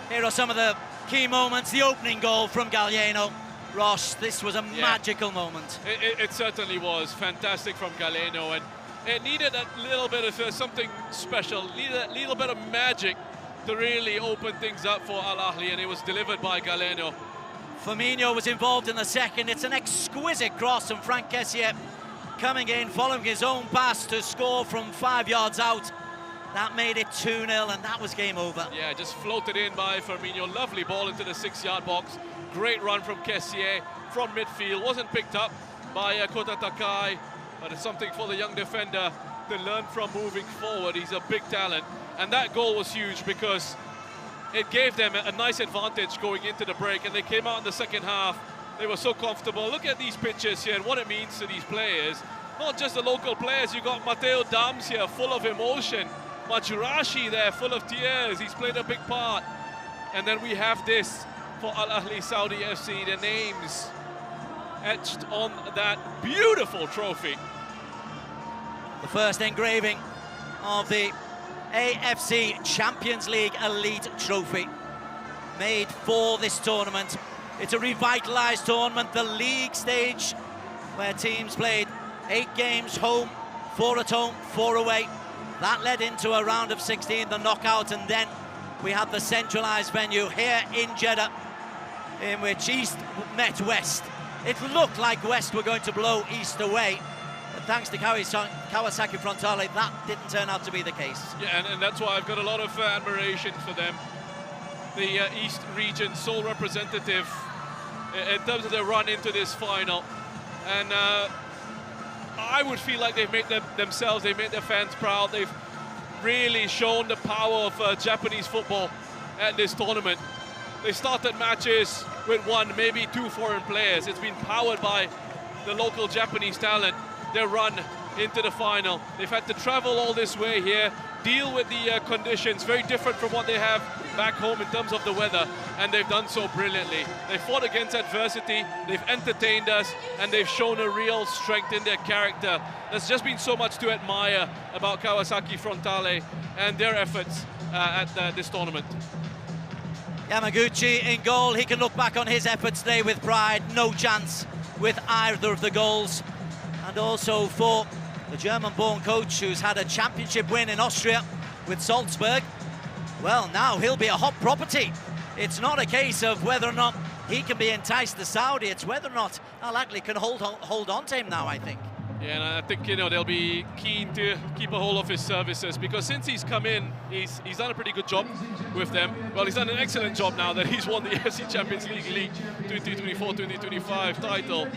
Here are some of the key moments. The opening goal from Galeno. Ross, this was a magical moment. It certainly was fantastic from Galeno, and it needed a little bit of something special, needed a little bit of magic to really open things up for Al-Ahli, and it was delivered by Galeno. Firmino was involved in the second. It's an exquisite cross from Frank KSA coming in, following his own pass to score from 5 yards out. That made it 2-0, and that was game over. Yeah, just floated in by Firmino. Lovely ball into the 6-yard box. Great run from KSA from midfield. Wasn't picked up by Kota Takai, but it's something for the young defender to learn from moving forward. He's a big talent. And that goal was huge because it gave them a nice advantage going into the break, and they came out in the second half. They were so comfortable. Look at these pictures here and what it means to these players. Not just the local players. You've got Matteo Dams here, full of emotion. Majurashi there, full of tears. He's played a big part. And then we have this for Al-Ahli Saudi FC, their names etched on that beautiful trophy. The first engraving of the AFC Champions League Elite trophy, made for this tournament. It's a revitalised tournament, the league stage, where teams played 8 games home, 4 at home, 4 away. That led into a round of 16, the knockout, and then we had the centralised venue here in Jeddah, in which East met West. It looked like West were going to blow East away, but thanks to Kawasaki Frontale, that didn't turn out to be the case. Yeah, and that's why I've got a lot of admiration for them. The East region sole representative in terms of their run into this final. And I would feel like they've made they've made their fans proud. They've really shown the power of Japanese football at this tournament. They started matches with 1, maybe 2 foreign players. It's been powered by the local Japanese talent. Their run into the final. They've had to travel all this way here, deal with the conditions, very different from what they have back home in terms of the weather, and they've done so brilliantly. They fought against adversity, they've entertained us, and they've shown a real strength in their character. There's just been so much to admire about Kawasaki Frontale and their efforts at this tournament. Yamaguchi in goal. He can look back on his efforts today with pride. No chance with either of the goals. And also for the German-born coach who's had a championship win in Austria with Salzburg, well, now he'll be a hot property. It's not a case of whether or not he can be enticed to Saudi, it's whether or not Al-Ahli can hold on to him now, I think. Yeah, and I think, you know, they'll be keen to keep a hold of his services, because since he's come in, he's done a pretty good job with them. Well, he's done an excellent job now that he's won the AFC Champions League Elite 2024-2025 title.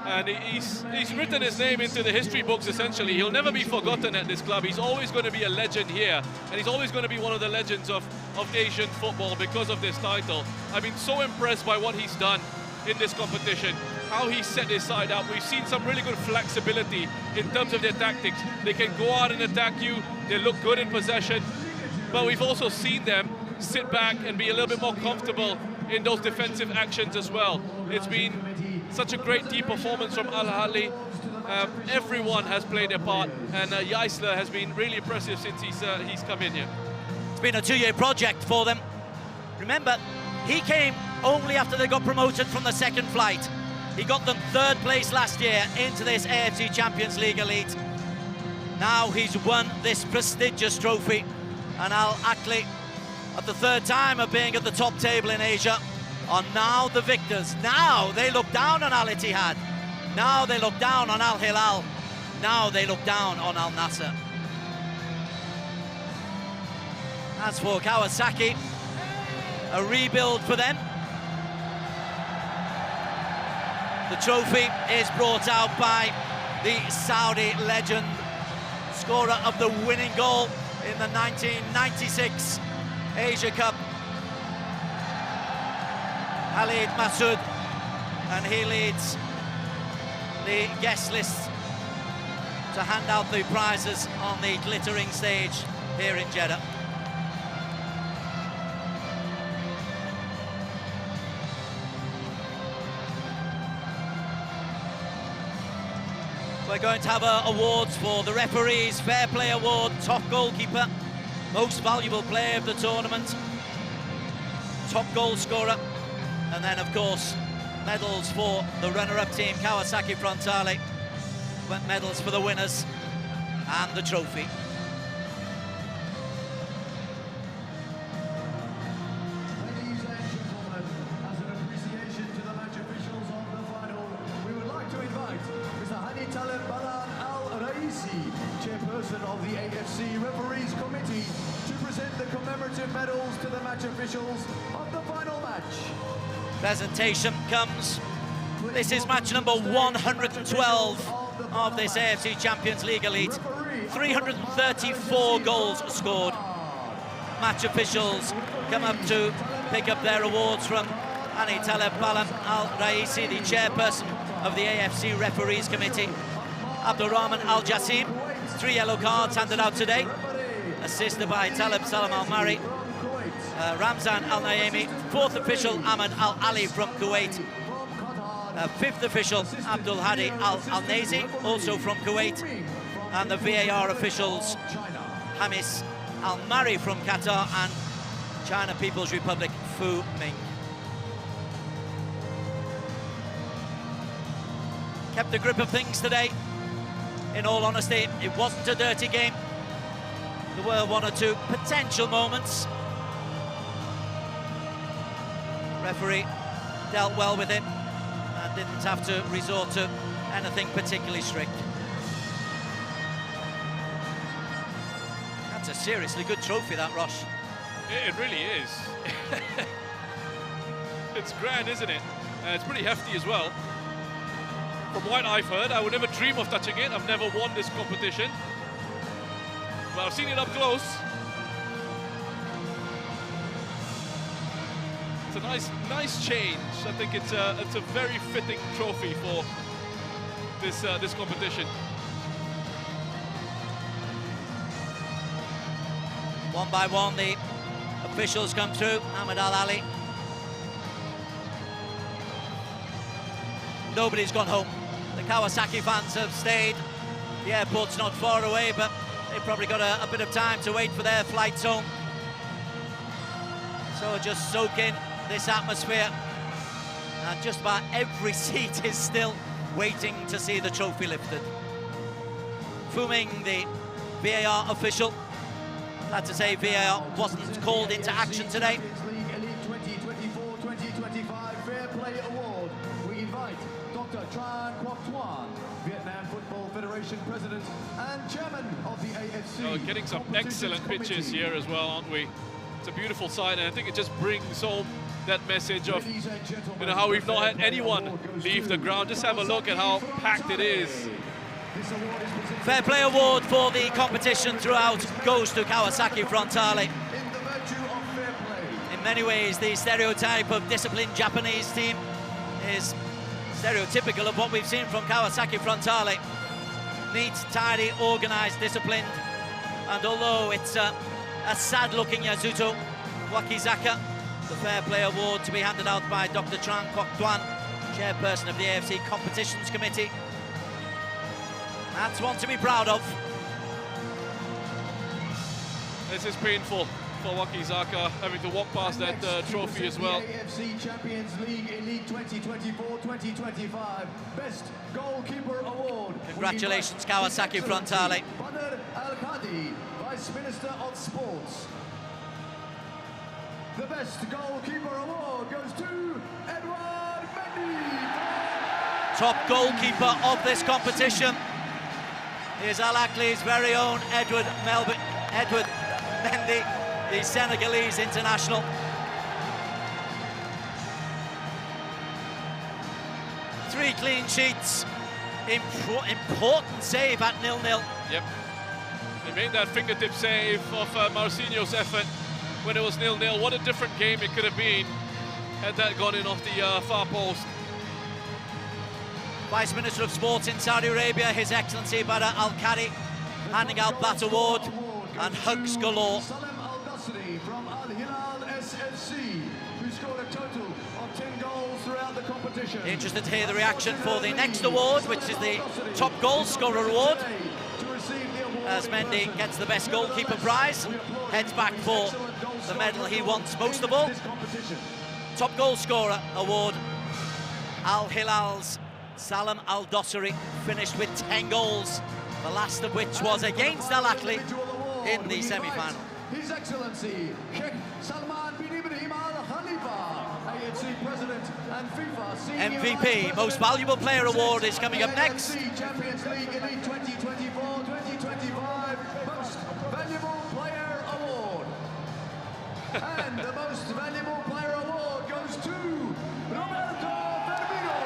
And he's written his name into the history books, essentially. He'll never be forgotten at this club. He's always going to be a legend here, and he's always going to be one of the legends of Asian football because of this title. I've been so impressed by what he's done in this competition, how he set his side up. We've seen some really good flexibility in terms of their tactics. They can go out and attack you, they look good in possession, but we've also seen them sit back and be a little bit more comfortable in those defensive actions as well. It's been such a great team performance from Al-Ahli. Everyone has played their part, and Jaisler has been really impressive since he's come in here. It's been a 2-year project for them. Remember, he came only after they got promoted from the second flight. He got them 3rd place last year into this AFC Champions League Elite. Now he's won this prestigious trophy, and Al-Ahli, at the 3rd time of being at the top table in Asia, are now the victors. Now they look down on Al Ittihad. Now they look down on Al Hilal. Now they look down on Al Nassr. As for Kawasaki, a rebuild for them. The trophy is brought out by the Saudi legend, scorer of the winning goal in the 1996 Asia Cup, Khalid Masood, and he leads the guest list to hand out the prizes on the glittering stage here in Jeddah. We're going to have awards for the referees, Fair Play Award, Top Goalkeeper, Most Valuable Player of the Tournament, Top Goal Scorer, and then, of course, medals for the runner-up team, Kawasaki Frontale, medals for the winners, and the trophy. Ladies and gentlemen, as an appreciation to the match officials of the final, we would like to invite Mr. Hani Taleb Balan Al-Raisi, chairperson of the AFC Referees Committee, to present the commemorative medals to the match officials of the final match. Presentation comes. This is match number 112 of this AFC Champions League Elite. 334 goals scored. Match officials come up to pick up their awards from Hani Taleb Balan Al-Raisi, the chairperson of the AFC Referees Committee. Abdurrahman Al-Jassim, 3 yellow cards handed out today, assisted by Taleb Salam Al-Mari. Ramzan Al-Naimi, 4th official Ahmed Al-Ahli from Kuwait, 5th official Abdul Hadi Al-Nazi, also from Kuwait, and the VAR officials Hamis Al-Mari from Qatar and China People's Republic Fu Ming. Kept the grip of things today. In all honesty, it wasn't a dirty game. There were 1 or 2 potential moments. Referee dealt well with it and didn't have to resort to anything particularly strict. That's a seriously good trophy, that, Ross. It really is. It's grand, isn't it? It's pretty hefty as well. From what I've heard, I would never dream of touching it. I've never won this competition. But I've seen it up close. It's a nice change. I think it's a very fitting trophy for this this competition. One by one, the officials come through. Ahmed Al-Ahli. Nobody's gone home. The Kawasaki fans have stayed. The airport's not far away, but they've probably got a bit of time to wait for their flights home. So just soak in this atmosphere. And just about every seat is still waiting to see the trophy lifted. Fu Ming, the VAR official. Glad to say VAR wasn't called into action today. Champions League Elite 2024-2025 Fair Play Award. We invite Dr. Tran Quoc Tuan, Vietnam Football Federation President and Chairman of the AFC. Getting some excellent pictures here as well, aren't we? It's a beautiful sight, and I think it just brings home that message of how we've not had anyone leave the ground. Just have a look at how packed it is. Fair Play Award for the competition throughout goes to Kawasaki Frontale. In many ways, the stereotype of disciplined Japanese team is stereotypical of what we've seen from Kawasaki Frontale. Neat, tidy, organised, disciplined. And although it's a sad-looking Yasuto Wakizaka, the Fair Play Award to be handed out by Dr. Tran Quoc Tuan, chairperson of the AFC Competitions Committee. That's one to be proud of. This is painful for Wakizaka, having to walk past that trophy as well. AFC Champions League Elite 2024-2025 Best Goalkeeper Award. Congratulations, Kawasaki Frontale. Al-Ahli, Vice Minister of Sports. The Best Goalkeeper Award goes to Edward Mendy. Top goalkeeper of this competition is Al-Ahli's very own Edward Mendy, the Senegalese international. Three clean sheets, important save at 0-0. Yep. They made that fingertip save of Marcinho's effort when it was 0-0. What a different game it could have been had that gone in off the far post. Vice Minister of Sports in Saudi Arabia, His Excellency Badr Al-Khadi, handing out that award, and hugs galore. Salam Al-Dosri from Al-Hilal SFC, who scored a total of 10 goals throughout the competition. Interested to hear the reaction for the next award, which is the top goal scorer award, as Mendy gets the best goalkeeper prize, heads back for the medal he wants most of all. Top goal scorer award, Al-Hilal's Salam Al-Dosri finished with 10 goals, the last of which was against Al-Ahli in the semi-final. His Excellency Sheikh Salman bin Ibrahim Al Khalifa, AFC President and FIFA Senior MVP, Most Valuable Player Award is coming up next. AFC Champions League Elite 2024-2025 Most Valuable Player Award. And the Most Valuable Player Award goes to Roberto Firmino.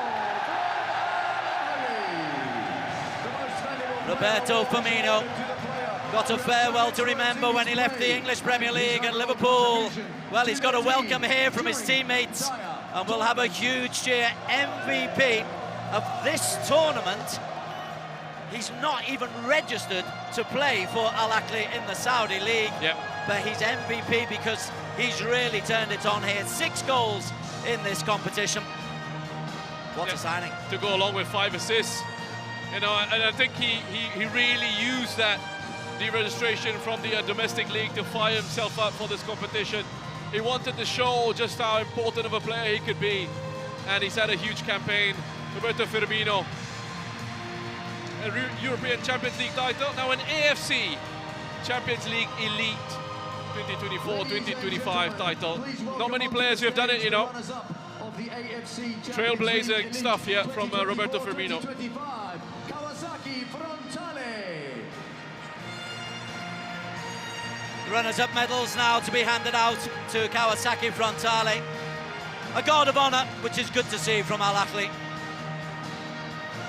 Roberto Firmino got a farewell to remember when he left the English Premier League and Liverpool. Well, he's got a welcome here from his teammates and will have a huge cheer. MVP of this tournament. He's not even registered to play for Al-Ahli in the Saudi League. Yep. but he's MVP because he's really turned it on here. 6 goals in this competition. What a signing. To go along with 5 assists. You know, and I think he really used that deregistration from the domestic league to fire himself up for this competition. He wanted to show just how important of a player he could be, and he's had a huge campaign. Roberto Firmino, a European Champions League title, now an AFC Champions League Elite 2024-2025 title. Not many players who have done it, you know. Trailblazer stuff here from Roberto Firmino. Kawasaki Frontale. Runners-up medals now to be handed out to Kawasaki Frontale. A guard of honour, which is good to see from Al-Ahli.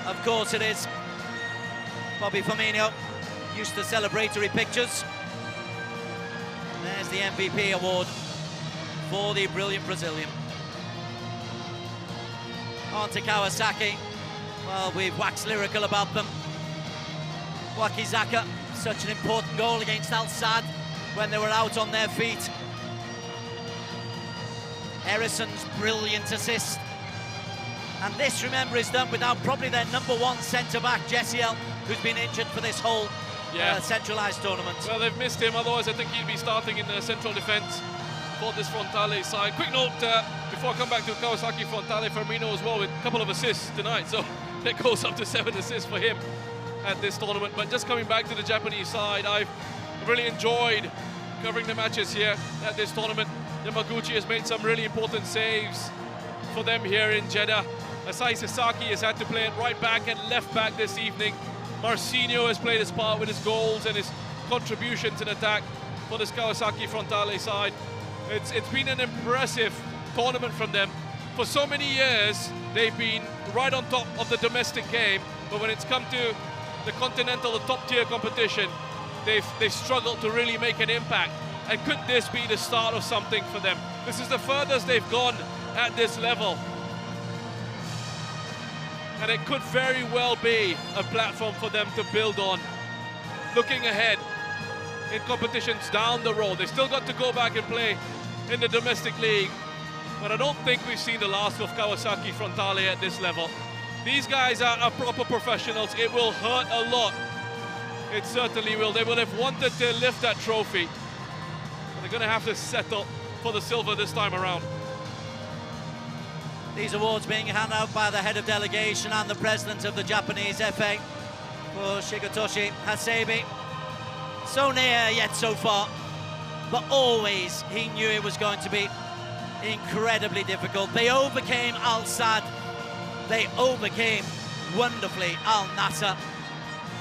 Of course it is. Bobby Firmino used to celebratory pictures. There's the MVP award for the brilliant Brazilian. On to Kawasaki. Well, we've waxed lyrical about them. Wakizaka, such an important goal against Al-Sadd when they were out on their feet. Erisson's brilliant assist. And this, remember, is done without probably their #1 centre-back, Jessiel, who's been injured for this whole centralised tournament. Well, they've missed him, otherwise I think he'd be starting in the central defence for this Frontale side. Quick note, before I come back to Kawasaki Frontale, Firmino as well with a couple of assists tonight, so that goes up to 7 assists for him at this tournament. But just coming back to the Japanese side, I've really enjoyed covering the matches here at this tournament. Yamaguchi has made some really important saves for them here in Jeddah. Asai Sasaki has had to play at right back and left back this evening. Marcinho has played his part with his goals and his contributions in attack for this Kawasaki Frontale side. It's been an impressive tournament from them. For so many years, they've been right on top of the domestic game, but when it's come to the continental, the top-tier competition, they've struggled to really make an impact. And could this be the start of something for them? This is the furthest they've gone at this level. And it could very well be a platform for them to build on. Looking ahead in competitions down the road, they still got to go back and play in the domestic league, but I don't think we've seen the last of Kawasaki Frontale at this level. These guys are proper professionals. It will hurt a lot. It certainly will. They will have wanted to lift that trophy. They're going to have to settle for the silver this time around. These awards being handed out by the head of delegation and the president of the Japanese FA for Shigetoshi Hasebe. So near yet so far, but always he knew it was going to be incredibly difficult. They overcame Al-Sadd, they overcame wonderfully Al-Nassr,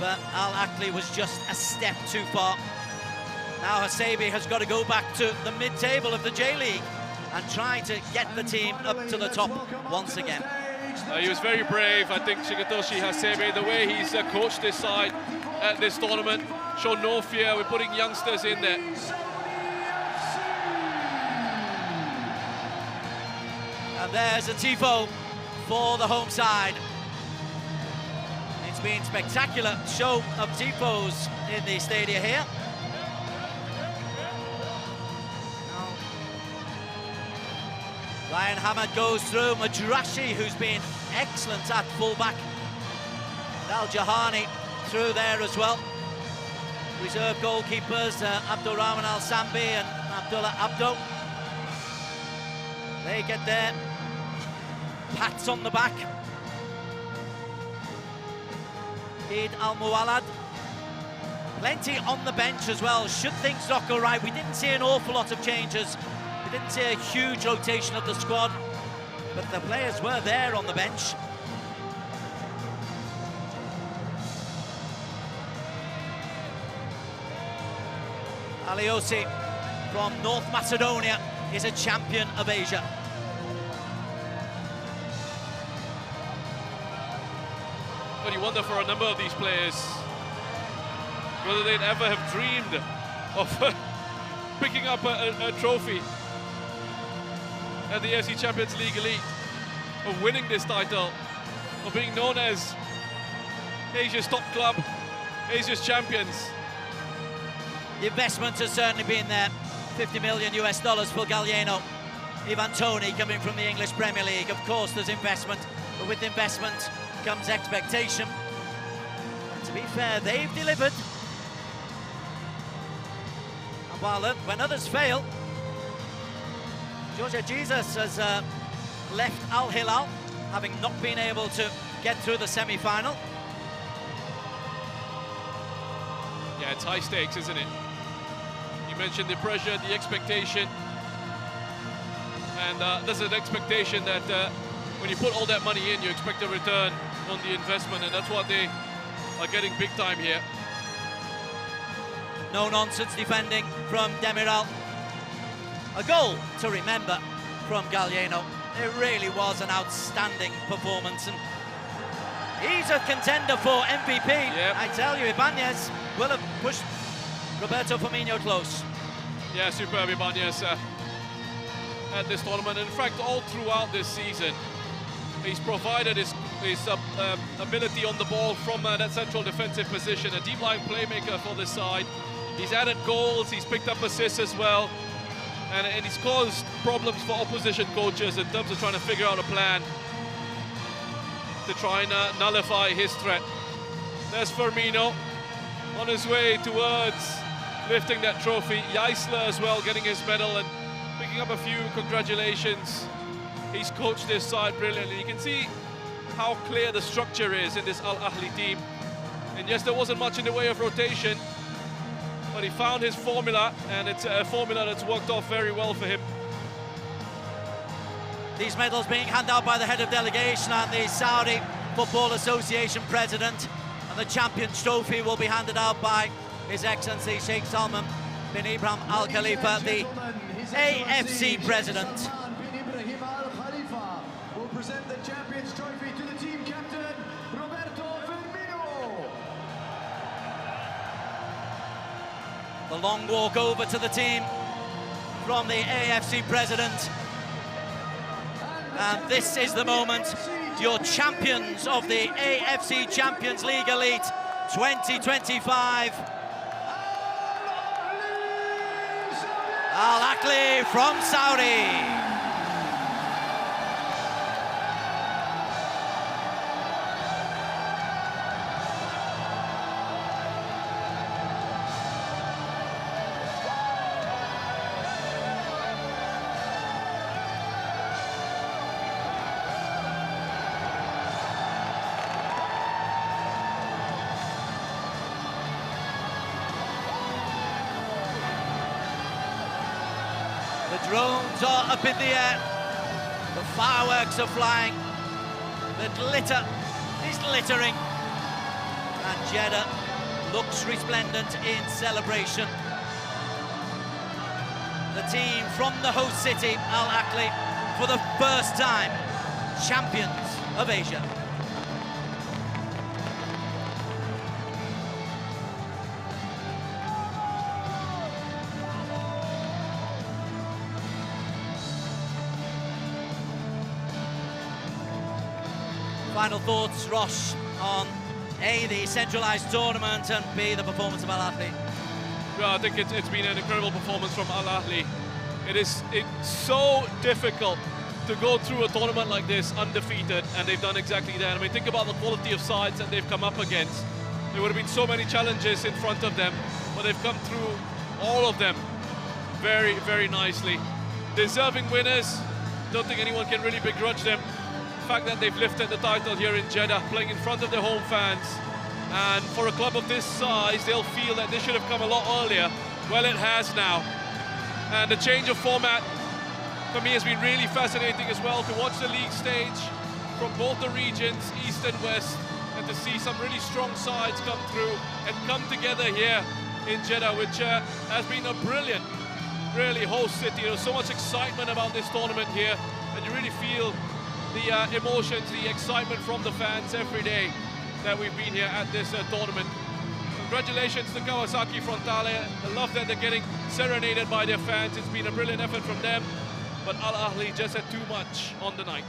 but Al-Ahli was just a step too far. Now Hasebe has got to go back to the mid-table of the J-League and try to get the team up to the top once again. He was very brave, I think, Shigetoshi Hasebe, the way he's coached this side at this tournament. Shown no fear, we're putting youngsters in there. And there's a tifo for the home side. It's been a spectacular show of tifos in the stadium here. Ryan Hamad goes through. Madrashi, who's been excellent at fullback. Al Jahani through there as well. Reserve goalkeepers, Abdurrahman Al-Sambi and Abdullah Abdo. They get their pats on the back. Eid Al-Muwalad. Plenty on the bench as well, should things not go right. We didn't see an awful lot of changes. We didn't see a huge rotation of the squad, but the players were there on the bench. Aliosi from North Macedonia is a champion of Asia. But you wonder for a number of these players whether they'd ever have dreamed of picking up a trophy at the AFC Champions League Elite, of winning this title, of being known as Asia's top club, Asia's champions. The investment has certainly been there. 50 million US dollars for Galliano. Ivan Toney coming from the English Premier League. Of course there's investment, but with investment comes expectation. And to be fair, they've delivered. And while when others fail, Jorge Jesus has left Al-Hilal, having not been able to get through the semi-final. Yeah, it's high stakes, isn't it? You mentioned the pressure, the expectation. And there's an expectation that when you put all that money in, you expect a return on the investment, and that's what they are getting big time here. No-nonsense defending from Demiral. A goal to remember from Galliano. It really was an outstanding performance, and he's a contender for MVP. Yep. I tell you, Ibanez will have pushed Roberto Firmino close. Yeah, superb Ibanez at this tournament. In fact, all throughout this season, he's provided his ability on the ball from that central defensive position, a deep line playmaker for this side. He's added goals, he's picked up assists as well. And he's caused problems for opposition coaches in terms of trying to figure out a plan to try and nullify his threat. There's Firmino on his way towards lifting that trophy. Jaisler as well getting his medal and picking up a few congratulations. He's coached this side brilliantly. You can see how clear the structure is in this Al-Ahli team. And yes, there wasn't much in the way of rotation, but he found his formula, and it's a formula that's worked off very well for him. These medals being handed out by the head of delegation and the Saudi Football Association president, and the Champions Trophy will be handed out by His Excellency Sheikh Salman bin Ibrahim Al Khalifa, the AFC president. Will present the Champions Trophy to the team captain, Roberto Firmino. The long walk over to the team from the AFC president. And this is the moment. Your champions of the AFC Champions League Elite 2025. Al-Ahli from Saudi. The drones are up in the air, the fireworks are flying, the glitter is glittering, and Jeddah looks resplendent in celebration. The team from the host city, Al-Ahli, for the first time, champions of Asia. Final thoughts, Rosh, on A, the centralised tournament, and B, the performance of Al-Ahli? Well, I think it's been an incredible performance from Al-Ahli. It's so difficult to go through a tournament like this undefeated, and they've done exactly that. I mean, think about the quality of sides that they've come up against. There would have been so many challenges in front of them, but they've come through all of them very, very nicely. Deserving winners. Don't think anyone can really begrudge them. The fact that they've lifted the title here in Jeddah, playing in front of their home fans, and for a club of this size, they'll feel that they should have come a lot earlier. Well, it has now. And the change of format, for me, has been really fascinating as well, to watch the league stage from both the regions, East and West, and to see some really strong sides come through and come together here in Jeddah, which has been a brilliant, really, host city. There's so much excitement about this tournament here, and you really feel the emotions, the excitement from the fans every day that we've been here at this tournament. Congratulations to Kawasaki Frontale. I love that they're getting serenaded by their fans. It's been a brilliant effort from them, but Al-Ahli just had too much on the night.